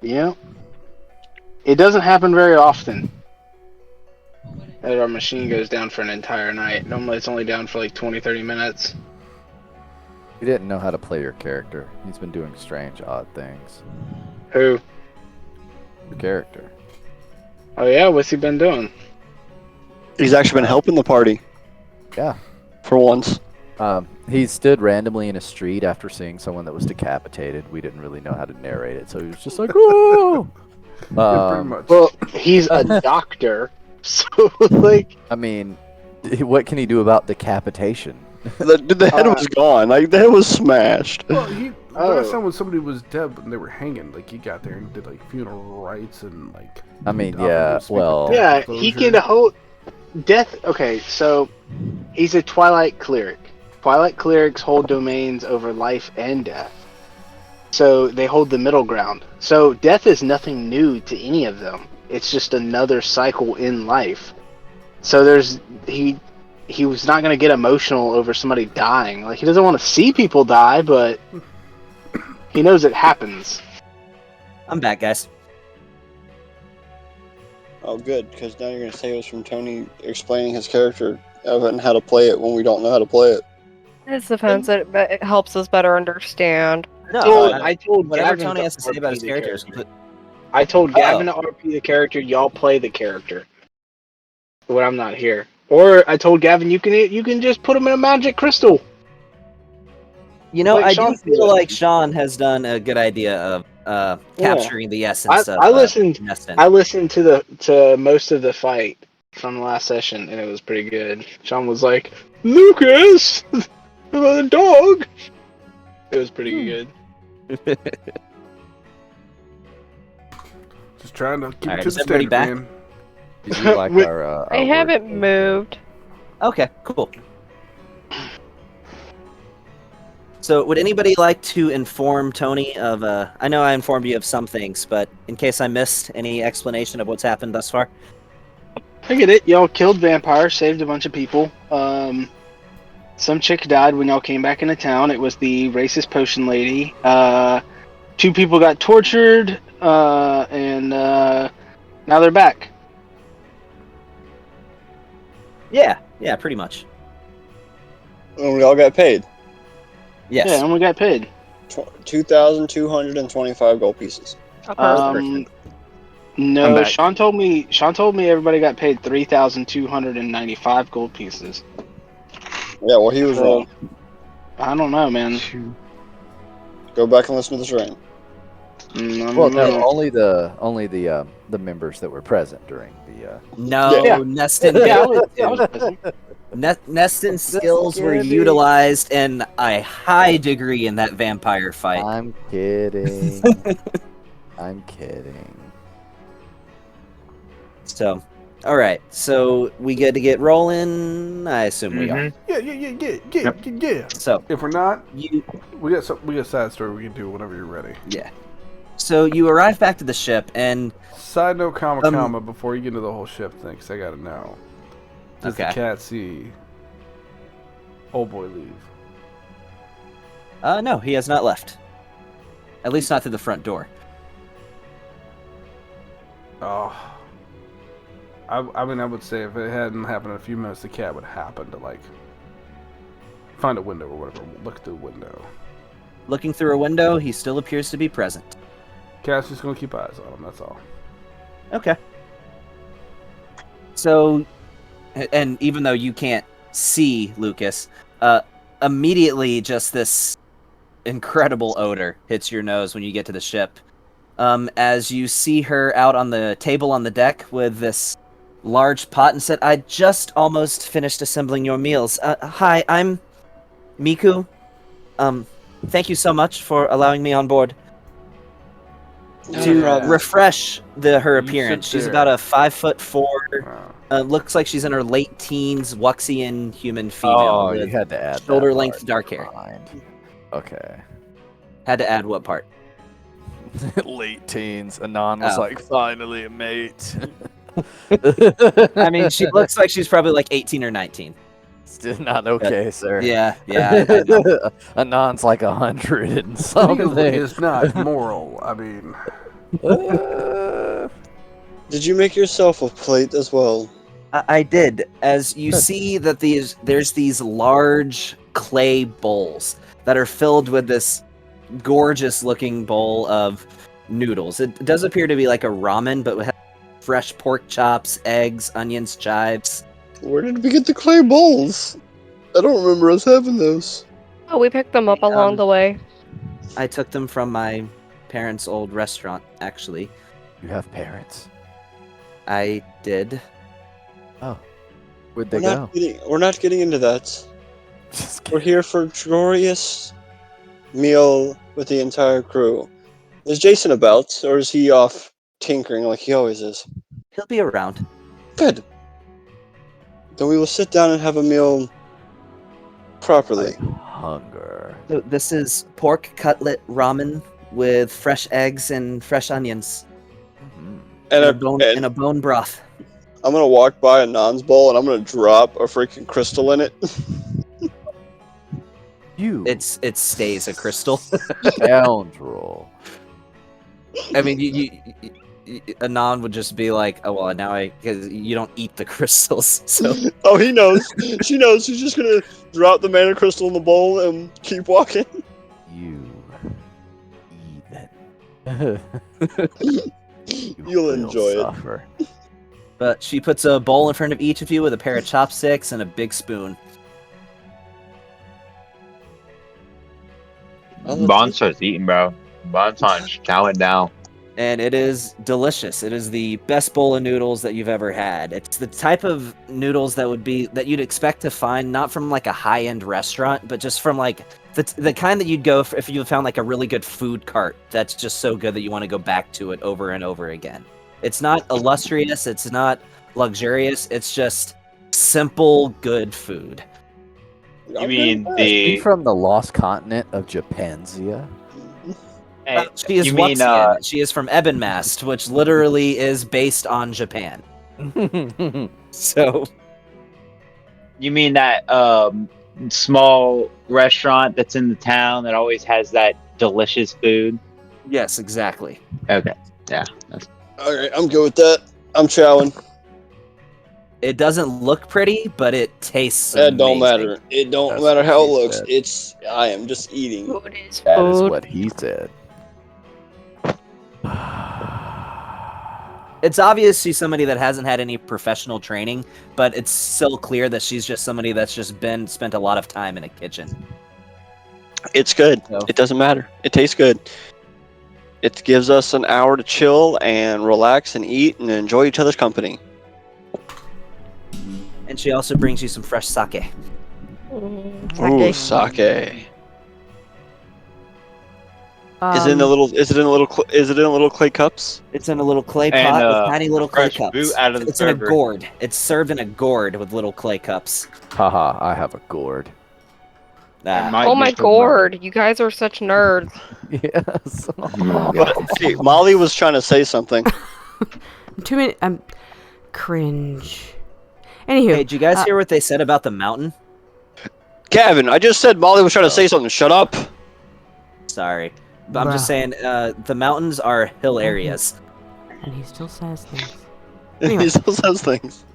Yeah. It doesn't happen very often that our machine goes down for an entire night. Normally it's only down for like 20-30 minutes. He didn't know how to play your character. He's been doing strange, odd things. Who? Your character. Oh yeah, what's he been doing? He's actually been helping the party Yeah. for once. He stood randomly in a street after seeing someone that was decapitated. We didn't really know how to narrate it, so he was just like, "Whoa!" Yeah, pretty much. Well, he's a doctor, so like, I mean, what can he do about decapitation? The head was gone. Like, the head was smashed. Well, last Oh. time when somebody was dead and they were hanging, like he got there and did like funeral rites and like. I mean, offered yeah, to speak well- with yeah, death he closure. can hold death. Okay, so he's a Twilight cleric. Twilight clerics hold domains over life and death, so they hold the middle ground. So death is nothing new to any of them. It's just another cycle in life. So he was not going to get emotional over somebody dying. Like, he doesn't want to see people die, but he knows it happens. I'm back, guys. Oh, good, because now you're going to save us from Tony explaining his character and how to play it when we don't know how to play it. It depends. It helps us better understand. No, I told whatever Gavin Tony to has to say RP about his the character is character. complete. I told Gavin Oh. to RP the character, y'all play the character when I'm not here. Or I told Gavin you can just put him in a magic crystal. You know, Like I Sean do feel did. like Sean has done a good idea of capturing the essence of I listened. Neston. I listened to most of the fight from the last session, and it was pretty good. Sean was like, "Lucas, the dog." It was pretty good. Just trying to keep Alright, it to is the everybody standard, back? man. Did you like Wait, our? I haven't moved. Okay, cool. So, would anybody like to inform Tony of? I know I informed you of some things, but in case I missed any explanation of what's happened thus far. I get it. Y'all killed vampires, saved a bunch of people. Some chick died when y'all came back into town. It was the racist potion lady. 2 people got tortured, and now they're back. Yeah, pretty much. And we all got paid. Yes. Yeah, and we got paid. 2,225 gold pieces. A person. Perfect. I'm No, back. Sean told me everybody got paid 3,295 gold pieces. Yeah, well, he was So, wrong. I don't know, man. Go back and listen to the stream. Well, no, only the members that were present during the. No, Yeah. Neston. Yeah, I was present. Neston's skills were kidding. utilized in a high degree in that vampire fight. I'm kidding. I'm kidding. So, all right. So we good to get rolling? I assume we are. Yeah. So If we're not, you, we got a side story we can do whenever you're ready. yeah. So you arrive back to the ship, and Side note, comma, before you get into the whole ship thing, 'cause I gotta know. Does Okay. the cat see old boy leave? no, he has not left. At least not through the front door. Oh. I mean, I would say if it hadn't happened in a few minutes, the cat would happen to, like, find a window or whatever. Look through the window. Looking through a window, he still appears to be present. Cat's just gonna keep eyes on him, that's all. Okay. So, and even though you can't see Lucas, immediately just this incredible odor hits your nose when you get to the ship. As you see her out on the table on the deck with this large pot and said, "I just almost finished assembling your meals. Hi, I'm Miku. Thank you so much for allowing me on board." To Yeah. refresh her You appearance, sit she's there. about a 5'4". Wow. Looks like she's in her late teens, Wuxian human female Oh, you with had to add that shoulder-length part. dark hair. Never mind. Okay. Had to add what part? Late teens. Anon was Oh. like, finally a mate. I mean, she looks like she's probably like 18 or 19. Still not okay, sir. Yeah, I know. Anon's like 100 and Stealing something. is not moral. I mean, Did you make yourself a plate as well? I did. As you see that there's these large clay bowls that are filled with this gorgeous looking bowl of noodles. It does appear to be like a ramen, but with fresh pork chops, eggs, onions, chives. Where did we get the clay bowls? I don't remember us having those. Oh, we picked them up along the way. I took them from my parents' old restaurant, actually. You have parents. I did. Oh. Where'd they go? We're not getting into that. Just We're kidding. here for a glorious meal with the entire crew. Is Jason about, or is he off tinkering like he always is? He'll be around. Good. Then we will sit down and have a meal properly. Hunger. So this is pork cutlet ramen with fresh eggs and fresh onions Mhm. in a bone broth. I'm gonna walk by a Non's bowl and I'm gonna drop a freaking crystal in it. You. It stays a crystal. scoundrel. I mean, Anon would just be like, "Oh well, now because you don't eat the crystals." So Oh, he knows. She knows. She's just gonna drop the mana crystal in the bowl and keep walking. You. Even. You'll enjoy it. Suffer. but she puts a bowl in front of each of you with a pair of chopsticks and a big spoon. Bon starts eating, bro. Bon's on chowing down. And it is delicious. It is the best bowl of noodles that you've ever had. It's the type of noodles that you'd expect to find not from like a high-end restaurant, but just from like the kind that you'd go for if you found like a really good food cart that's just so good that you want to go back to it over and over again. It's not illustrious, it's not luxurious, it's just simple good food. You mean Are the? you from the lost continent of Japanzia? Hey, She is you mean Wuxian. She is from Ebonmast, which literally is based on Japan. So you mean that small restaurant that's in the town that always has that delicious food? yes, exactly. Okay, yeah. That's... Alright, I'm good with that. I'm chowing. It doesn't look pretty, but it tastes It don't amazing. matter. It don't That's matter what how it he looks. said. I am just eating. Food is That is food. what he said. It's obvious she's somebody that hasn't had any professional training, but it's still clear that she's just somebody that's just spent a lot of time in a kitchen. It's good. So- It doesn't matter. It tastes good. It gives us an hour to chill and relax and eat and enjoy each other's company. And she also brings you some fresh sake. Ooh, sake. Is it in a little clay cups? It's in a little clay And, pot with tiny little clay fresh cups. boot out of the It's in a server. gourd. It's served in a gourd with little clay cups. Haha, I have a gourd. might Oh be my some- gourd, you guys are such nerds. Yes. Hey, Molly was trying to say something. I'm cringe. Anywho, Hey, did you guys hear what they said about the mountain? Gavin, I just said Molly was trying to say something. Shut up. Sorry. But I'm just Bruh. saying, the mountains are hill areas. and he still says things. He Anyway. still says things.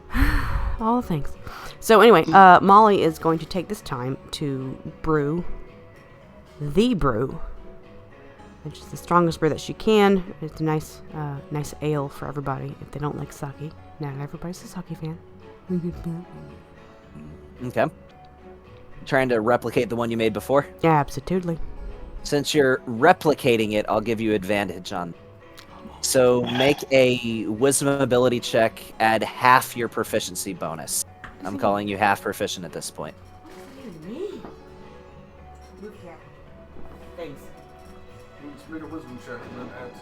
All the things. So anyway, Molly is going to take this time to brew the brew, which is the strongest brew that she can. It's a nice ale for everybody if they don't like sake. Not everybody's a sake fan. Okay. Trying to replicate the one you made before? Yeah, absolutely. Since you're replicating it, I'll give you advantage on. So make a wisdom ability check, add half your proficiency bonus. I'm calling you half proficient at this point. Thanks. Just make a wisdom check and then add to.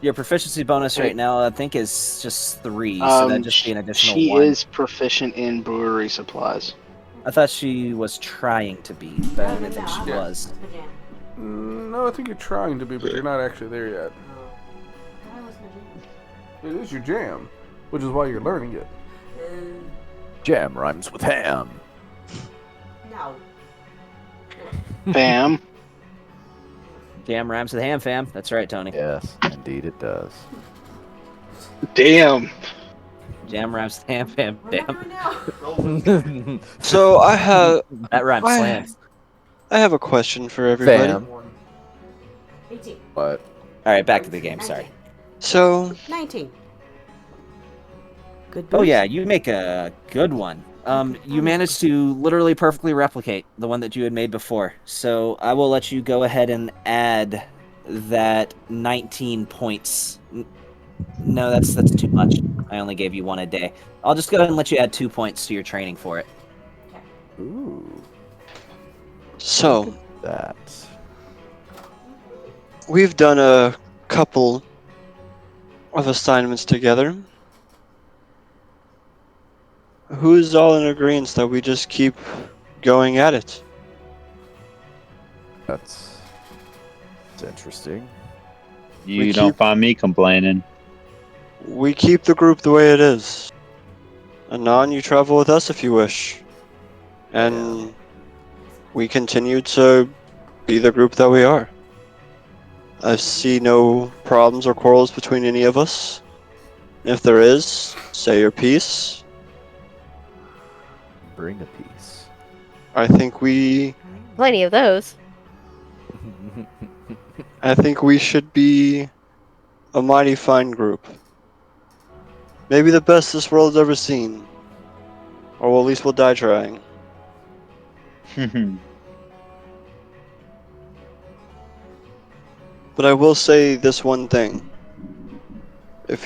Your proficiency bonus right now, I think, is just 3, so that'd just be an additional she 1. is proficient in brewery supplies. I thought she was trying to be, but I didn't think she was. No, I think you're trying to be, but you're not actually there yet. It is your jam, which is why you're learning it. Jam rhymes with ham. No. Bam. Jam rhymes with ham, fam. That's right, Tony. Yes, indeed it does. Damn. Jam rhymes with ham, fam. Remember Damn. now. So I have That rhyme I- slams. I have a question for everybody. Fam. 18. What? All right, back to the game. Sorry. So 19. Good Oh boost. yeah, you make a good one. You managed to literally perfectly replicate the one that you had made before. So I will let you go ahead and add that 19 points. No, that's too much. I only gave you one a day. I'll just go ahead and let you add 2 points to your training for it. Ooh, so that. we've done a couple of assignments together. Who's all in agreement that we just keep going at it? That's interesting. You We don't keep- find me complaining. We keep the group the way it is. Anon, you travel with us if you wish. And we continue to be the group that we are. I see no problems or quarrels between any of us. If there is, say your piece. Bring a piece. I think we Plenty of those. should be a mighty fine group. Maybe the best this world's ever seen. Or at least we'll die trying. But I will say this one thing. If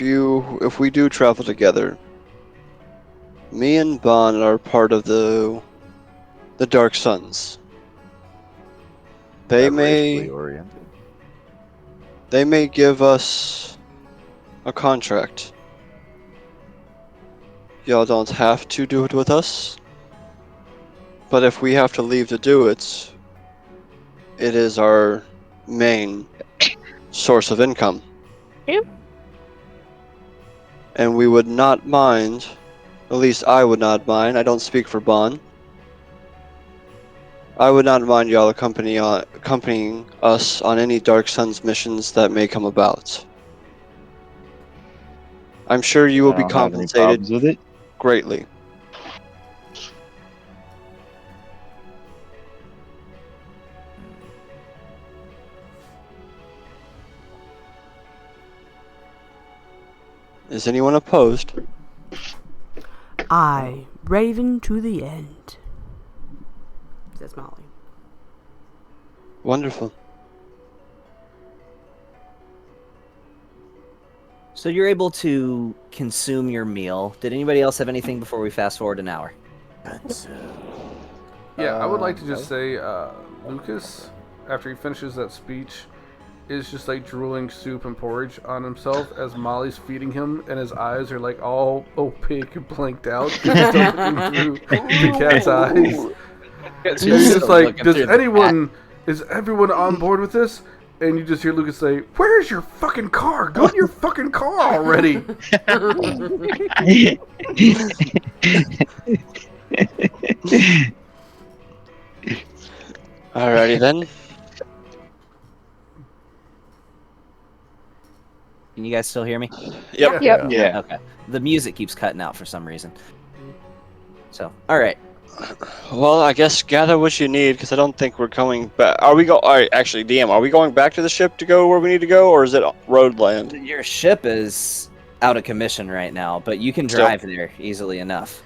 we do travel together, me and Bon are part of the Dark Suns. They Racially may oriented. give us a contract. Y'all don't have to do it with us. But if we have to leave to do it, it is our main source of income. Yep. And we would not mind, at least I would not mind, I don't speak for Bon. I would not mind y'all accompanying us on any Dark Suns missions that may come about. I'm sure you will I be don't have any compensated problems with it. greatly. Is anyone opposed? I, Raven to the end. Says Molly. Wonderful. So you're able to consume your meal. Did anybody else have anything before we fast forward an hour? Yeah, I would like to just say, Lucas, after he finishes that speech, is just like drooling soup and porridge on himself as Molly's feeding him, and his eyes are like all opaque and blanked out. He's still looking through the cat's eyes. And he's just like, is everyone on board with this? And you just hear Lucas say, "Where's your fucking car? Go to your fucking car already!" Alrighty then. Can you guys still hear me? Yep. Yep. Yeah. Okay. The music keeps cutting out for some reason. So, all right. Well, I guess gather what you need, because I don't think we're going back. Alright, actually, DM, are we going back to the ship to go where we need to go, or is it road land? Your ship is out of commission right now, but you can Still. drive there easily enough.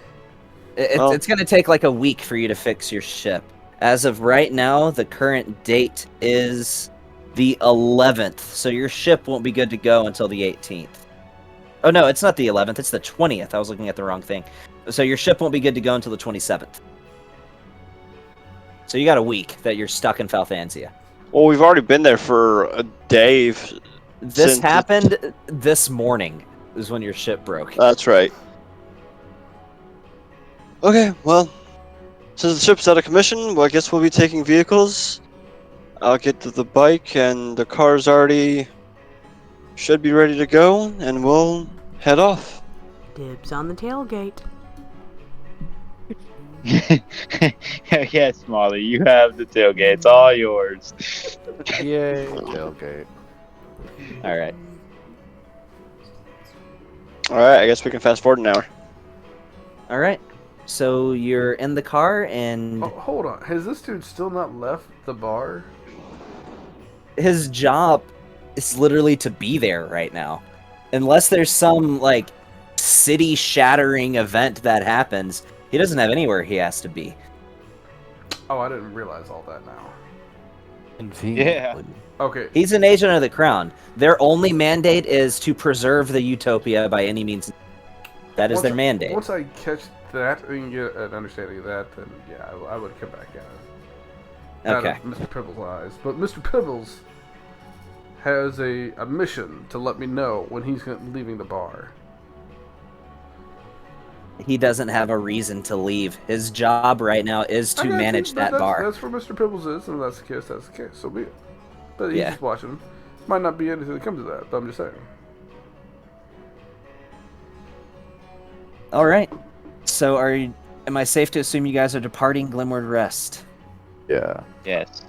Well- It's going to take like a week for you to fix your ship. As of right now, the current date is the 11th, so your ship won't be good to go until the 18th. Oh no, it's not the 11th, it's the 20th. I was looking at the wrong thing. So your ship won't be good to go until the 27th. So you got a week that you're stuck in Falthansia. Well, we've already been there for a day. This Since- happened this morning, is when your ship broke. That's right. Okay, well, since the ship's out of commission, well, I guess we'll be taking vehicles. I'll get to the bike, and the car's already should be ready to go, and we'll head off. Dibs on the tailgate. Yes, Molly, you have the tailgate. It's all yours. Yay, tailgate. All right. All right, I guess we can fast forward an hour. All right. So you're in the car, and Oh, hold on. Has this dude still not left the bar? his job is literally to be there right now. Unless there's some, like, city-shattering event that happens, he doesn't have anywhere he has to be. Oh, I didn't realize all that now. Conveniently. Okay. He's an agent of the crown. Their only mandate is to preserve the utopia by any means. That is Once their I- mandate. Once I catch that and get an understanding of that, then yeah, I would come back out Okay. of Mr. Pibble's eyes. But Mr. Pibbles has a mission to let me know when he's leaving the bar. He doesn't have a reason to leave. His job right now is I to got you, manage but that bar. That's where Mr. Pibbles is, and if that's the case, that's the case. So be it. But he's Yeah. just watching. Might not be anything that comes of that, but I'm just saying. All right. So am I safe to assume you guys are departing Glimward Rest? Yeah. Yes.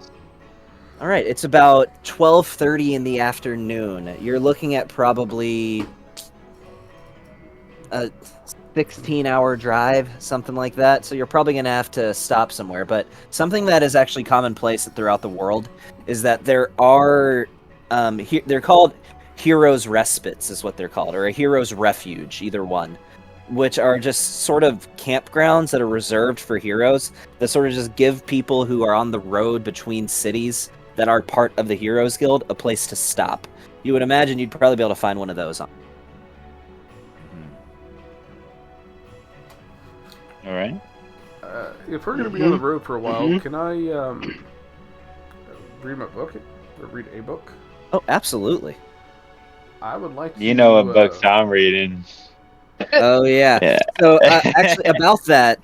All right, it's about 12:30 in the afternoon. You're looking at probably a 16-hour drive, something like that. So you're probably going to have to stop somewhere. But something that is actually commonplace throughout the world is that there are, they're called Heroes Respites is what they're called, or a Heroes Refuge, either one, which are just sort of campgrounds that are reserved for heroes that sort of just give people who are on the road between cities that are part of the Heroes Guild a place to stop. You would imagine you'd probably be able to find one of those. All right. If we're going to be on the road for a while, can I read my book? Or read a book? Oh, absolutely. I would like to. You know what books I'm reading. Oh, yeah. Yeah. So, actually, about that,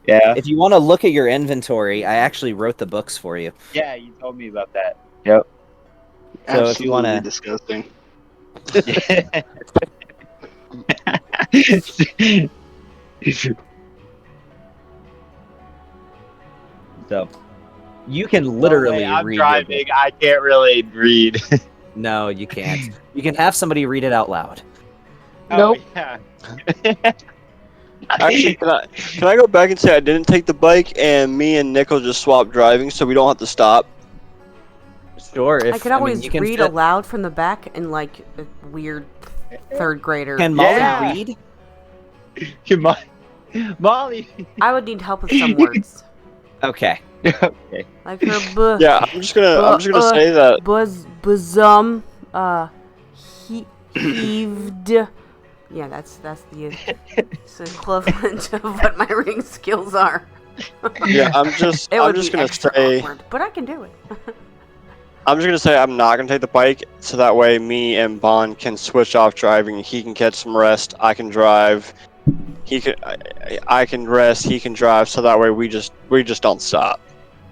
Yeah. if you want to look at your inventory, I actually wrote the books for you. Yeah, you told me about that. Yep. So if you wanna- disgusting. So, you can literally I'm read driving. your book. I can't really read. No, you can't. You can have somebody read it out loud. Nope. Oh, yeah. Actually, can I go back and say I didn't take the bike and me and Nickel just swapped driving so we don't have to stop? Sure. If, I could always you can read fit- aloud from the back in like a weird third grader. Can Molly Yeah. read? Molly. I would need help with some words. Okay. Okay. Like her Yeah, I'm just gonna say that. bosom heaved. Yeah, that's the equivalent of what my reading skills are. Yeah, I'm just It would gonna be extra say awkward, but I can do it. I'm just gonna say I'm not gonna take the bike, so that way me and Bond can switch off driving. He can catch some rest. I can drive. I can rest. He can drive. So that way we just don't stop.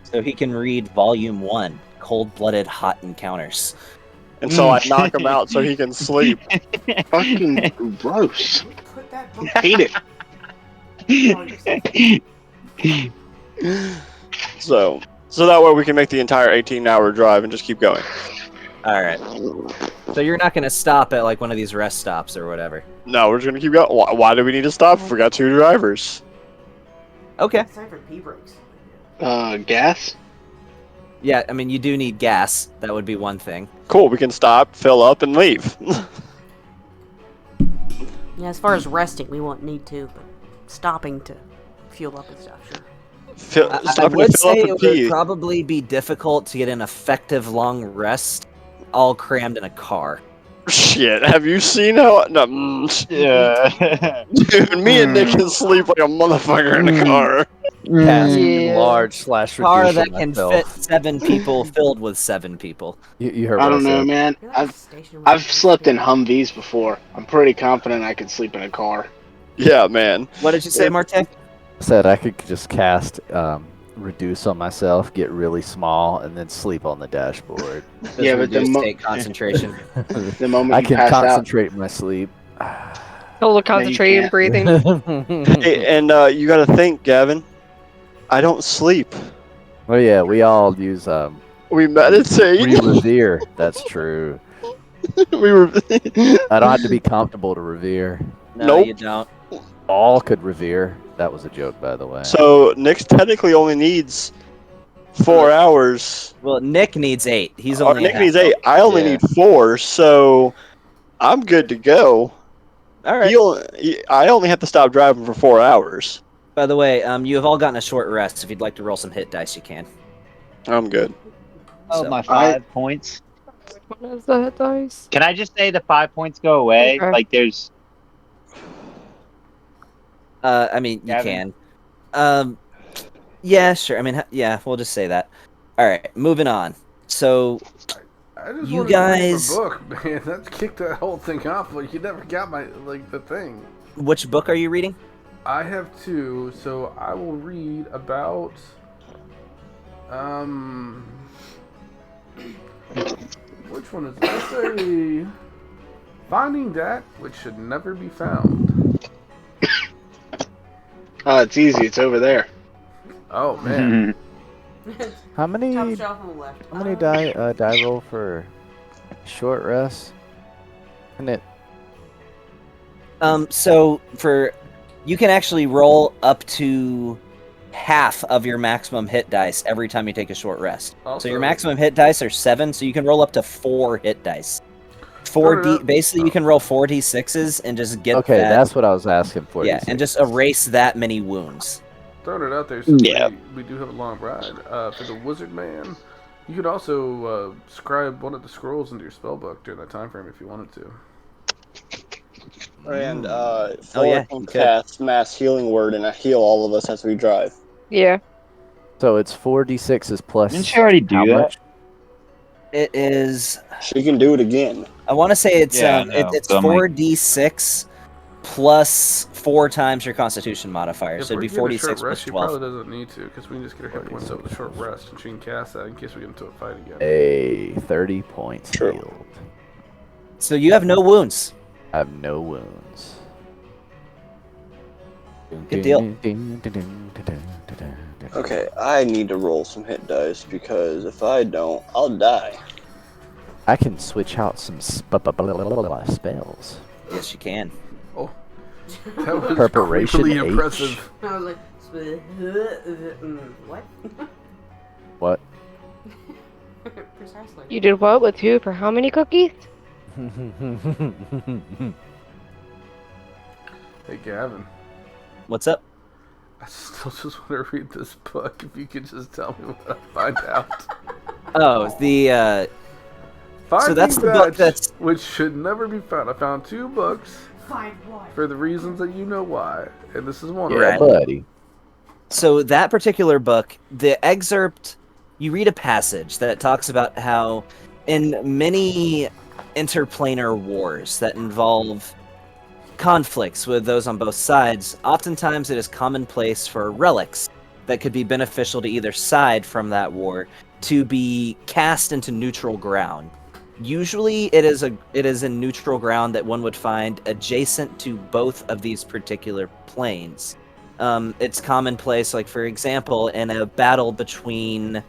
So he can read Volume 1, Cold-Blooded Hot Encounters. And so I knock him out so he can sleep. Fucking gross. Put that book Hate it. So that way we can make the entire 18-hour drive and just keep going. All right. So you're not going to stop at like one of these rest stops or whatever. No, we're just gonna keep going. Why do we need to stop if we got two drivers? Okay. Sorry for pee breaks. Gas? Yeah, I mean, you do need gas. That would be one thing. Cool, we can stop, fill up, and leave. Yeah, as far as resting, we won't need to, but stopping to fuel up and stuff, sure. I Stopping would to fill say up it and would pee. probably be difficult to get an effective long rest all crammed in a car. Shit, have you seen how? No, Yeah. dude, me and Nick can sleep like a motherfucker in a car. Casting large / Car reducing that can myself. fit 7 people filled with 7 people. You heard I what don't know, said. man. You're like a station I've wagon. slept in Humvees before. I'm pretty confident I could sleep in a car. Yeah, man. What did you say, Marte? Said I could just cast reduce on myself, get really small, and then sleep on the dashboard. Yeah, but the Reduced state concentration. The moment I you can pass out, concentrate my sleep. Total concentrating, can't. breathing. Hey, and you got to think, Gavin. I don't sleep. Oh yeah, we all use We meditate. we revere. That's true. we were. I don't have to be comfortable to revere. No, Nope. you don't. All could revere. That was a joke, by the way. So Nick technically only needs 4 hours. Well, Nick needs 8. He's Or only Nick a needs half 8. elf. I only Yeah. need 4, so I'm good to go. All right. I only have to stop driving for 4 hours. By the way, you have all gotten a short rest. If you'd like to roll some hit dice, you can. I'm good. Oh, So- my 5 points. What is that dice? Can I just say the 5 points go away? Okay. Like there's. I mean, you Gavin? can. Yeah, sure. I mean, yeah, we'll just say that. All right, moving on. So, I just You wanted to read guys- the book, man. That kicked that whole thing off. Like you never got the thing. which book are you reading? I have 2, so I will read about which one is it? Let's say Finding That Which Should Never Be Found. It's easy. It's over there. Oh man. How many Top shelf on the left. how many die roll for short rest? And it So for you can actually roll up to half of your maximum hit dice every time you take a short rest. So your Also- maximum hit dice are 7, so you can roll up to 4 hit dice. 4D. Basically, you can roll 4d6s and just get okay, that. that's what I was asking for. Yeah, and just erase that many wounds. Throwing it out there since Yeah. we do have a long ride. For the Wizard Man, you could also scribe one of the scrolls into your spellbook during that time frame if you wanted to. And Oh, Thor yeah, can you could. cast Mass Healing Word and heal all of us as we drive. Yeah. So it's 4d6s plus. Didn't you already do how that? much? It is. She can do it again. I want to say it's Yeah, I know, it's but I'm like- 4d6 plus 4 times your Constitution modifier, If so it'd we're be getting a 46 short plus rest, she 12. probably doesn't need to, because we can just get her hit points up with a short rest, and she can cast that in case we get into a fight again. A 30 points True. healed. So you have no wounds. I have no wounds. Good deal. Okay, I need to roll some hit dice because if I don't, I'll die. I can switch out some spells. Yes, you can. Oh, that was Preparation creepily H. impressive. I was like, what? What? Precisely. You did what with who for how many cookies? Hey, Gavin, What's up? I still just want to read this book. If you could just tell me what I find out. Oh, the Finding that's the That book that's- Which Should Never Be Found. I found 2 books Find what? for the reasons that you know why, and this is one Yeah, of Right. them. buddy. so that particular book, the excerpt, you read a passage that talks about how in many interplanar wars that involve conflicts with those on both sides, oftentimes it is commonplace for relics that could be beneficial to either side from that war to be cast into neutral ground. Usually it is in neutral ground that one would find adjacent to both of these particular planes. It's commonplace, like for example, in a battle between,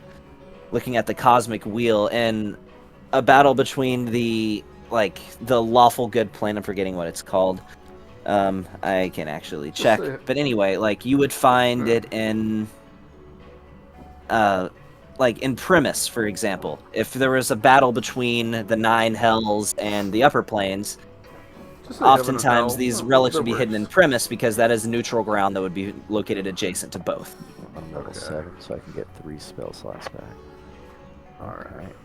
looking at the cosmic wheel, and a battle between the lawful good plane. I'm forgetting what it's called. I can actually check. say it. But anyway, like you would find it in, like in Primus, for example. If there was a battle between the 9 hells and the upper planes, Just say Heaven and oftentimes Hell. these Oh, relics that would be hidden in works. Primus because that is neutral ground that would be located adjacent to both. I'm level Okay. 7, so I can get 3 spell slots back. Alright.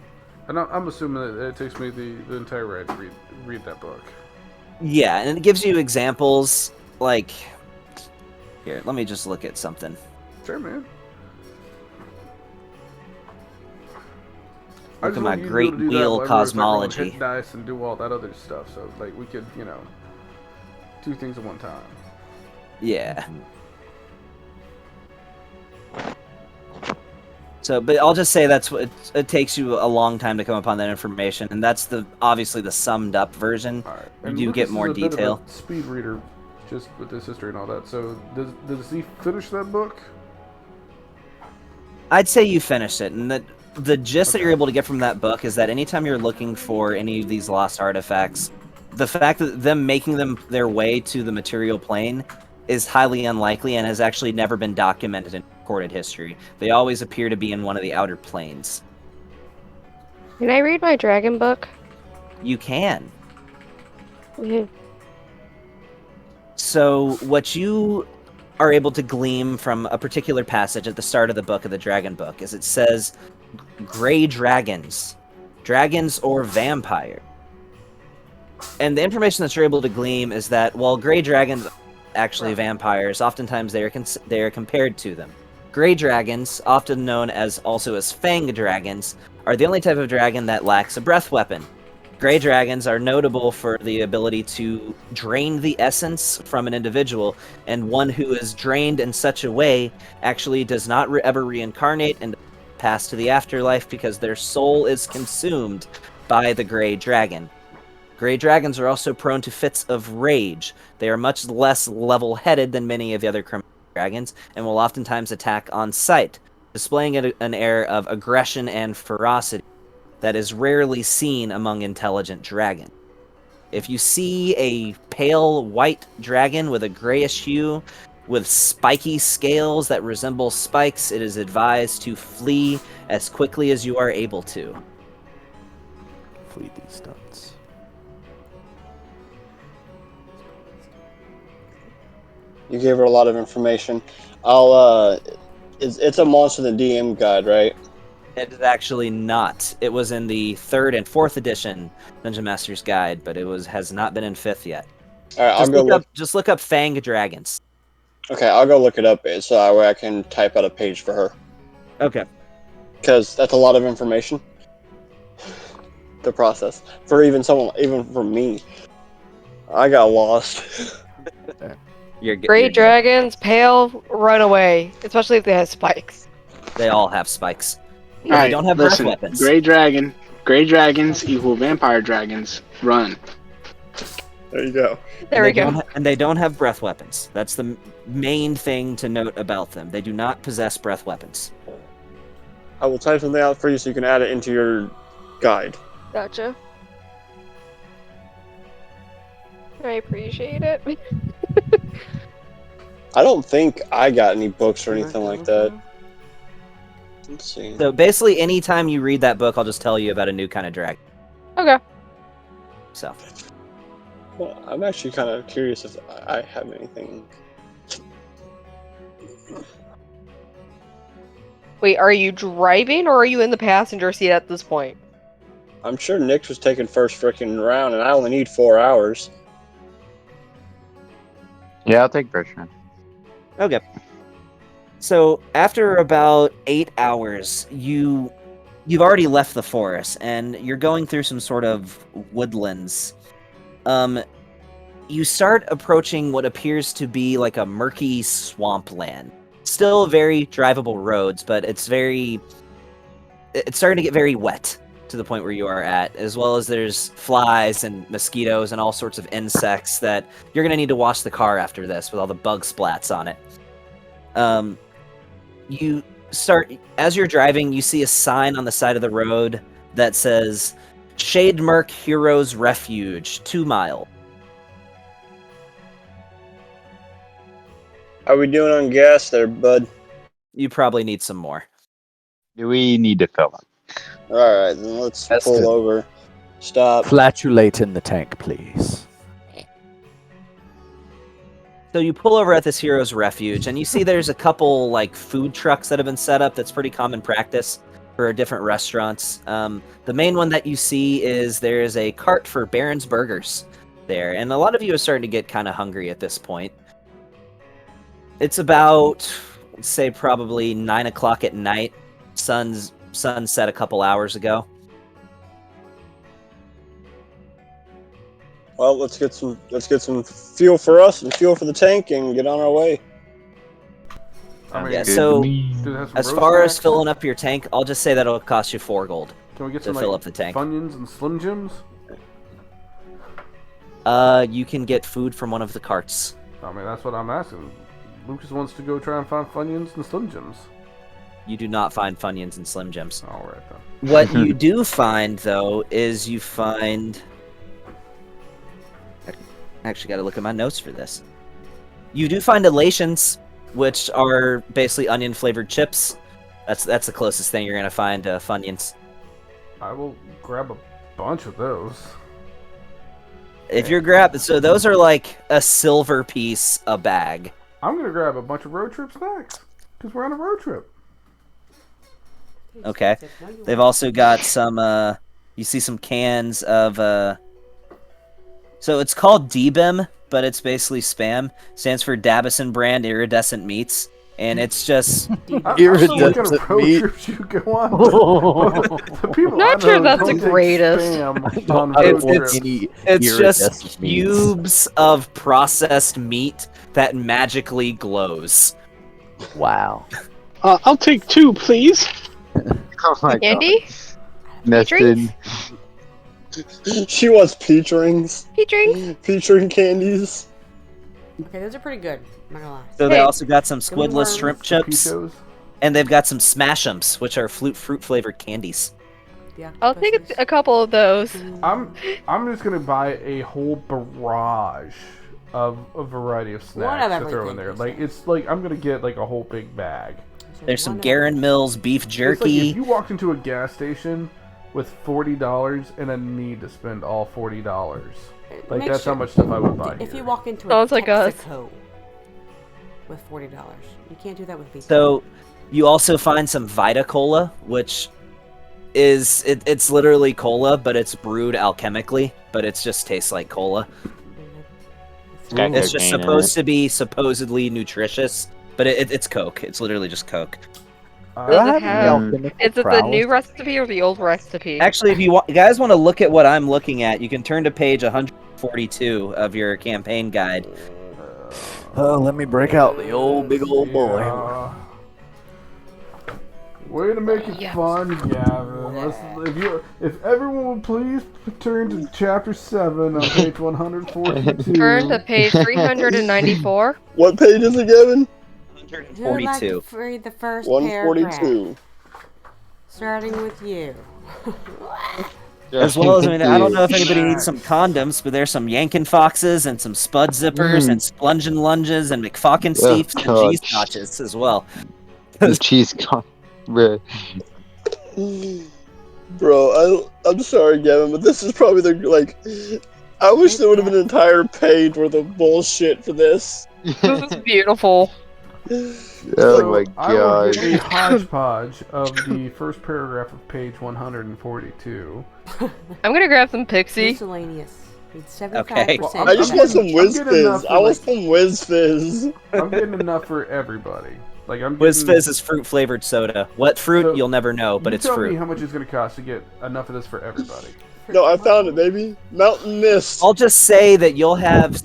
And I'm assuming that it takes me the entire ride to read that book. Yeah, and it gives you examples like, here, let me just look at something. Sure, man. Look just at my want you to be great able to do that wheel while everyone's, like, rolling cosmology. hit dice and do all that other stuff, so like we could, do things at one time. Yeah. So, but I'll just say that's what it takes you a long time to come upon that information, and that's obviously the summed up version. All right. You And do Lucas get more is a bit detail. of a speed reader, just with his history and all that. So does he finish that book? I'd say you finished it, and the gist that Okay. you're able to get from that book is that anytime you're looking for any of these lost artifacts, the fact that them making them their way to the material plane is highly unlikely and has actually never been documented in recorded history. They always appear to be in one of the outer planes. Can I read my dragon book? You can. Mhm. So what you are able to glean from a particular passage at the start of the book of the Dragon Book is it says, gray dragons or vampire. And the information that you're able to glean is that while gray dragons actually vampires, oftentimes they are compared to them. Gray dragons, often known also as fang dragons, are the only type of dragon that lacks a breath weapon. Gray dragons are notable for the ability to drain the essence from an individual, and one who is drained in such a way actually does not ever reincarnate and pass to the afterlife because their soul is consumed by the gray dragon. Gray dragons are also prone to fits of rage. They are much less level-headed than many of the other criminal dragons, and will oftentimes attack on sight, displaying an air of aggression and ferocity that is rarely seen among intelligent dragons. If you see a pale white dragon with a grayish hue, with spiky scales that resemble spikes, it is advised to flee as quickly as you are able to. Flee these stunts. You gave her a lot of information. It's a monster in the DM guide, right? It is actually not. It was in the 3rd and 4th edition Dungeon Master's Guide, but has not been in 5th yet. All right, Just look up Fang Dragons. Okay, I'll go look it up so that way I can type out a page for her. Okay. Because that's a lot of information. The process for even for me, I got lost. Gray dragons, pale, run away. Especially if they have spikes. They all have spikes. All right, They don't have listen, breath weapons. Gray dragons equal vampire dragons. Run. There you go. There we go. And they don't have breath weapons. That's the main thing to note about them. They do not possess breath weapons. I will type something out for you so you can add it into your guide. Gotcha. I appreciate it. I don't think I got any books or anything like that. Let's see. So basically, anytime you read that book, I'll just tell you about a new kind of dragon. Okay. So. Well, I'm actually kind of curious if I have anything. Wait, are you driving or are you in the passenger seat at this point? I'm sure Nick was taking first freaking round, and I only need 4 hours. Yeah, I'll take Bertrand. Okay. So after about 8 hours, you've already left the forest, and you're going through some sort of woodlands. You start approaching what appears to be like a murky swampland. Still very drivable roads, but it's starting to get very wet to the point where you are at, as well as there's flies and mosquitoes and all sorts of insects that you're going to need to wash the car after this with all the bug splats on it. As you're driving, you see a sign on the side of the road that says Shademark Heroes Refuge, 2 miles. How we doing on gas there, bud? You probably need some more. Do we need to fill up? Alright, then let's That's pull good. over. Stop. Flatulate in the tank, please. So you pull over at this Heroes Refuge, and you see there's a couple like food trucks that have been set up. That's pretty common practice for different restaurants. The main one that you see is there's a cart for Baron's Burgers there, and a lot of you are starting to get kind of hungry at this point. It's about, let's say, probably 9 o'clock at night. Sun set a couple hours ago. Well, let's get some fuel for us and fuel for the tank and get on our way. I mean, Yeah, Good so to me. does it have some as road far as snacks? filling up your tank, I'll just say that it'll cost you 4 gold. Can we get to some fill like up the tank. Funyuns and Slim Jims? You can get food from one of the carts. I mean, that's what I'm asking. Lucas wants to go try and find Funyuns and Slim Jims. You do not find Funyuns and Slim Jims. All right then. What you do find, though, is you find... I actually got to look at my notes for this. You do find elations, which are basically onion-flavored chips. That's the closest thing you're going to find Funyuns. I will grab a bunch of those. If you're grabbing... So those are like a silver piece a bag. I'm gonna grab a bunch of road trip snacks because we're on a road trip. Okay. They've also got some, you see some cans of, so it's called DBIM, but it's basically spam. Stands for Dabison Brand Iridescent Meats. And it's just... I don't know what kind Iridescent of road meat. trips you go on. The people Not I sure know that's don't the take greatest. spam on It's- road it's- trips. It's just Iridescent meats. cubes of processed meat that magically glows. Wow. I'll take 2, please. Oh my god. Andy? Nested. She wants peach rings, He drink? peach ring candies. Okay, those are pretty good. I'm not gonna lie. So they Hey. also got some Can we squidless learn shrimp chips, Pichos. and they've got some Smash'ems, which are fruit flavored candies. Yeah, I'll take a couple of those. I'm just gonna buy a whole barrage of a variety of snacks to throw in everything, there. you Like say. it's like I'm gonna get like a whole big bag. There's some Garen Mills beef It's like if jerky. you walked into a gas station with $40 and a need to spend all $40. Like Make that's how sure- much stuff I would buy. If here. you walk into a Sounds like us. Texaco with $40, you can't do that with beef. So you also find some Vita Cola, which is it's literally cola, but it's brewed alchemically, but it just tastes like cola. got It's just cocaine in supposed to be supposedly nutritious, but it's Coke. It's literally just Coke. Does it have- alchemical Is it the prowess? new recipe or the old recipe? Actually, if you guys want to look at what I'm looking at, you can turn to page 142 of your campaign guide. Let me break out the old big old boy. Yeah. Way to make it Yes. fun, Gavin. If everyone would please turn to chapter 7 on page 142. Turn to page 394. What page is it, Gavin? Who would like 142. to read the first paragraph? 142. Starting with you. As well as, I mean, I don't know if anybody needs some condoms, but there's some Yankin' Foxes and some Spud Zippers and Splungin' Lunges and McFockin' Steefs and God. G-Scotches as well. The cheese con. Bruh. Bro, I'm sorry, Gavin, but this is probably the like. I wish there would have been an entire page worth of bullshit for this. This is beautiful. Oh my I will god. get a hodgepodge of the first paragraph of page 142. I'm gonna grab some Pixie. Miscellaneous. It's 75%. Okay. Well, I just want some I'm Whiz getting enough Fizz. for, I want like- some Whiz Fizz. I'm getting enough for everybody. Like I'm Whiz getting, Fizz is fruit flavored soda. What fruit? So, You'll never know, but you it's tell me fruit. how much it's gonna cost to get enough of this for everybody. No, I found it, baby. Mountain Mist. I'll just say that you'll have.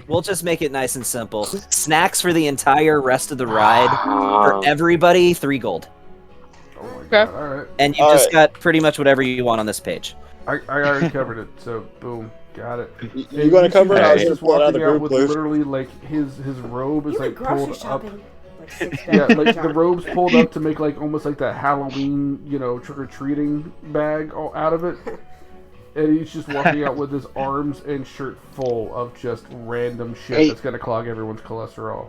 We'll just make it nice and simple. Snacks for the entire rest of the ride for everybody, 3 gold, Oh my Okay. god! All right, and you All just right. got pretty much whatever you want on this page. I already covered it. So boom, got it. You gonna cover it? I was He's gonna just pull it out of walking the out group, with Blue. literally like his robe is You went like grocery pulled up. shopping. Like 6 Yeah, days. like the robe's pulled up to make like almost like that Halloween, trick or treating bag all out of it. And he's just walking out with his arms and shirt full of just random shit Hey. that's gonna clog everyone's cholesterol.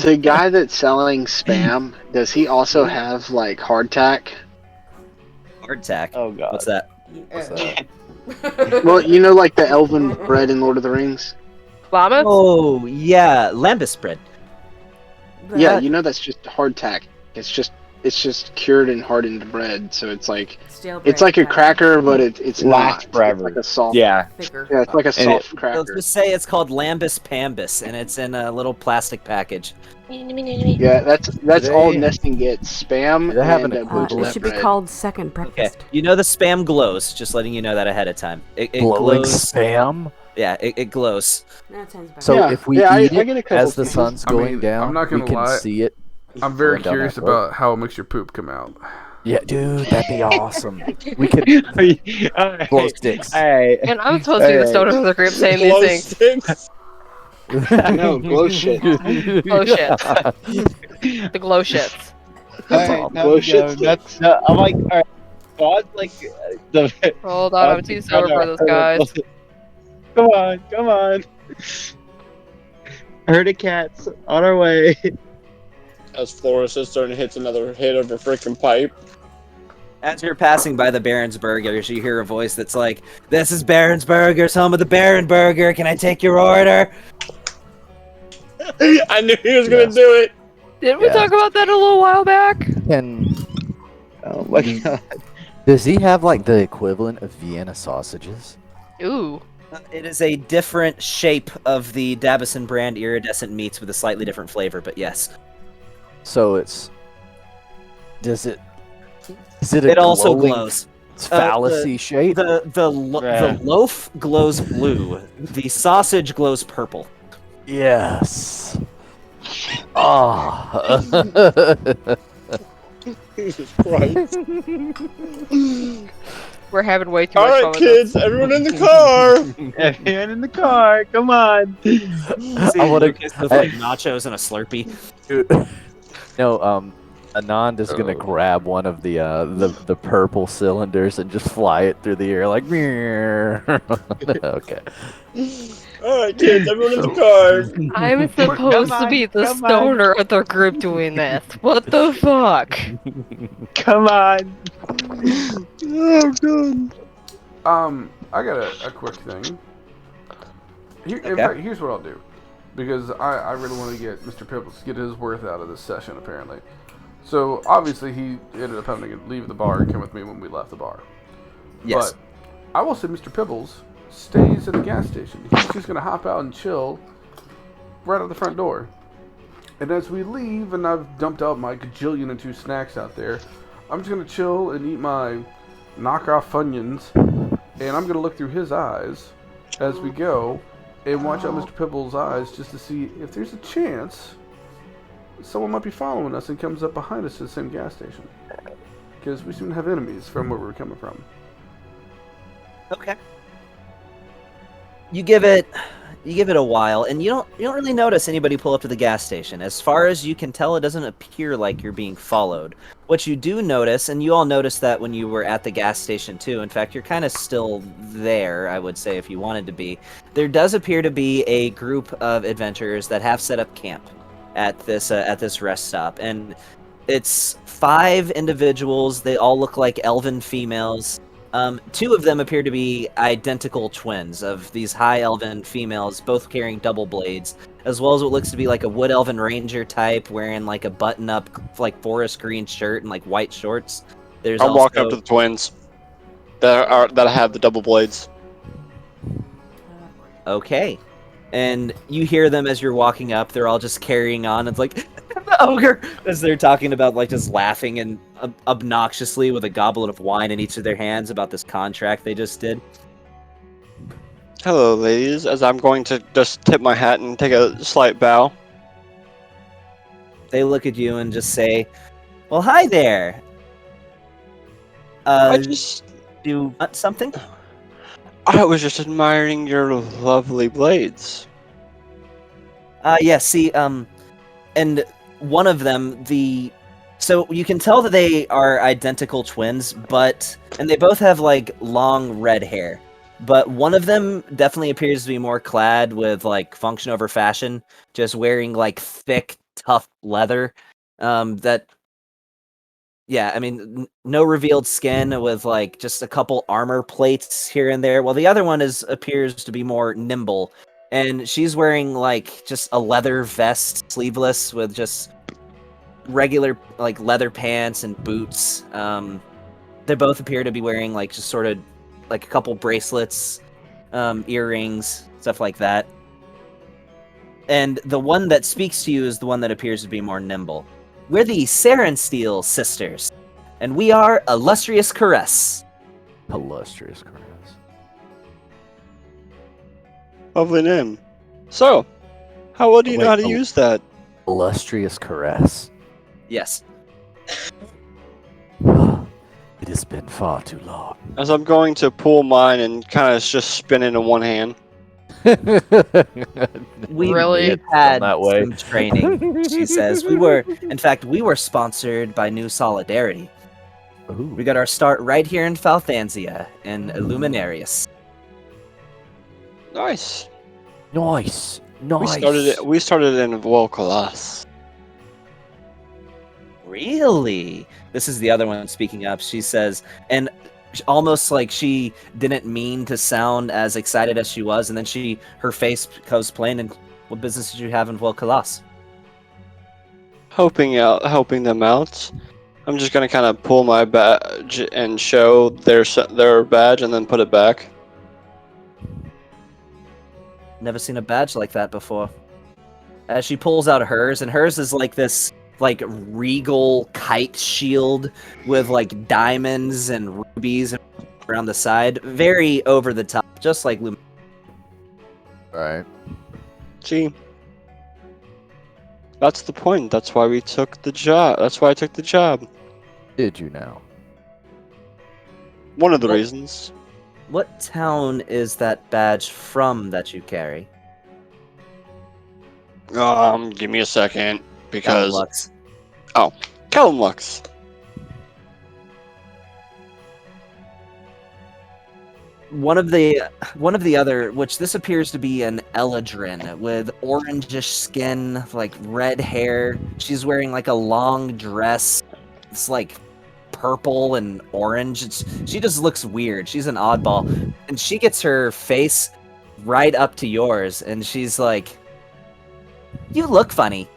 The guy that's selling spam, does he also have like hardtack? Hardtack. Oh god. What's that? Well, like the elven bread in Lord of the Rings. Llama? Oh yeah, lambus bread. Yeah, that's just hardtack. It's just cured and hardened bread, so it's like it's like a cracker, but it's Lasts not. forever. It's like a soft. Yeah. Thicker. Yeah, it's like a And soft Let's cracker. just say it's called lambus pambus, and it's in a little plastic package. Yeah, that's all They- nesting gets: spam They have and an equivalent It should be bread. called second Okay, breakfast. you know the spam glows. Just letting you know that ahead of time. It Glowing glows. spam. Yeah, it glows. That sounds better. So Yeah, if we yeah, I eat get a it couple as the pieces. sun's I going mean, down, I'm not we gonna can lie. see it. I'm very going down curious that road. about how it makes your poop come out. Yeah, dude, that'd be awesome. We could Alright, glow sticks. alright. And I'm supposed to be the stoner of the group saying these Glow things. sticks. No, glow shit. Glow shits. The glow shits. Alright, time Glow to go. shit That's, I'm like, alright. God's like, the. Hold on, I'm too sober for this, guys. Come on, come on. Herd of cats on our way. As Flora Sister hits another hit of her freaking pipe. As you're passing by the Baron's Burgers, you hear a voice that's like, "This is Baron's Burgers, home of the Baron Burger. Can I take your order?" I knew he was gonna Yes. do it. Didn't we Yeah. talk about that a little while back? Oh my god. Does he have like the equivalent of Vienna sausages? Ooh. It is a different shape of the Davison brand iridescent meats with a slightly different flavor, but yes. So it's. Does it? Is it a It also glowing glows. fallacy shape? The loaf glows blue. The sausage glows purple. Yes. Oh. Jesus Christ. We're having way too much All fun right, with kids, everyone in the car. Everyone in the car, come on. See, I wanna- Lucas with like nachos and a Slurpee. No, Anand is gonna grab one of the purple cylinders and just fly it through the air like. Okay. All right, kids, everyone in the car. I'm supposed to be the come on. stoner of the group doing this. What the fuck? Come on. Oh, God. I got a quick thing. In Okay. fact, here's what I'll do. Because I really want to get Mr. Pibbles to get his worth out of this session, apparently. So, obviously, he ended up having to leave the bar and come with me when we left the bar. Yes. But I will say Mr. Pibbles stays at the gas station. He's just going to hop out and chill right out the front door. And as we leave, and I've dumped out my gajillion and two snacks out there, I'm just going to chill and eat my knockoff Funyuns. And I'm going to look through his eyes as we go and watch out Mr. Pibbles' eyes just to see if there's a chance someone might be following us and comes up behind us to the same gas station. Because we seem to have enemies from where we're coming from. Okay. You give it a while, and you don't really notice anybody pull up to the gas station. As far as you can tell, it doesn't appear like you're being followed. What you do notice, and you all noticed that when you were at the gas station too. In fact, you're kind of still there, I would say, if you wanted to be. There does appear to be a group of adventurers that have set up camp at this rest stop, and it's 5 individuals. They all look like elven females. 2 of them appear to be identical twins of these high elven females, both carrying double blades, as well as what looks to be like a wood elven ranger type wearing like a button-up like forest green shirt and like white shorts. There's I'm also... walking up to the twins that have the double blades. Okay. And you hear them as you're walking up. They're all just carrying on. It's like, the ogre! As they're talking about, like, just laughing and obnoxiously with a goblet of wine in each of their hands about this contract they just did. Hello, ladies. As I'm going to just tip my hat and take a slight bow. They look at you and just say, "Well, hi there. I Do you want something?" I was just admiring your lovely blades. Yeah, see, and one of them, so you can tell that they are identical twins, and they both have, like, long red hair. But one of them definitely appears to be more clad with, like, function over fashion, just wearing, like, thick, tough leather, yeah, I mean, no revealed skin with, like, just a couple armor plates here and there, while the other one appears to be more nimble, and she's wearing, like, just a leather vest, sleeveless, with just regular, like, leather pants and boots. They both appear to be wearing, like, just sort of, like, a couple bracelets, earrings, stuff like that. And the one that speaks to you is the one that appears to be more nimble. We're the Sarensteel sisters, and we are Illustrious Caress. Illustrious caress. Lovely name. So, how well do you know Wait, how to oh. use that? Illustrious caress. Yes. It has been far too long. As I'm going to pull mine and kind of just spin it in one hand. We Really? we've had that way. some training, she says. In fact, we were sponsored by New Solidarity. Ooh. We got our start right here in Falthansia, in Illuminarius. Nice. Nice. We started in Volcalas. Really? This is the other one speaking up. She says, and almost like she didn't mean to sound as excited as she was, and then her face goes plain. And what business did you have in Volcalas? Helping them out. I'm just gonna kind of pull my badge and show their badge, and then put it back. Never seen a badge like that before. As she pulls out hers, and hers is like this regal kite shield with like diamonds and rubies around the side. Very over the top, just like Lumen. Right. Gee. That's the point. That's why we took the job. That's why I took the job. Did you now? One of the Well- reasons. What town is that badge from that you carry? Give me a second. Because Lux. Callum Lux. One of the other, which this appears to be an Eladrin with orangish skin, like red hair. She's wearing like a long dress. It's like purple and orange. She just looks weird. She's an oddball, and she gets her face right up to yours, and she's like, "You look funny."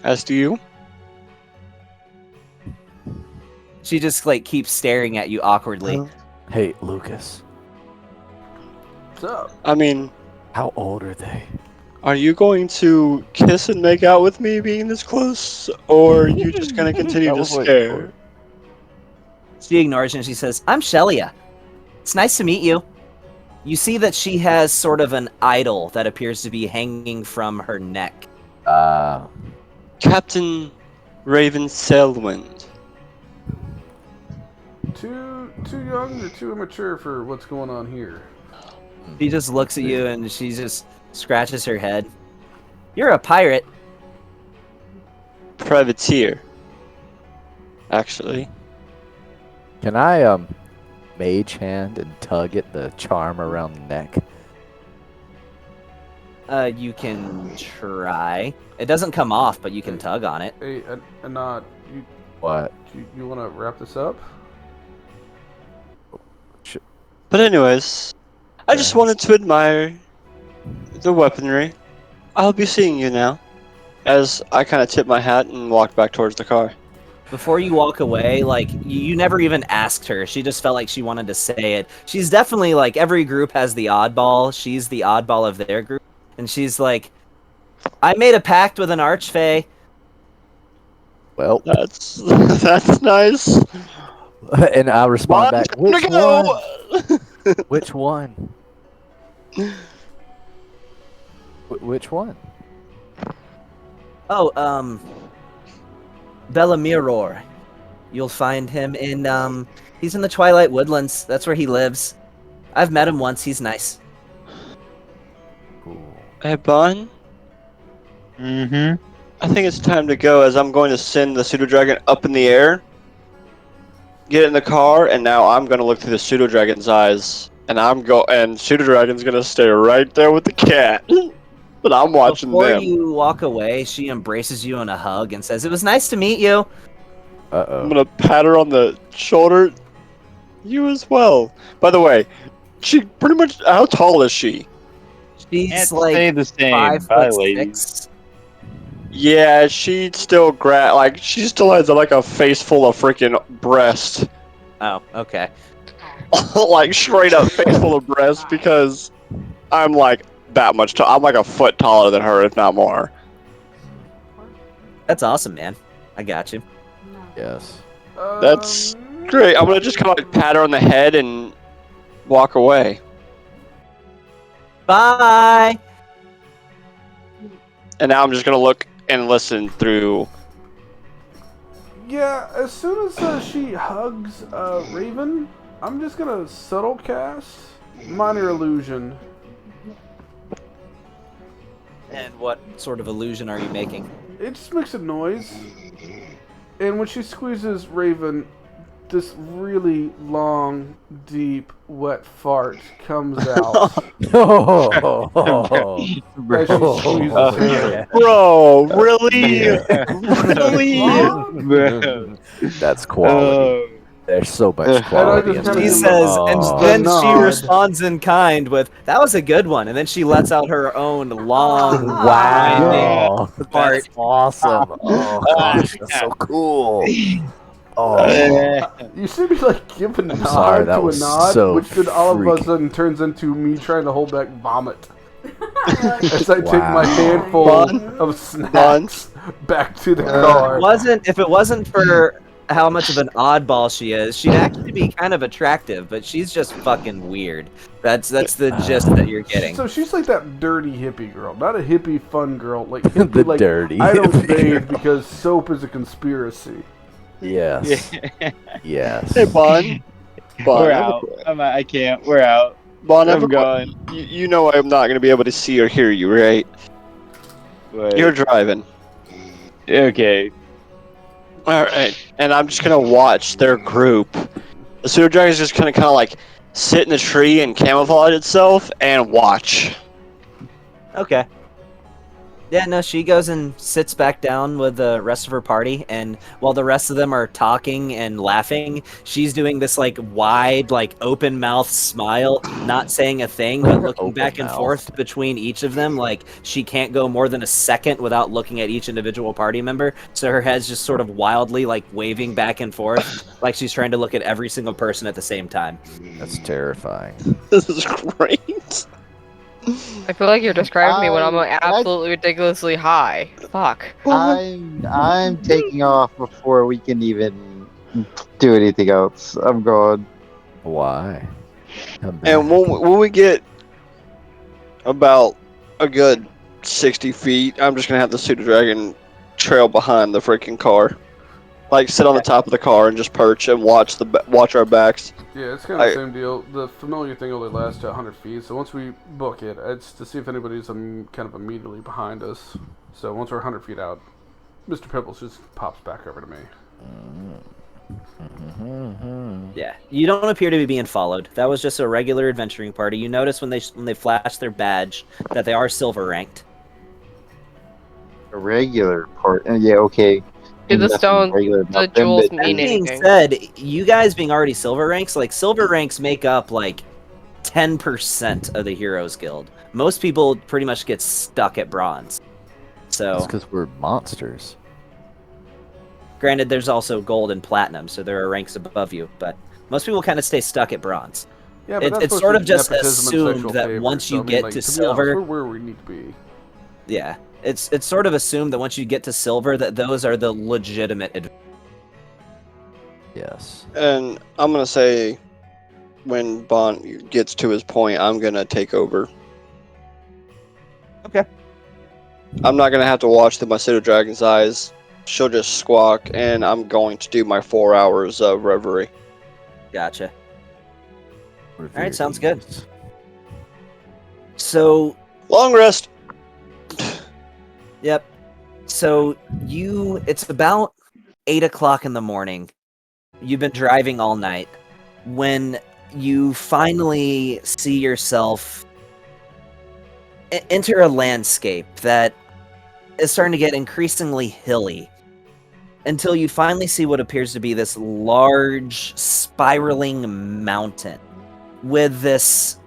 As do you. She just like keeps staring at you awkwardly. Hey, Lucas. What's up? I mean, How old are they? are you going to kiss and make out with me being this close? Or are you just going to continue I to was waiting stare? She ignores you and she says, "I'm Shelia. It's nice to meet you." You see that she has sort of an idol that appears to be hanging from her neck. Captain Raven Sailwind. Too young or too immature for what's going on here? She just looks at you and she just scratches her head. "You're a pirate." Privateer. Actually. Can I mage hand and tug at the charm around the neck? You can try. It doesn't come off, but you can tug on it. Hey, Anad, What? you want to wrap this up? But anyways, I just wanted to admire the weaponry. I'll be seeing you now. As I kind of tip my hat and walk back towards the car. Before you walk away, like, you never even asked her. She just felt like she wanted to say it. She's definitely, like, every group has the oddball. She's the oddball of their group. And she's like, "I made a pact with an archfey." Well, That's nice. and I respond back. Which to one? go. Which one? Which one? Oh, Bellamiror. You'll find him in, he's in the Twilight Woodlands. That's where he lives. I've met him once. He's nice. Cool. Hey, Bun. Mm-hmm. I think it's time to go, as I'm going to send the pseudo dragon up in the air. Get in the car, and now I'm going to look through the pseudo dragon's eyes, and pseudo dragon's going to stay right there with the cat. But I'm watching Before them. you walk away, she embraces you in a hug and says, "It was nice to meet you." I'm Uh-oh. gonna pat her on the shoulder. You as well. By the way, she pretty much. How tall is she? She's Can't like stay the same. 5'6". Yeah, she still she still has like a face full of freaking breast. Oh, okay. Like straight up face full of breast, because I'm like that much tall. I'm like a foot taller than her, if not more. That's awesome, man. I got you. Yes. That's Great. I'm gonna just kind of like pat her on the head and walk away. Bye. And now I'm just gonna look and listen through. Yeah, as soon as she hugs Raven, I'm just gonna subtle cast minor illusion. And what sort of illusion are you making? It just makes a noise, and when she squeezes Raven, this really long, deep, wet fart comes out Oh, as she squeezes her. Bro, really? Really? that's quality. There's so much quality in just kinda She give this. her says, and Oh. then she nod. responds in kind with, "That was a good one," and then she lets out her own long, Wow, fart. that's awesome. Oh gosh, that's so cool. Oh, You should be like give a I'm nod sorry, that to a was nod, so which then all of a freaking- sudden turns into me trying to hold back vomit. As I take Wow. my handful Bun. of snacks back to the car. If it wasn't for how much of an oddball she is, she'd actually be kind of attractive, but she's just fucking weird. That's the gist that you're getting. So she's like that dirty hippie girl, not a hippie fun girl. Like hippie, The like dirty I don't hippie bathe girl. because soap is a conspiracy. yes, yes. Hey, Bun. We're Bun, out. I can't. We're out. Bun, I'm going. You know I'm not gonna be able to see or hear you, right? But, You're driving. okay. All right, and I'm just gonna watch their group. The pseudo dragon's just gonna kind of like sit in the tree and camouflage itself and watch. Okay. Yeah, no, she goes and sits back down with the rest of her party, and while the rest of them are talking and laughing, she's doing this like wide, like open mouth smile, not saying a thing, but looking back and Open-mouthed. forth between each of them. Like she can't go more than a second without looking at each individual party member. So her head's just sort of wildly like waving back and forth, like she's trying to look at every single person at the same time. That's terrifying. This is great. I feel like you're describing me when I'm I- absolutely ridiculously high. Fuck. I'm taking off before we can even do anything else. I'm gone. Why? Come back. And when we get about a good 60 feet, I'm just gonna have the pseudo dragon trail behind the freaking car, like sit on the top of the car and just perch and watch our backs. Yeah, it's kind of the same deal. The familiar thing only lasts to 100 feet, so once we book it, it's to see if anybody's kind of immediately behind us. So once we're 100 feet out, Mr. Pibbles just pops back over to me. Yeah, you don't appear to be being followed. That was just a regular adventuring party. You notice when they flash their badge that they are silver ranked. A regular part. Yeah, okay. Do the Nothing stones, regular the about them, jewels but- mean That being anything? said, you guys being already silver ranks, like silver ranks make up like 10% of the Heroes Guild. Most people pretty much get stuck at bronze. That's So, because we're monsters. granted, there's also gold and platinum, so there are ranks above you, but most people kind of stay stuck at bronze. Yeah, It's that's sort of mostly just nepotism and assumed sexual that favors, once so, you I mean, get like, to be honest, silver- we're where we need to be. Yeah, it's sort of assumed that once you get to silver, that those are the legitimate. Yes. And I'm gonna say, when Bond gets to his point, I'm gonna take over. Okay. I'm not gonna have to watch through my pseudo dragon's eyes. She'll just squawk, and I'm going to do my 4 hours of reverie. Gotcha. Revere right, sounds good. these. So, Long rest. yep. So it's about 8 o'clock in the morning. You've been driving all night when you finally see yourself enter a landscape that is starting to get increasingly hilly until you finally see what appears to be this large spiraling mountain with this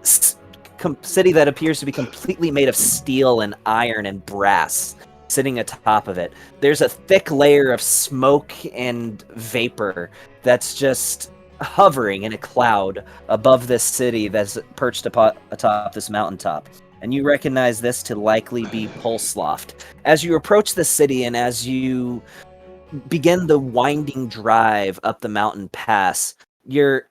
city that appears to be completely made of steel and iron and brass sitting atop of it. There's a thick layer of smoke and vapor that's just hovering in a cloud above this city that's perched atop this mountaintop. And you recognize this to likely be Pulsloft. As you approach the city and as you begin the winding drive up the mountain pass, you're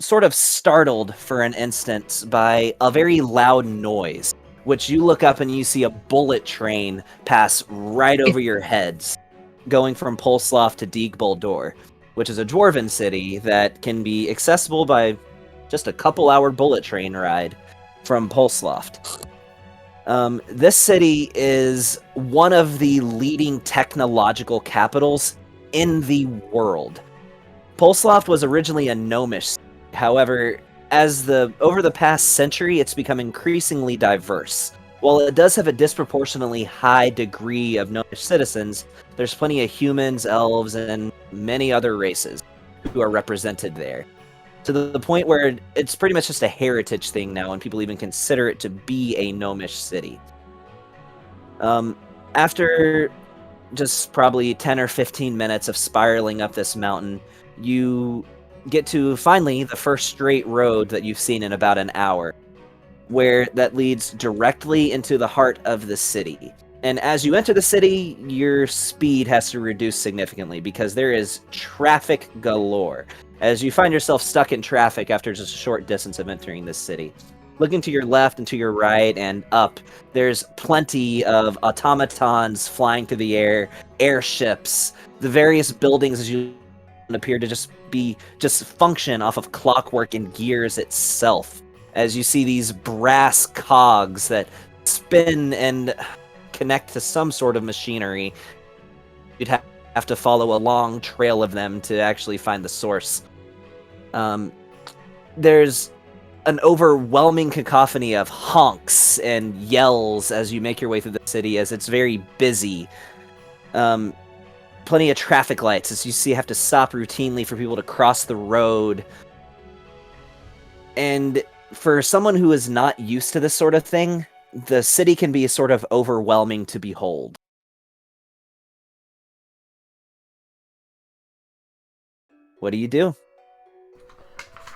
sort of startled for an instant by a very loud noise, which you look up and you see a bullet train pass right over your heads, going from Pulsloft to Deagboldor, which is a dwarven city that can be accessible by just a couple-hour bullet train ride from Pulsloft. This city is one of the leading technological capitals in the world. Pulsloft was originally a gnomish. However, over the past century, it's become increasingly diverse. While it does have a disproportionately high degree of gnomish citizens, there's plenty of humans, elves, and many other races who are represented there. To the point where it's pretty much just a heritage thing now, and people even consider it to be a gnomish city. After just probably 10 or 15 minutes of spiraling up this mountain, you get to finally the first straight road that you've seen in about an hour, where that leads directly into the heart of the city. And as you enter the city, your speed has to reduce significantly because there is traffic galore, as you find yourself stuck in traffic after just a short distance of entering this city. Looking to your left and to your right and up, there's plenty of automatons flying through the air, airships, the various buildings as you appear to just function off of clockwork and gears itself. As you see these brass cogs that spin and connect to some sort of machinery, you'd have to follow a long trail of them to actually find the source. There's an overwhelming cacophony of honks and yells as you make your way through the city, as it's very busy. Plenty of traffic lights as you have to stop routinely for people to cross the road. And for someone who is not used to this sort of thing, the city can be sort of overwhelming to behold. What do you do?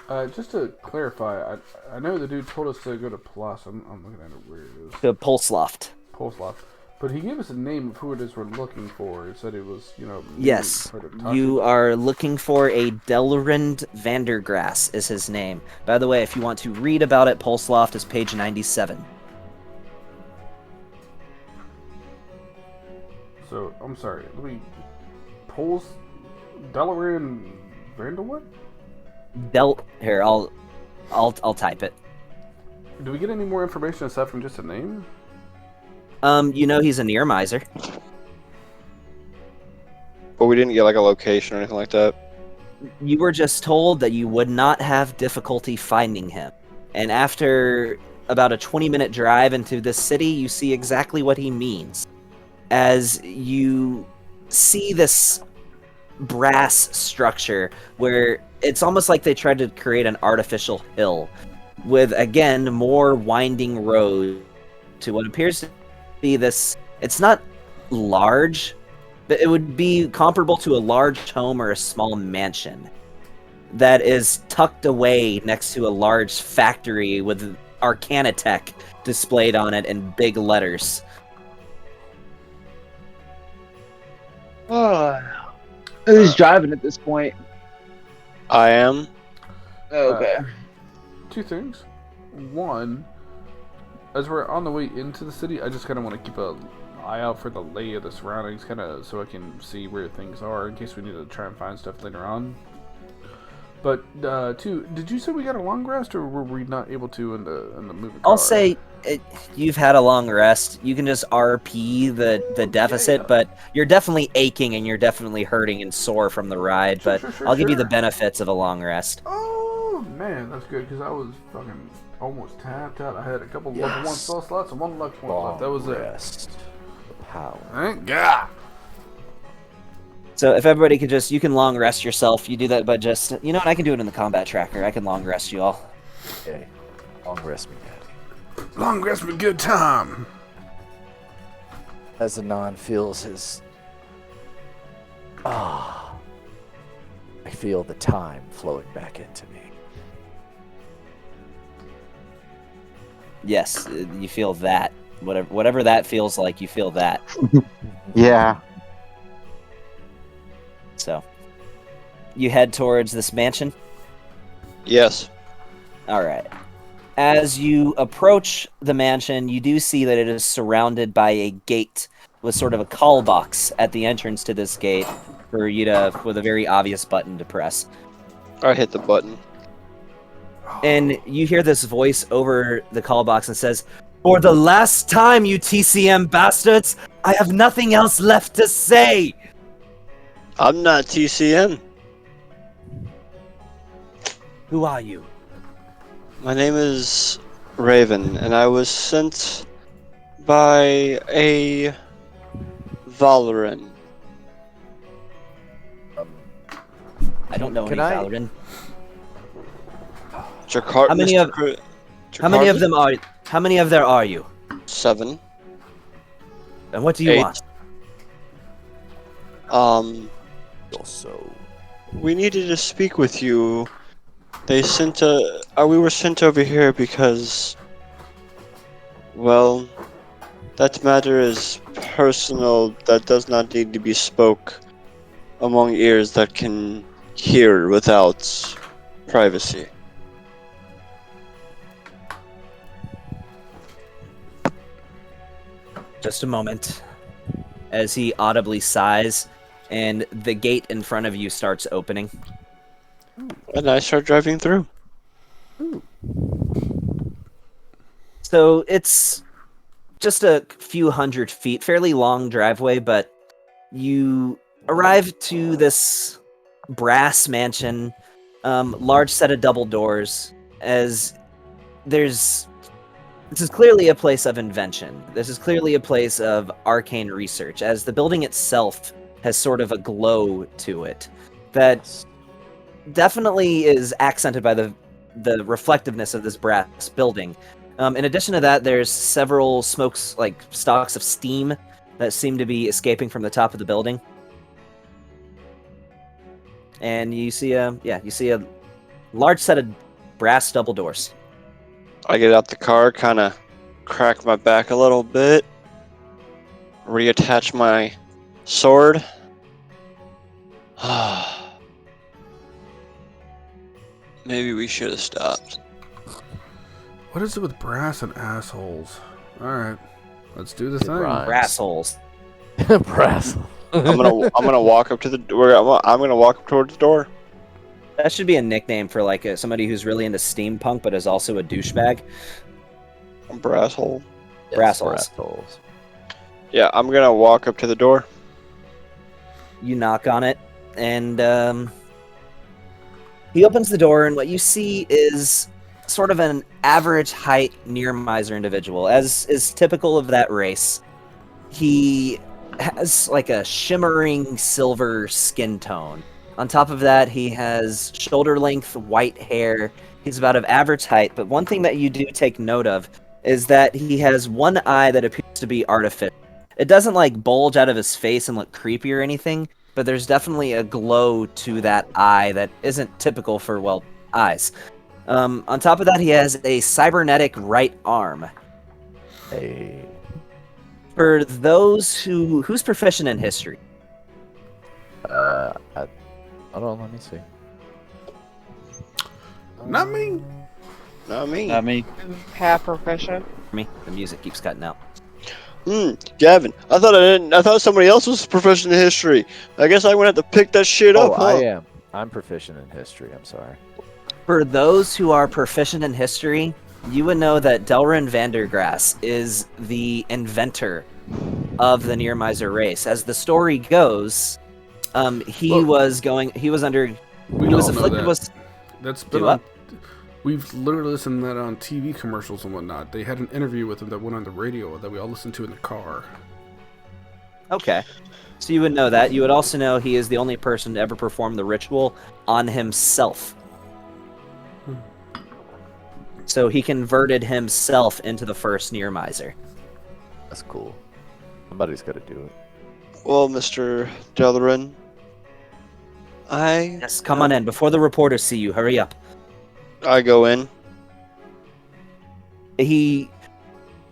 Just to clarify, I know the dude told us to go to Plus. I'm looking at it where it is. To Pulsloft. Pulsloft. But he gave us a name of who it is we're looking for. He said it was, Yes, you are looking for a Delrind Vandergrass is his name. By the way, if you want to read about it, Pulsloft is page 97. So, I'm sorry. Delrind Vanderwood? Here, I'll type it. Do we get any more information aside from just a name? He's a near miser. But we didn't get like a location or anything like that. You were just told that you would not have difficulty finding him. And after about a 20-minute drive into this city, you see exactly what he means. As you see this brass structure where it's almost like they tried to create an artificial hill with, again, more winding road to what appears to be this. It's not large, but it would be comparable to a large home or a small mansion that is tucked away next to a large factory with Arcanatech displayed on it in big letters. Who's driving at this point? I am. Okay. Two things. One, as we're on the way into the city, I just kind of want to keep an eye out for the lay of the surroundings, kind of so I can see where things are in case we need to try and find stuff later on. But two, did you say we got a long rest, or were we not able to in the moving car? I'll say you've had a long rest. You can just RP the deficit, yeah. but you're definitely aching and you're definitely hurting and sore from the ride. But I'll give you the benefits of a long rest. Oh man, that's good because I was fucking almost tapped out. I had a couple level 1 spell slots and 1 luck point left. That was rest. Power. Thank God. So if everybody could you can long rest yourself. You do that by just, what, I can do it in the combat tracker. I can long rest you all. Okay. Long rest me, Daddy. Long rest me, good time. As Anon feels his... I feel the time flowing back into me. Yes, you feel that. Whatever that feels like, you feel that. Yeah. So, you head towards this mansion? Yes. All right. As you approach the mansion, you do see that it is surrounded by a gate with sort of a call box at the entrance to this gate for you to, with a very obvious button to press. I hit the button. And you hear this voice over the call box and says, "For the last time, you TCM bastards, I have nothing else left to say." I'm not TCM. Who are you? My name is Raven, and I was sent by a Valoran. I don't know any Can I- Paladin. Jakar- How many Mr. of- Cru- How many of Jakarta? them are? How many of there are you? 7. And what do you 8. want? Also, We needed to speak with you. We were sent over here because, well, that matter is personal. That does not need to be spoke among ears that can hear without privacy. Just a moment. As he audibly sighs, and the gate in front of you starts opening. And I start driving through. So it's just a few hundred feet, fairly long driveway, but you arrive to this brass mansion, large set of double doors, as this is clearly a place of invention. This is clearly a place of arcane research, as the building itself has sort of a glow to it that definitely is accented by the reflectiveness of this brass building. In addition to that, there's several stalks of steam that seem to be escaping from the top of the building. And you see a large set of brass double doors. I get out the car, kind of crack my back a little bit, reattach my sword. Maybe we should have stopped. What is it with brass and assholes? Alright. Let's do the thing. rhymes. Brass holes. brass. I'm gonna walk up to the door. I'm gonna walk up towards the door. That should be a nickname for somebody who's really into steampunk but is also a douchebag. Brass hole. Brass holes. Brass holes. Yeah, I'm gonna walk up to the door. You knock on it, and he opens the door, and what you see is sort of an average height near miser individual, as is typical of that race. He has like a shimmering silver skin tone. On top of that, he has shoulder-length white hair. He's about of average height, but one thing that you do take note of is that he has one eye that appears to be artificial. It doesn't bulge out of his face and look creepy or anything, but there's definitely a glow to that eye that isn't typical for, eyes. On top of that, he has a cybernetic right arm. Hey. For those who's proficient in history. Hold on, let me see. Not me. Not me. Not me. Half proficient. Me, the music keeps cutting out. Gavin, I thought somebody else was proficient in history. I guess I'm gonna have to pick that shit Oh, up, huh? I am. I'm proficient in history. I'm sorry. For those who are proficient in history, you would know that Delrin Vandergrass is the inventor of the Near Miser race. As the story goes, he was afflicted with. That's been Do on. what? We've literally listened to that on TV commercials and whatnot. They had an interview with him that went on the radio that we all listened to in the car. Okay. So you would know that. You would also know he is the only person to ever perform the ritual on himself. So he converted himself into the first Near Miser. That's cool. Somebody's got to do it. Well, Mr. Delarin, Yes, come on in. Before the reporters see you, hurry up. I go in.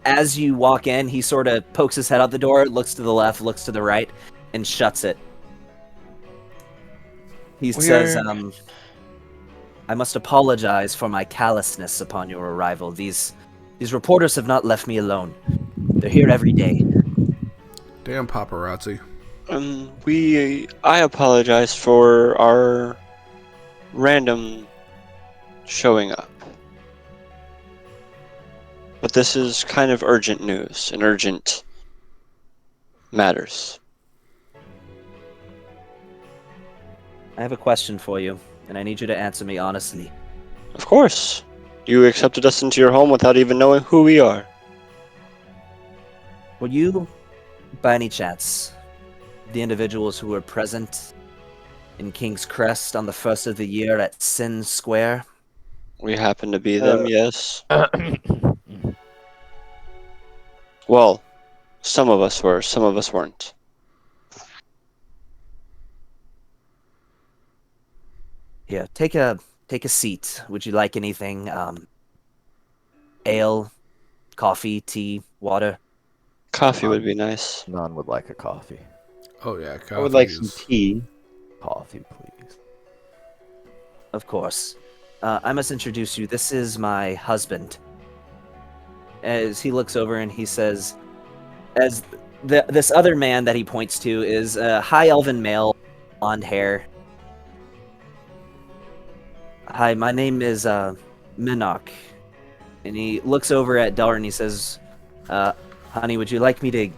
As you walk in, he sort of pokes his head out the door, looks to the left, looks to the right, and shuts it. He says, I must apologize for my callousness upon your arrival. These reporters have not left me alone. They're here every day. Damn paparazzi. I apologize for our random showing up. But this is kind of urgent news and urgent matters. I have a question for you, and I need you to answer me honestly. Of course. You accepted us into your home without even knowing who we are. Were you, by any chance, the individuals who were present in King's Crest on the first of the year at Sin Square? We happen to be them, yes. Well, some of us were, some of us weren't. Here, take a seat. Would you like anything? Ale, coffee, tea, water? Coffee would be nice. None would like a coffee. Oh yeah, coffee I would like some is- tea. Coffee, please. Of course. I must introduce you. This is my husband. As he looks over and he says, this other man that he points to is a high elven male, blonde hair. Hi, my name is Minok. And he looks over at Delrin and he says, honey, would you like me to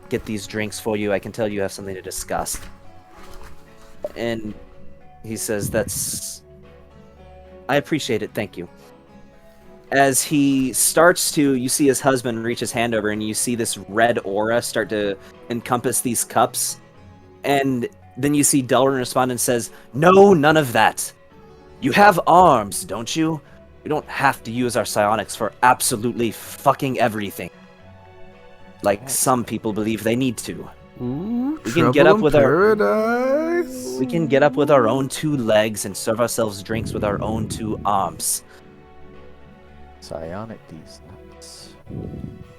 get these drinks for you? I can tell you have something to discuss. And he says, I appreciate it, thank you. As he starts to, you see his husband reach his hand over and you see this red aura start to encompass these cups. And then you see Delrin respond and says, no, none of that. You have arms, don't you? We don't have to use our psionics for absolutely fucking everything. Like some people believe they need to. Ooh, We can get up with paradise. We can get up with our own 2 legs and serve ourselves drinks with our own 2 arms. Psionic these nuts.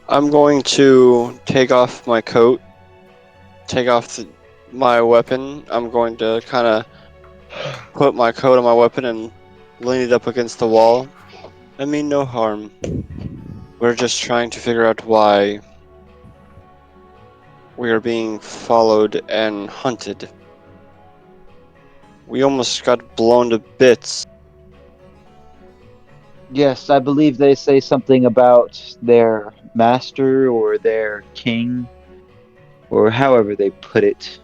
I'm going to take off my coat, take off my weapon. I'm going to kind of put my coat on my weapon and lean it up against the wall. I mean no harm. We're just trying to figure out why we are being followed and hunted. We almost got blown to bits. Yes, I believe they say something about their master or their king, or however they put it.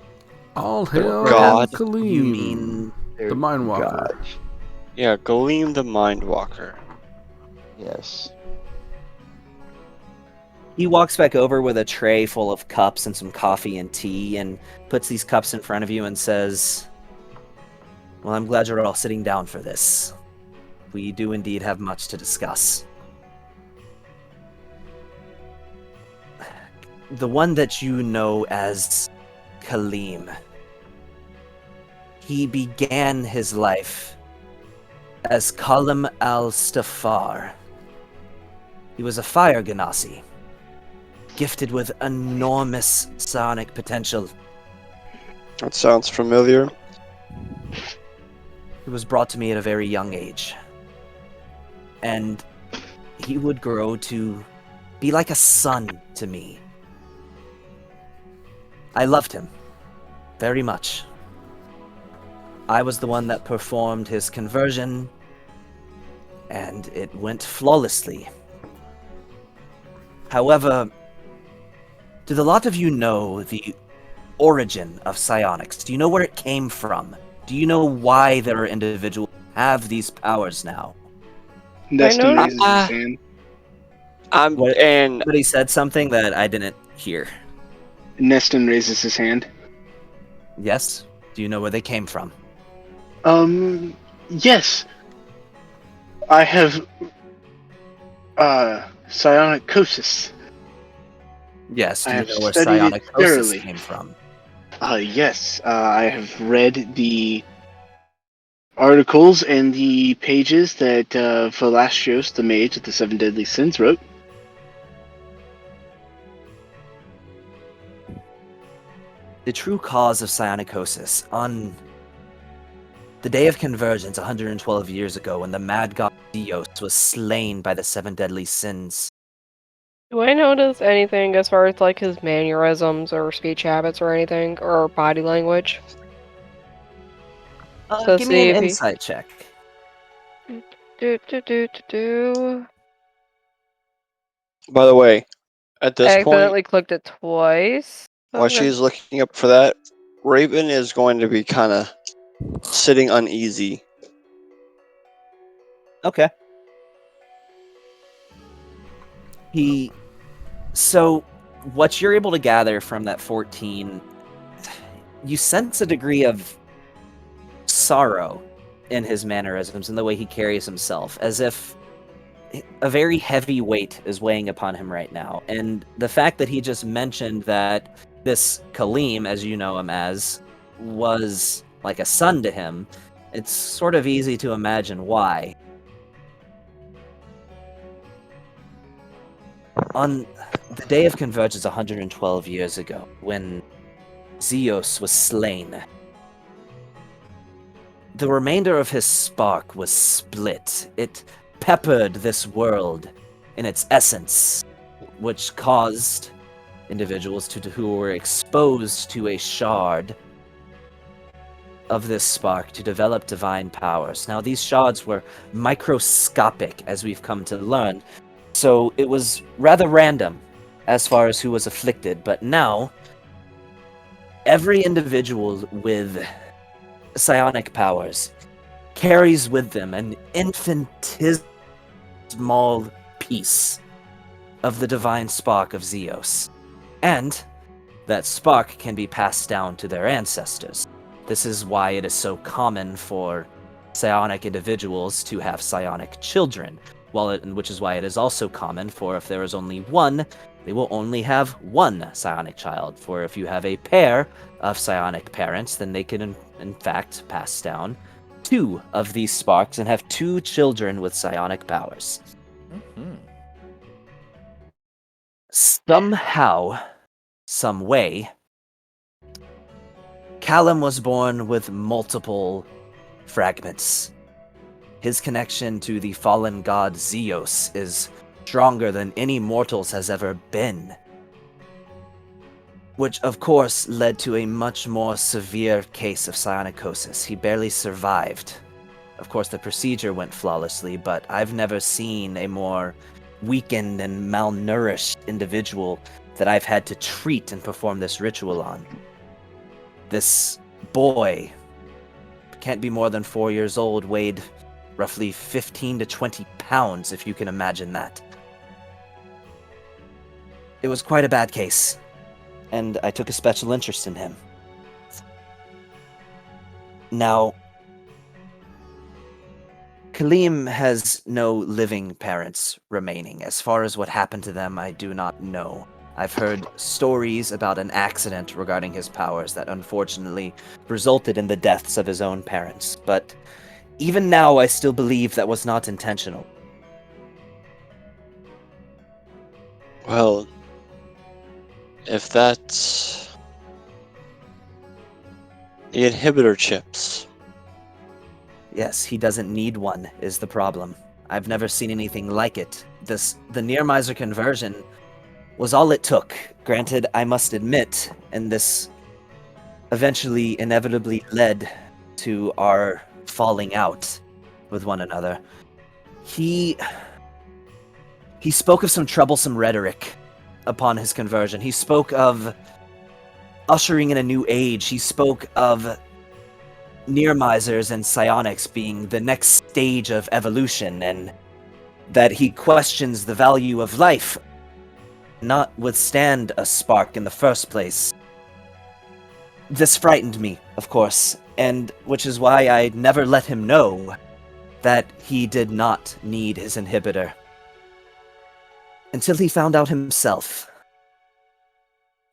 All hail God. Kaleem. You mean Their the Mind Walker? god. Yeah, Galeem the Mindwalker. Yes. he walks back over with a tray full of cups and some coffee and tea and puts these cups in front of you and says, well, I'm glad you're all sitting down for this. We do indeed have much to discuss. The one that you know as Kaleem. He began his life as Kalam al-Stafar. He was a fire genasi, gifted with enormous psionic potential. That sounds familiar. He was brought to me at a very young age. And he would grow to be like a son to me. I loved him very much. I was the one that performed his conversion, and it went flawlessly. However, do the lot of you know the origin of psionics? Do you know where it came from? Do you know why there are individuals who have these powers now? Neston know- raises his hand. Somebody said something that I didn't hear. Neston raises his hand. Yes? Do you know where they came from? Yes. I have, psionicosis. Yes, do I you have know where studied it psionicosis thoroughly. came from? Yes. I have read the articles and the pages that Valastrios, the mage of the Seven Deadly Sins, wrote. The true cause of psionicosis, The day of convergence 112 years ago when the mad god Zeus was slain by the 7 deadly sins. Do I notice anything as far as like his mannerisms or speech habits or anything or body language? So Give me an see if he insight check. do. By the way, at this I point, accidentally clicked it twice. while Okay. she's looking up for that, Raven is going to be kind of sitting uneasy. Okay. So, what you're able to gather from that 14, you sense a degree of sorrow in his mannerisms and the way he carries himself, as if a very heavy weight is weighing upon him right now. And the fact that he just mentioned that this Kaleem, as you know him as, was like a son to him, it's sort of easy to imagine why. On the day of convergence 112 years ago, when Zeus was slain, the remainder of his spark was split. It peppered this world in its essence, which caused individuals who were exposed to a shard of this spark to develop divine powers. Now, these shards were microscopic, as we've come to learn, so it was rather random as far as who was afflicted, but now every individual with psionic powers carries with them an infinitesimal piece of the divine spark of Zeus, and that spark can be passed down to their ancestors. This is why it is so common for psionic individuals to have psionic children, which is why it is also common for if there is only one, they will only have one psionic child. For if you have a pair of psionic parents, then they can in fact pass down 2 of these sparks and have 2 children with psionic powers. Mm-hmm. Somehow, some way, Callum was born with multiple fragments. His connection to the fallen god Zeus is stronger than any mortals has ever been, which of course led to a much more severe case of psionicosis. He barely survived. Of course, the procedure went flawlessly, but I've never seen a more weakened and malnourished individual that I've had to treat and perform this ritual on. This boy can't be more than 4 years old, weighed roughly 15 to 20 pounds, if you can imagine that. It was quite a bad case, and I took a special interest in him. Now, Kaleem has no living parents remaining. As far as what happened to them, I do not know. I've heard stories about an accident regarding his powers that unfortunately resulted in the deaths of his own parents, but even now I still believe that was not intentional. Well, if that's the inhibitor chips. Yes, he doesn't need one, is the problem. I've never seen anything like it. The Nearmiser conversion was all it took. Granted, I must admit, and this eventually inevitably led to our falling out with one another. He spoke of some troublesome rhetoric upon his conversion. He spoke of ushering in a new age. He spoke of Nearmisers and psionics being the next stage of evolution, and that he questions the value of life, not withstand a spark in the first place. This frightened me, of course, and which is why I never let him know that he did not need his inhibitor. Until he found out himself.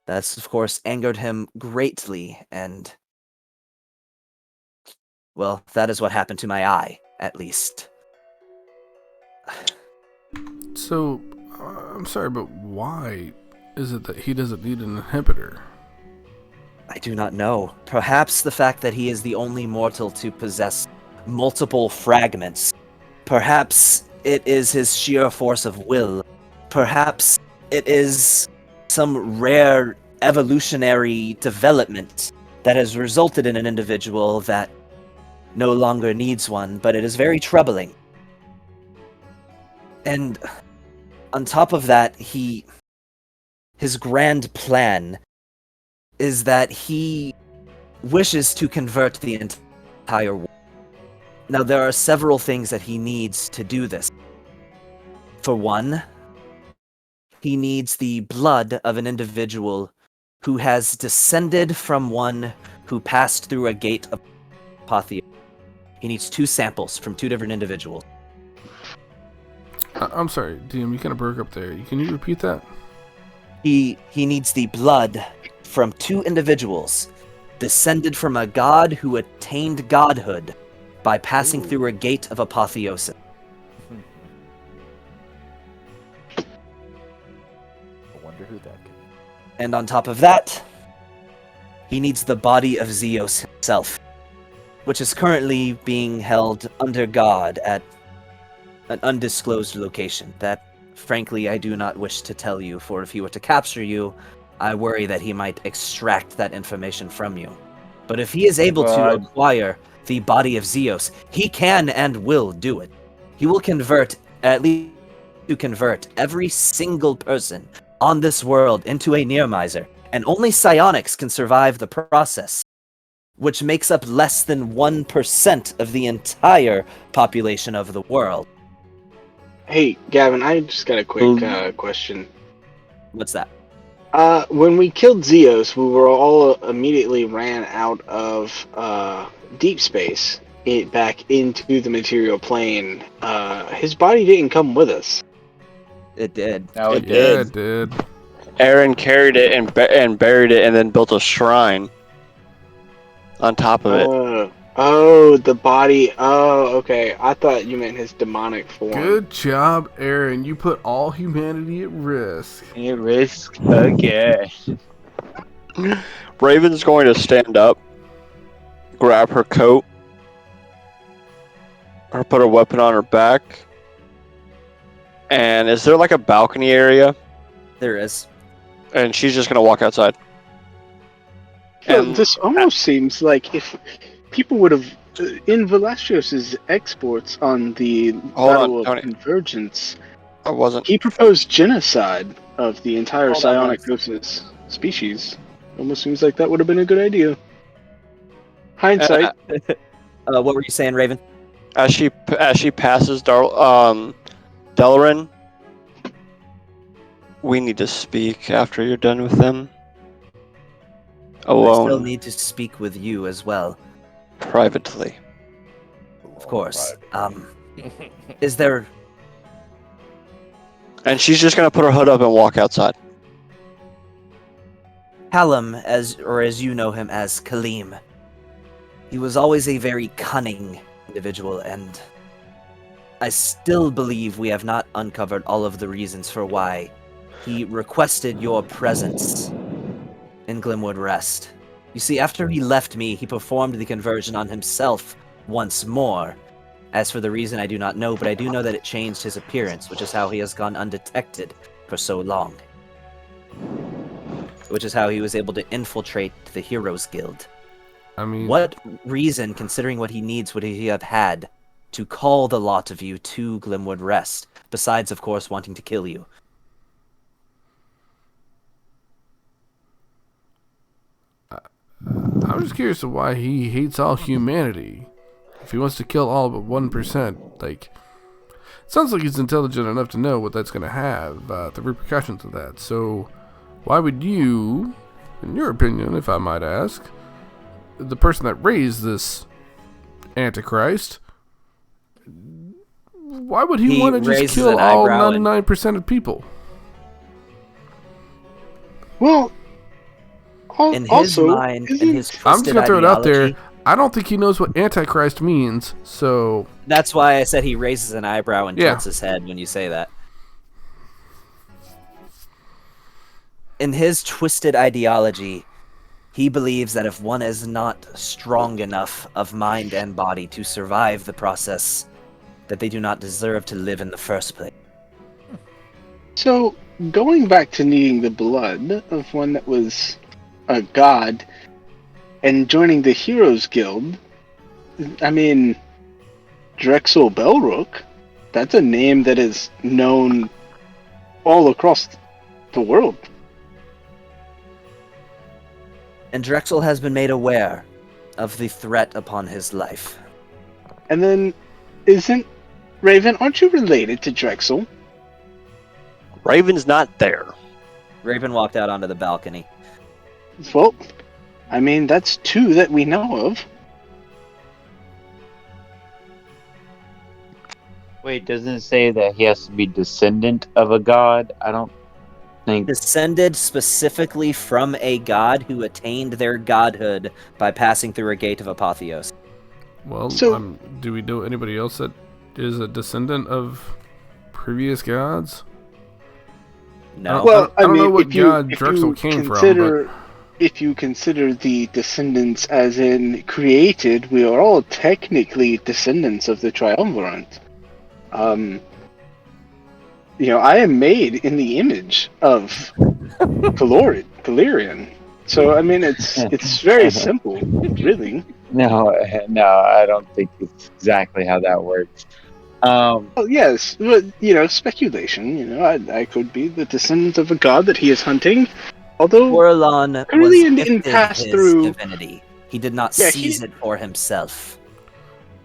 That's, of course, angered him greatly, and well, that is what happened to my eye, at least. So, I'm sorry, but why is it that he doesn't need an inhibitor? I do not know. Perhaps the fact that he is the only mortal to possess multiple fragments. Perhaps it is his sheer force of will. Perhaps it is some rare evolutionary development that has resulted in an individual that no longer needs one, but it is very troubling. And on top of that, his grand plan is that he wishes to convert the entire world. Now, there are several things that he needs to do this. For one, he needs the blood of an individual who has descended from one who passed through a gate of apotheosis. He needs 2 samples from 2 different individuals. I'm sorry, DM, you kind of broke up there. Can you repeat that? He needs the blood from 2 individuals descended from a god who attained godhood by passing through a gate of apotheosis. I wonder who that could be. And on top of that, he needs the body of Zeus himself, which is currently being held under God at an undisclosed location that, frankly, I do not wish to tell you, for if he were to capture you, I worry that he might extract that information from you. But if he is able to acquire the body of Zeus, he can and will do it. He will convert every single person on this world into a near miser, and only psionics can survive the process, which makes up less than 1% of the entire population of the world. Hey, Gavin, I just got a quick question. What's that? When we killed Zeus, we were all immediately ran out of deep space back into the material plane. His body didn't come with us. It did. No, It Yeah, it did. Aaron carried it and buried it, and then built a shrine on top of it. Oh, the body. Oh, okay. I thought you meant his demonic form. Good job, Aaron. You put all humanity at risk. You risk again. Raven's going to stand up, grab her coat, or put a weapon on her back. And is there like a balcony area? There is. And she's just going to walk outside. And This almost seems like if people would have in Velasios's exports on the Battle of Tony. Convergence, I wasn't. he proposed genocide of the entire Hold on, psionic ghosts species. Almost seems like that would have been a good idea. Hindsight. What were you saying, Raven? As she passes Delarin, we need to speak after you're done with them. I still Alone, need to speak with you as well, privately. of course. Is there... And she's just gonna put her hood up and walk outside. Callum, as you know him as Kaleem, he was always a very cunning individual, and I still believe we have not uncovered all of the reasons for why he requested your presence in Glimwood Rest. You see, after he left me, he performed the conversion on himself once more. As for the reason, I do not know, but I do know that it changed his appearance, which is how he has gone undetected for so long. Which is how he was able to infiltrate the Heroes Guild. I mean, What reason, considering what he needs, would he have had to call the lot of you to Glimwood Rest, besides, of course, wanting to kill you? I'm just curious of why he hates all humanity. If he wants to kill all but 1%, like, it sounds like he's intelligent enough to know what that's going to have, the repercussions of that. So, why would you, in your opinion, if I might ask, the person that raised this Antichrist, why would he want to just raises kill an all eyebrow and- 99% of people? Well, In his also, mind, in his twisted I'm just going to throw it out there. ideology, I don't think he knows what Antichrist means, so... that's why I said he raises an eyebrow and Yeah. tilts his head when you say that. In his twisted ideology, He believes that if one is not strong enough of mind and body to survive the process, that they do not deserve to live in the first place. So, going back to needing the blood of one that was a god and joining the Heroes Guild, I mean, Drexel Belrook, that's a name that is known all across the world. And Drexel has been made aware of the threat upon his life. And then, aren't you related to Drexel? Raven's not there. Raven walked out onto the balcony. Well, I mean, that's two that we know of. Wait, doesn't it say that he has to be descendant of a god? I don't think. Descended specifically from a god who attained their godhood by passing through a gate of apotheos. Well, So- do we know anybody else that is a descendant of previous gods? No. Well, I don't know what if you- god if Drexel you came consider- from, If you consider the descendants as in created, we are all technically descendants of the Triumvirate. I am made in the image of Calorian. So, I mean, it's very simple, really. No, I don't think it's exactly how that works. Well, yes, but, speculation. I could be the descendant of a god that he is hunting. Although, Orlon was Carillion didn't gifted pass his through- divinity. He did not Yeah, seize it for himself.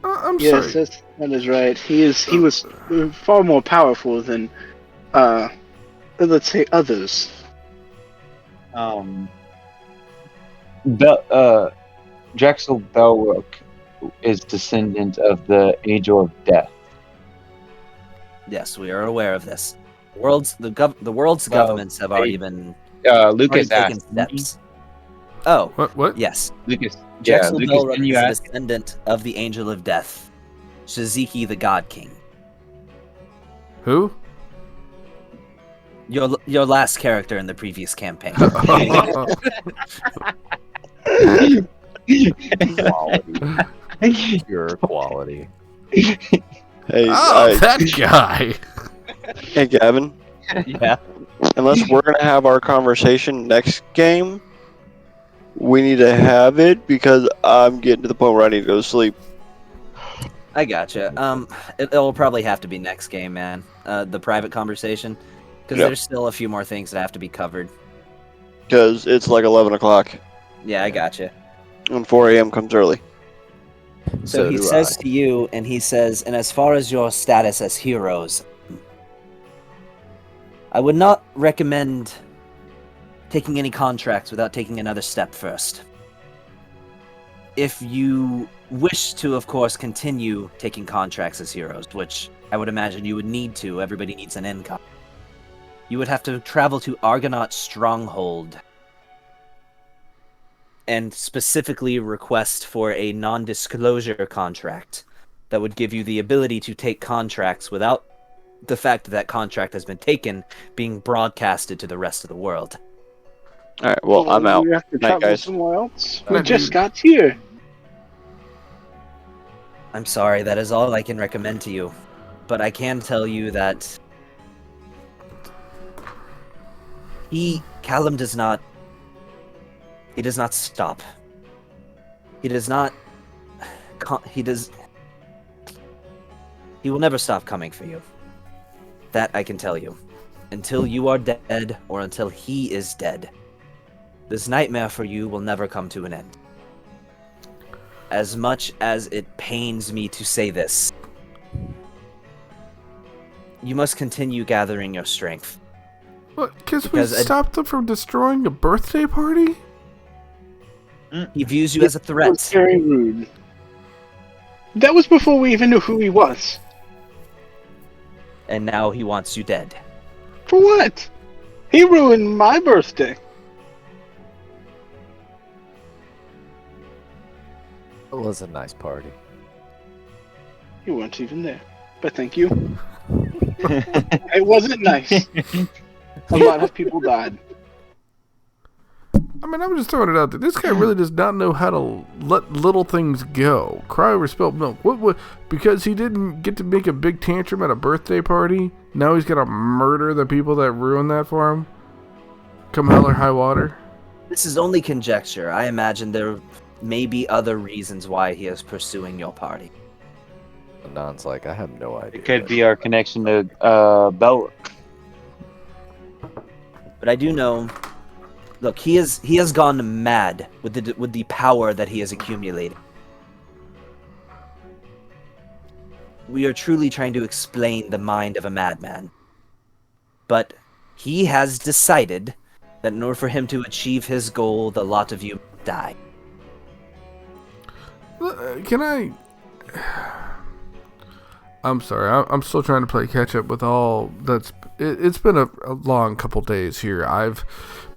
I'm yes, sorry. that is right. He was far more powerful than, let's say, others. Drexel Belrook is descendant of the Angel of Death. Yes, we are aware of this. The world's Well, governments have already been Lucas taken asked me. steps. Oh, What? yes. Lucas, Drexel Lucas, Belrook can you is a ask? descendant of the Angel of Death, Shiziki the God King. Who? Your last character in the previous campaign. Quality. Pure quality. Hey, Oh, that guy. hey, Gavin. Yeah. Unless we're gonna have our conversation next game, we need to have it because I'm getting to the point where I need to go to sleep. I gotcha. It'll probably have to be next game, man. The private conversation, because Yep. there's still a few more things that have to be covered. Because it's like 11 o'clock Yeah, I gotcha. and 4 a.m. comes early. So he do says I. to you, and he says, and as far as your status as heroes, I would not recommend taking any contracts without taking another step first. If you wish to, of course, continue taking contracts as heroes, which I would imagine you would need to, everybody needs an income, you would have to travel to Argonaut Stronghold and specifically request for a non-disclosure contract that would give you the ability to take contracts without the fact that that contract has been taken being broadcasted to the rest of the world. All right, well, I'm out. We have to Night, travel guys. somewhere else. We Night, just dude. got here. I'm sorry, that is all I can recommend to you. But I can tell you that Callum does not stop. He will never stop coming for you. That I can tell you. Until you are dead, or until he is dead. This nightmare for you will never come to an end. As much as it pains me to say this, you must continue gathering your strength. What? Because we Because stopped them from destroying a birthday party? He views you as a That was threat. very rude. That was before we even knew who he was. And now he wants you dead. For what? He ruined my birthday. It was a nice party. You weren't even there. But thank you. It wasn't nice. A lot of people died. I mean, I'm just throwing it out there. This guy really does not know how to let little things go. Cry over spilled milk. What? Because he didn't get to make a big tantrum at a birthday party, now he's gonna murder the people that ruined that for him? Come hell or high water? This is only conjecture. I imagine there may be other reasons why he is pursuing your party. Non's like, I have no idea. It could be our connection to Belrook. But I do know. Look, he has gone mad with the power that he has accumulated. We are truly trying to explain the mind of a madman. But he has decided that in order for him to achieve his goal, the lot of you die. Can I... I'm sorry, I'm still trying to play catch up with all that's... It's been a long couple days here. I've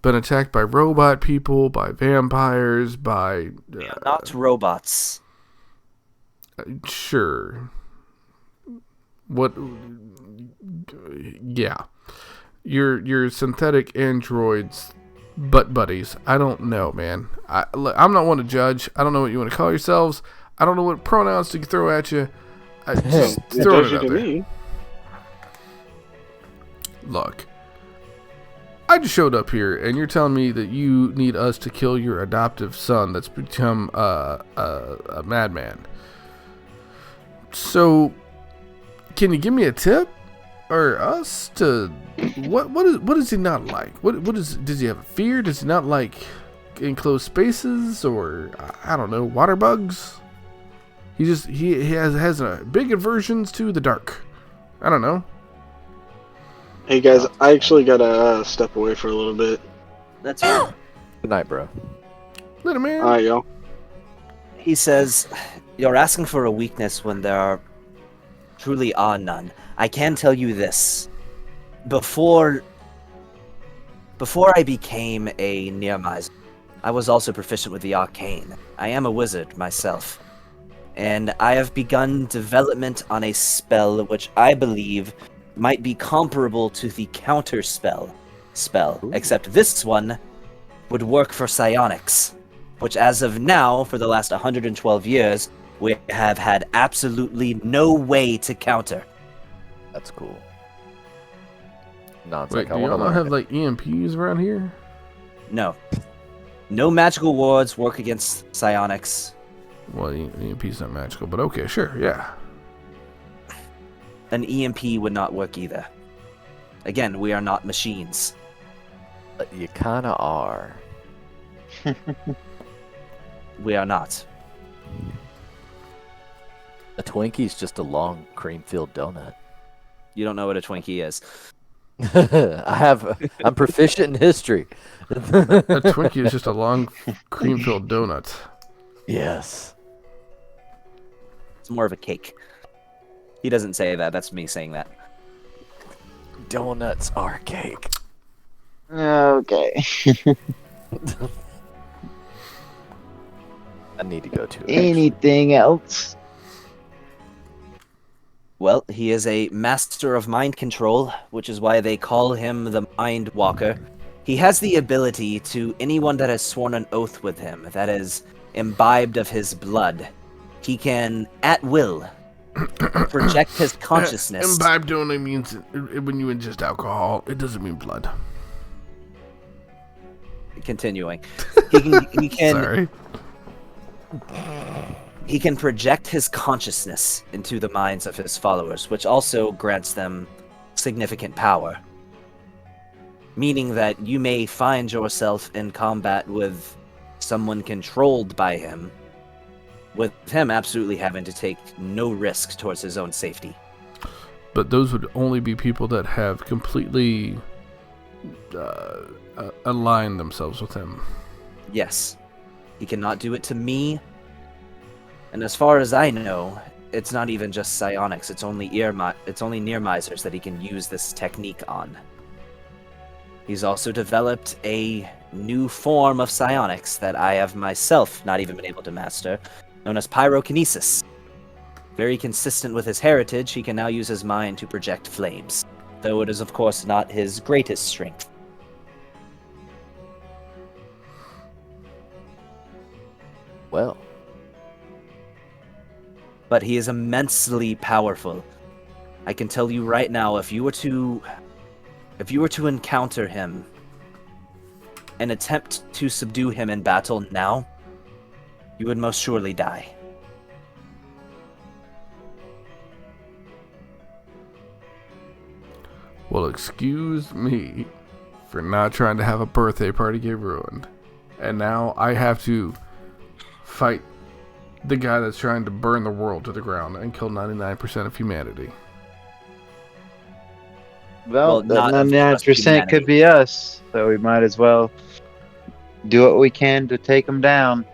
been attacked by robot people, by vampires, by... Not robots. Sure. What... Yeah. Your synthetic androids, butt buddies. I don't know, man. I'm not one to judge. I don't know what you want to call yourselves. I don't know what pronouns to throw at you. I just throw it out there. Look, I just showed up here, and you're telling me that you need us to kill your adoptive son that's become a madman. So, can you give me a tip, or us to what is he not like? Does he have a fear? Does he not like enclosed spaces, or I don't know, water bugs? He has a big aversions to the dark. I don't know. Hey guys, I actually gotta step away for a little bit. That's right. Good night, bro. Little man. Alright, y'all. He says, you're asking for a weakness when there truly are none. I can tell you this. Before I became a near miser, I was also proficient with the arcane. I am a wizard myself. And I have begun development on a spell which I believe might be comparable to the counter spell, except this one would work for psionics, which as of now, for the last 112 years, we have had absolutely no way to counter. That's cool. Non's Wait, like, I do want y'all to not have learn. like EMPs around here? No. No magical wards work against psionics. Well, EMP's not magical, but okay, sure, yeah. An EMP would not work either. Again, we are not machines. But you kind of are. We are not. A Twinkie's just a long cream-filled donut. You don't know what a Twinkie is. I'm proficient in history. A Twinkie is just a long cream-filled donut. Yes. It's more of a cake. He doesn't say that. That's me saying that. Donuts are cake. Okay. I need to go to it. Anything else? Well, he is a master of mind control, which is why they call him the Mind Walker. He has the ability to anyone that has sworn an oath with him, that is imbibed of his blood. He can, at will, project his consciousness. Imbibed only means when you ingest alcohol. It doesn't mean blood. Continuing. He can Sorry. He can project his consciousness into the minds of his followers, which also grants them significant power. Meaning that you may find yourself in combat with someone controlled by him, with him absolutely having to take no risk towards his own safety. But those would only be people that have completely aligned themselves with him. Yes. He cannot do it to me. And as far as I know, it's not even just psionics, it's only near misers that he can use this technique on. He's also developed a new form of psionics that I have myself not even been able to master, known as pyrokinesis. Very consistent with his heritage, he can now use his mind to project flames, though it is of course not his greatest strength. well. But he is immensely powerful. I can tell you right now, if you were to encounter him and attempt to subdue him in battle now, you would most surely die. Well, excuse me for not trying to have a birthday party get ruined. And now I have to fight the guy that's trying to burn the world to the ground and kill 99% of humanity. Well, not that of just 99% could humanity. be us, so we might as well do what we can to take them down.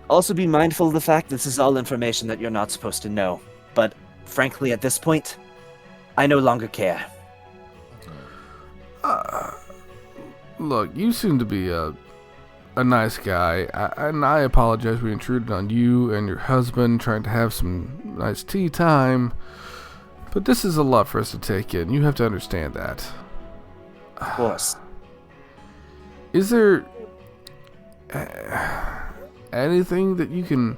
Also be mindful of the fact this is all information that you're not supposed to know. But frankly, at this point, I no longer care. Look, you seem to be a nice guy, and I apologize we intruded on you and your husband trying to have some nice tea time. But this is a lot for us to take in. You have to understand that. Of course. Is there anything that you can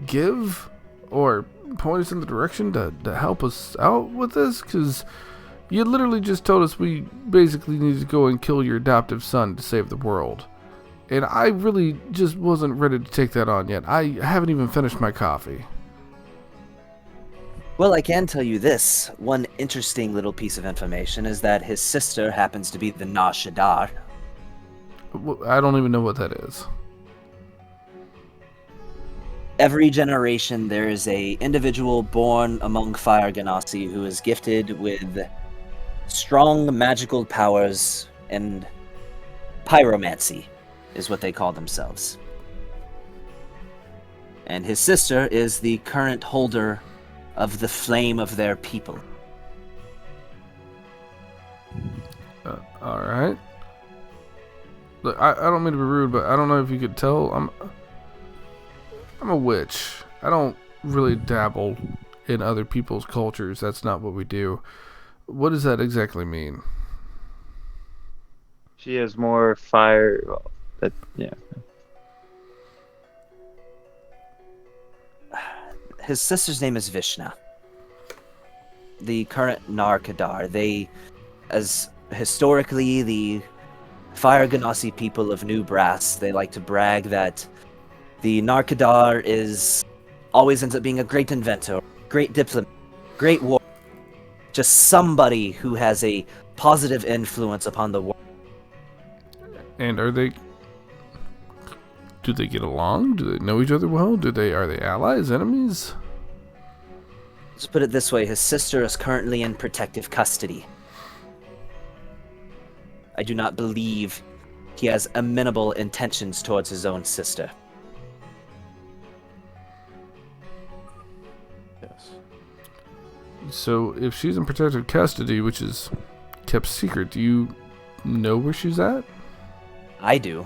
give or point us in the direction to help us out with this? Because you literally just told us we basically need to go and kill your adoptive son to save the world. And I really just wasn't ready to take that on yet. I haven't even finished my coffee. Well, I can tell you this. One interesting little piece of information is that his sister happens to be the Nar Shaddaa. I don't even know what that is. Every generation there is a individual born among Fire Ganassi who is gifted with strong magical powers, and pyromancy is what they call themselves. And his sister is the current holder of the flame of their people. Alright. Look, I don't mean to be rude, but I don't know if you could tell. I'm a witch. I don't really dabble in other people's cultures. That's not what we do. What does that exactly mean? She has more fire. Well, yeah. His sister's name is Vishna. The current Nar Kadar. They, as historically the Fire Ganassi people of New Brass, they like to brag that the Nar Kadar always ends up being a great inventor, great diplomat, great war, just somebody who has a positive influence upon the world. And do they get along? Do they know each other well? Are they allies, enemies? Let's put it this way, his sister is currently in protective custody. I do not believe he has amenable intentions towards his own sister. Yes. So if she's in protective custody, which is kept secret, do you know where she's at? I do.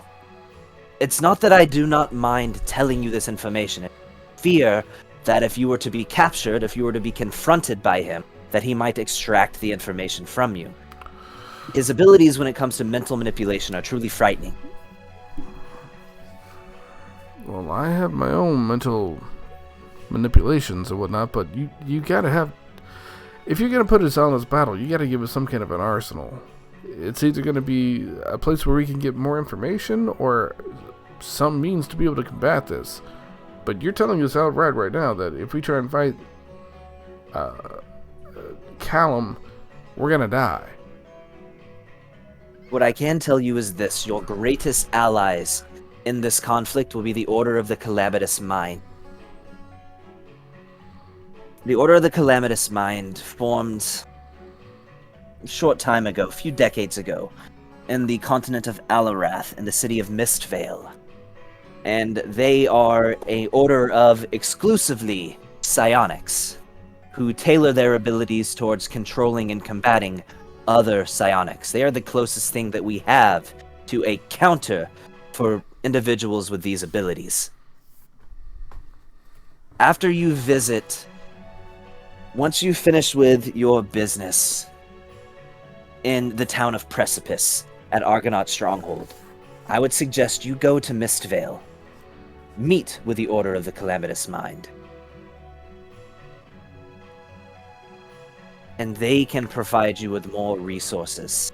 It's not that I do not mind telling you this information. I fear that if you were to be captured, if you were to be confronted by him, that he might extract the information from you. His abilities when it comes to mental manipulation are truly frightening. Well, I have my own mental manipulations and whatnot, but you gotta have... If you're gonna put us on this battle, you gotta give us some kind of an arsenal. It's either gonna be a place where we can get more information, or some means to be able to combat this. But you're telling us outright right now that if we try and fight Callum, we're gonna die. What I can tell you is this: your greatest allies in this conflict will be the Order of the Calamitous Mind. The Order of the Calamitous Mind formed a short time ago, a few decades ago, in the continent of Alarath, in the city of Mistvale. And they are an order of exclusively psionics, who tailor their abilities towards controlling and combating other psionics. They are the closest thing that we have to a counter for individuals with these abilities. After you visit, once you finish with your business in the town of Precipice at Argonaut Stronghold, I would suggest you go to Mistvale. Meet with the Order of the Calamitous Mind. And they can provide you with more resources.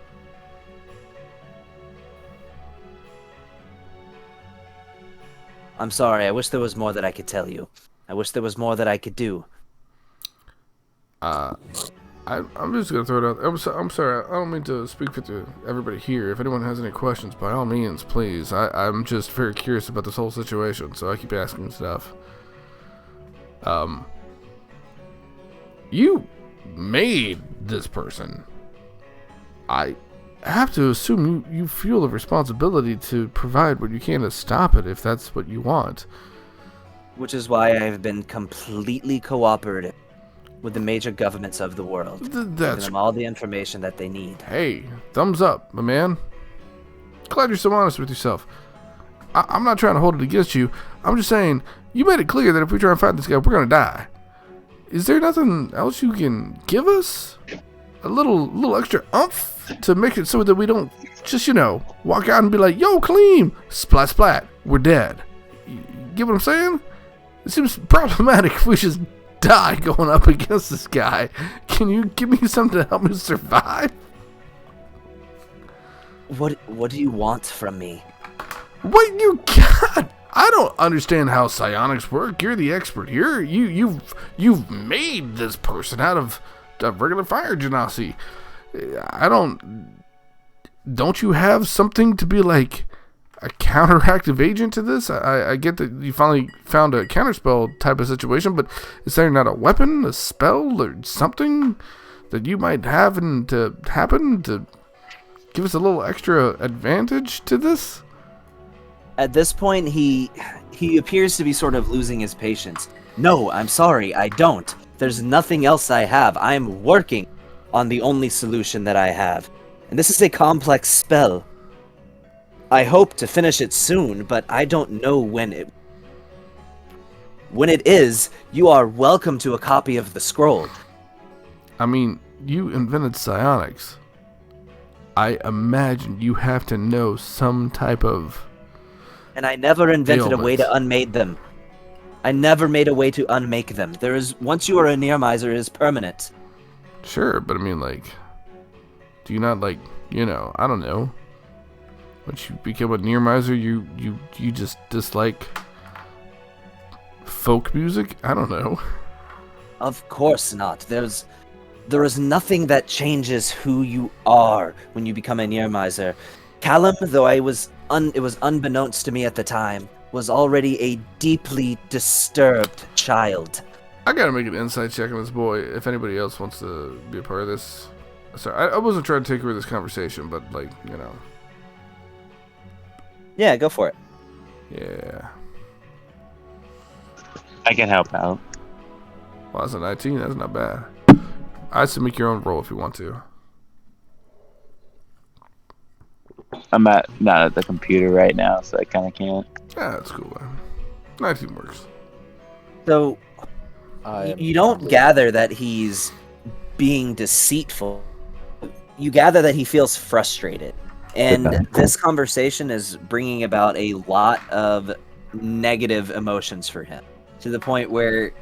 I'm sorry, I wish there was more that I could tell you. I wish there was more that I could do. I'm just gonna throw it out. I'm sorry. I don't mean to speak for everybody here. If anyone has any questions, by all means, please. I'm just very curious about this whole situation, so I keep asking stuff. You made this person. I have to assume you feel the responsibility to provide what you can to stop it if that's what you want. Which is why I've been completely cooperative with the major governments of the world, giving them all the information that they need. Hey, thumbs up, my man. Glad you're so honest with yourself. I'm not trying to hold it against you. I'm just saying, you made it clear that if we try and fight this guy, we're gonna die. Is there nothing else you can give us? A little extra oomph to make it so that we don't just, walk out and be like, yo, Kaleem, splat, splat, we're dead. You get what I'm saying? It seems problematic if we just die going up against this guy. Can you give me something to help me survive? What do you want from me? What you got? I don't understand how psionics work. You're the expert here. You've made this person out of regular fire genasi. Don't you have something to be like a counteractive agent to this? I get that you finally found a counterspell type of situation, but is there not a weapon, a spell, or something that you might have to happen to give us a little extra advantage to this? At this point, he appears to be sort of losing his patience. No, I'm sorry, I don't. There's nothing else I have. I'm working on the only solution that I have. And this is a complex spell. I hope to finish it soon, but I don't know when it... When it is, you are welcome to a copy of the scroll. I mean, you invented psionics. I imagine you have to know some type of... And I never invented a way to unmade them. I never made a way to unmake them. Once you are a near miser, it is permanent. Sure, but I mean, do you not, I don't know. Once you become a near miser, you just dislike folk music? I don't know. Of course not. There is nothing that changes who you are when you become a near miser. Callum, though it was unbeknownst to me at the time, was already a deeply disturbed child. I gotta make an insight check on this boy if anybody else wants to be a part of this. Sorry, I wasn't trying to take over this conversation, but Yeah, go for it. Yeah. I can help out. Well, that's a 19. That's not bad. I should make your own roll if you want to. I'm not at the computer right now, so I kind of can't. Yeah, that's cool, man. 19 works. So, you don't gather that he's being deceitful. You gather that he feels frustrated. And this conversation is bringing about a lot of negative emotions for him, to the point where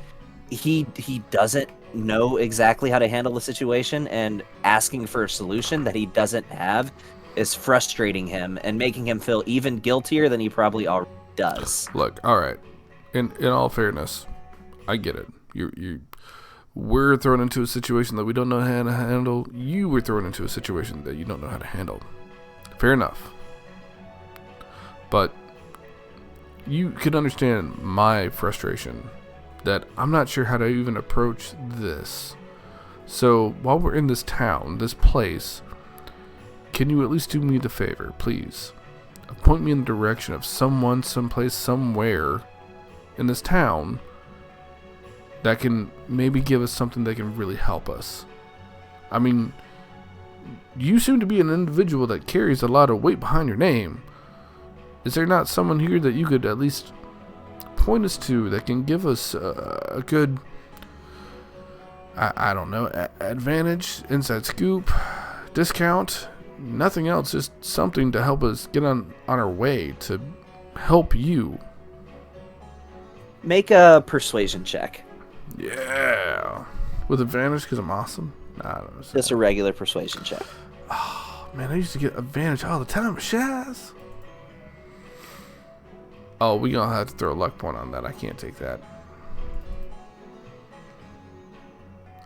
he doesn't know exactly how to handle the situation, and asking for a solution that he doesn't have is frustrating him and making him feel even guiltier than he probably already does. Look, all right. In all fairness, I get it. We're thrown into a situation that we don't know how to handle. You were thrown into a situation that you don't know how to handle. Fair enough. But you can understand my frustration that I'm not sure how to even approach this. So while we're in this town, this place, can you at least do me the favor, please? Point me in the direction of someone, someplace, somewhere in this town that can maybe give us something that can really help us. I mean, you seem to be an individual that carries a lot of weight behind your name. Is there not someone here that you could at least point us to that can give us a good, I don't know, advantage, inside scoop, discount, nothing else, just something to help us get on our way to help you. Make a persuasion check. Yeah. With advantage because I'm awesome? Nah, I don't know. Just a regular persuasion check. Oh, man, I used to get advantage all the time. Shaz. Oh, we gonna have to throw a luck point on that. I can't take that.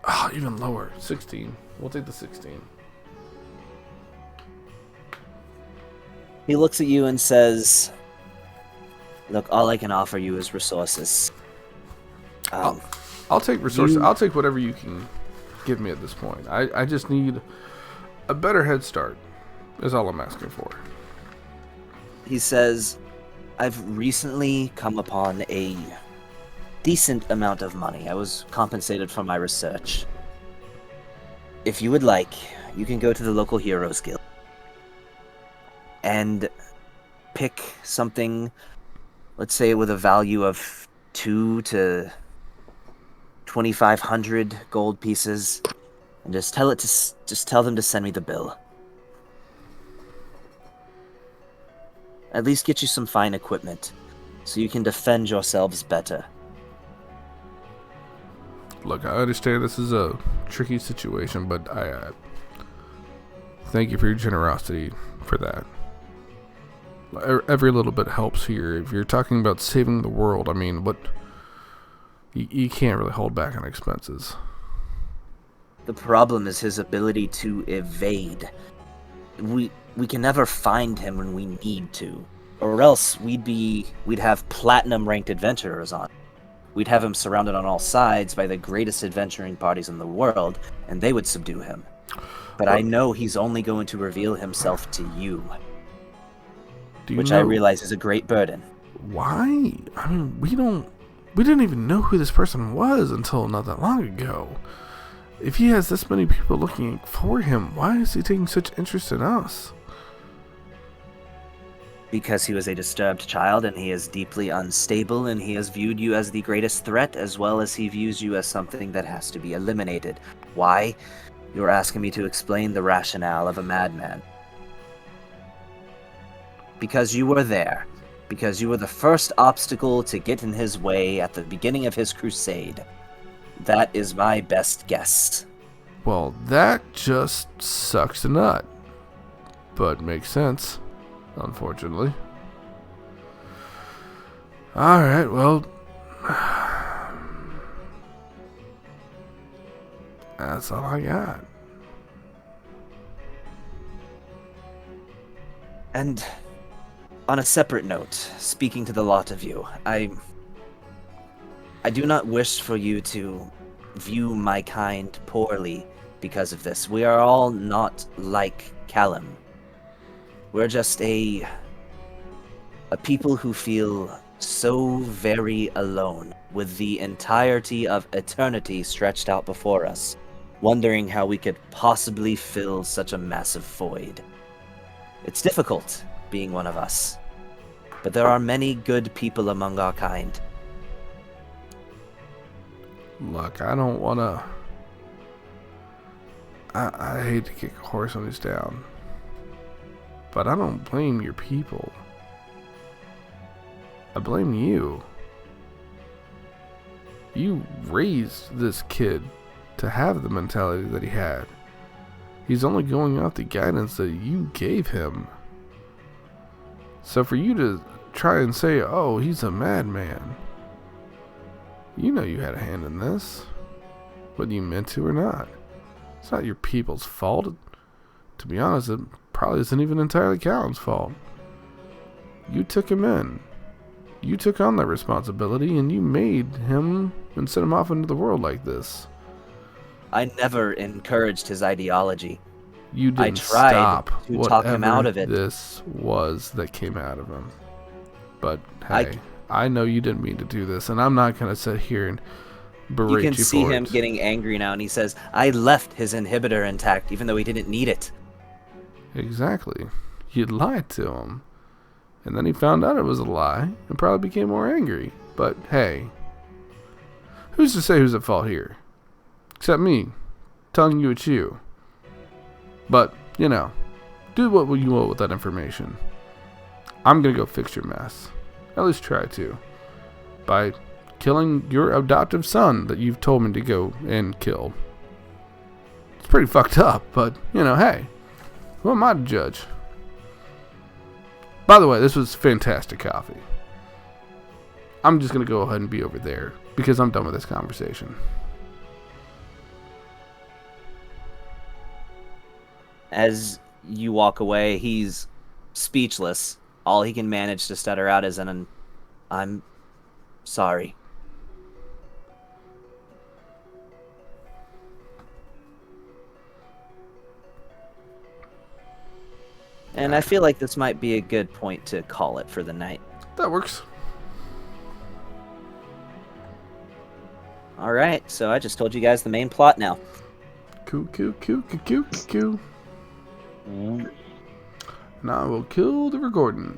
Oh, even lower. 16. We'll take the 16. He looks at you and says, "Look, all I can offer you is resources." I'll take resources. I'll take whatever you can give me at this point. I just need a better head start. Is all I'm asking for. He says, "I've recently come upon a decent amount of money. I was compensated for my research. If you would like, you can go to the local Heroes Guild and pick something, let's say with a value of 2 to 2,500 gold pieces, and just tell them to send me the bill. At least get you some fine equipment, so you can defend yourselves better." Look, I understand this is a tricky situation, but I thank you for your generosity for that. Every little bit helps here. If you're talking about saving the world, I mean, what you can't really hold back on expenses. The problem is his ability to evade. We can never find him when we need to, or else we'd have platinum ranked adventurers on. We'd have him surrounded on all sides by the greatest adventuring parties in the world, and they would subdue him. But I know he's only going to reveal himself to you, which I realize is a great burden. Why? I mean, we didn't even know who this person was until not that long ago. If he has this many people looking for him, why is he taking such interest in us? Because he was a disturbed child and he is deeply unstable, and he has viewed you as the greatest threat, as well as he views you as something that has to be eliminated. Why? You're asking me to explain the rationale of a madman. Because you were there. Because you were the first obstacle to get in his way at the beginning of his crusade. That is my best guess. Well, that just sucks a nut. But makes sense, unfortunately. Alright, well, that's all I got. And on a separate note, speaking to the lot of you, I do not wish for you to view my kind poorly because of this. We are all not like Callum. We're just a people who feel so very alone with the entirety of eternity stretched out before us, wondering how we could possibly fill such a massive void. It's difficult being one of us, but there are many good people among our kind. Look, I don't want to... I hate to kick a horse when he's down, but I don't blame your people. I blame you. You raised this kid to have the mentality that he had. He's only going off the guidance that you gave him. So for you to try and say, oh, he's a madman, you know you had a hand in this, whether you meant to or not. It's not your people's fault. To be honest, it probably isn't even entirely Callum's fault. You took him in. You took on that responsibility, and you made him and sent him off into the world like this. I never encouraged his ideology. You didn't tried stop to talk him out of it. This was that came out of him. But hey, I know you didn't mean to do this, and I'm not going to sit here and berate you for it. You can see him getting angry now, and he says, I left his inhibitor intact, even though he didn't need it. Exactly. You lied to him. And then he found out it was a lie, and probably became more angry. But hey, who's to say who's at fault here? Except me, telling you it's you. But, you know, do what you will with that information. I'm gonna go fix your mess. At least try to. By killing your adoptive son that you've told me to go and kill. It's pretty fucked up, but, you know, hey. Who am I to judge? By the way, this was fantastic coffee. I'm just gonna go ahead and be over there because I'm done with this conversation. As you walk away, he's speechless. All he can manage to stutter out is I'm sorry. And I feel like this might be a good point to call it for the night. That works. All right, so I just told you guys the main plot now. Coo. And I will kill the recording.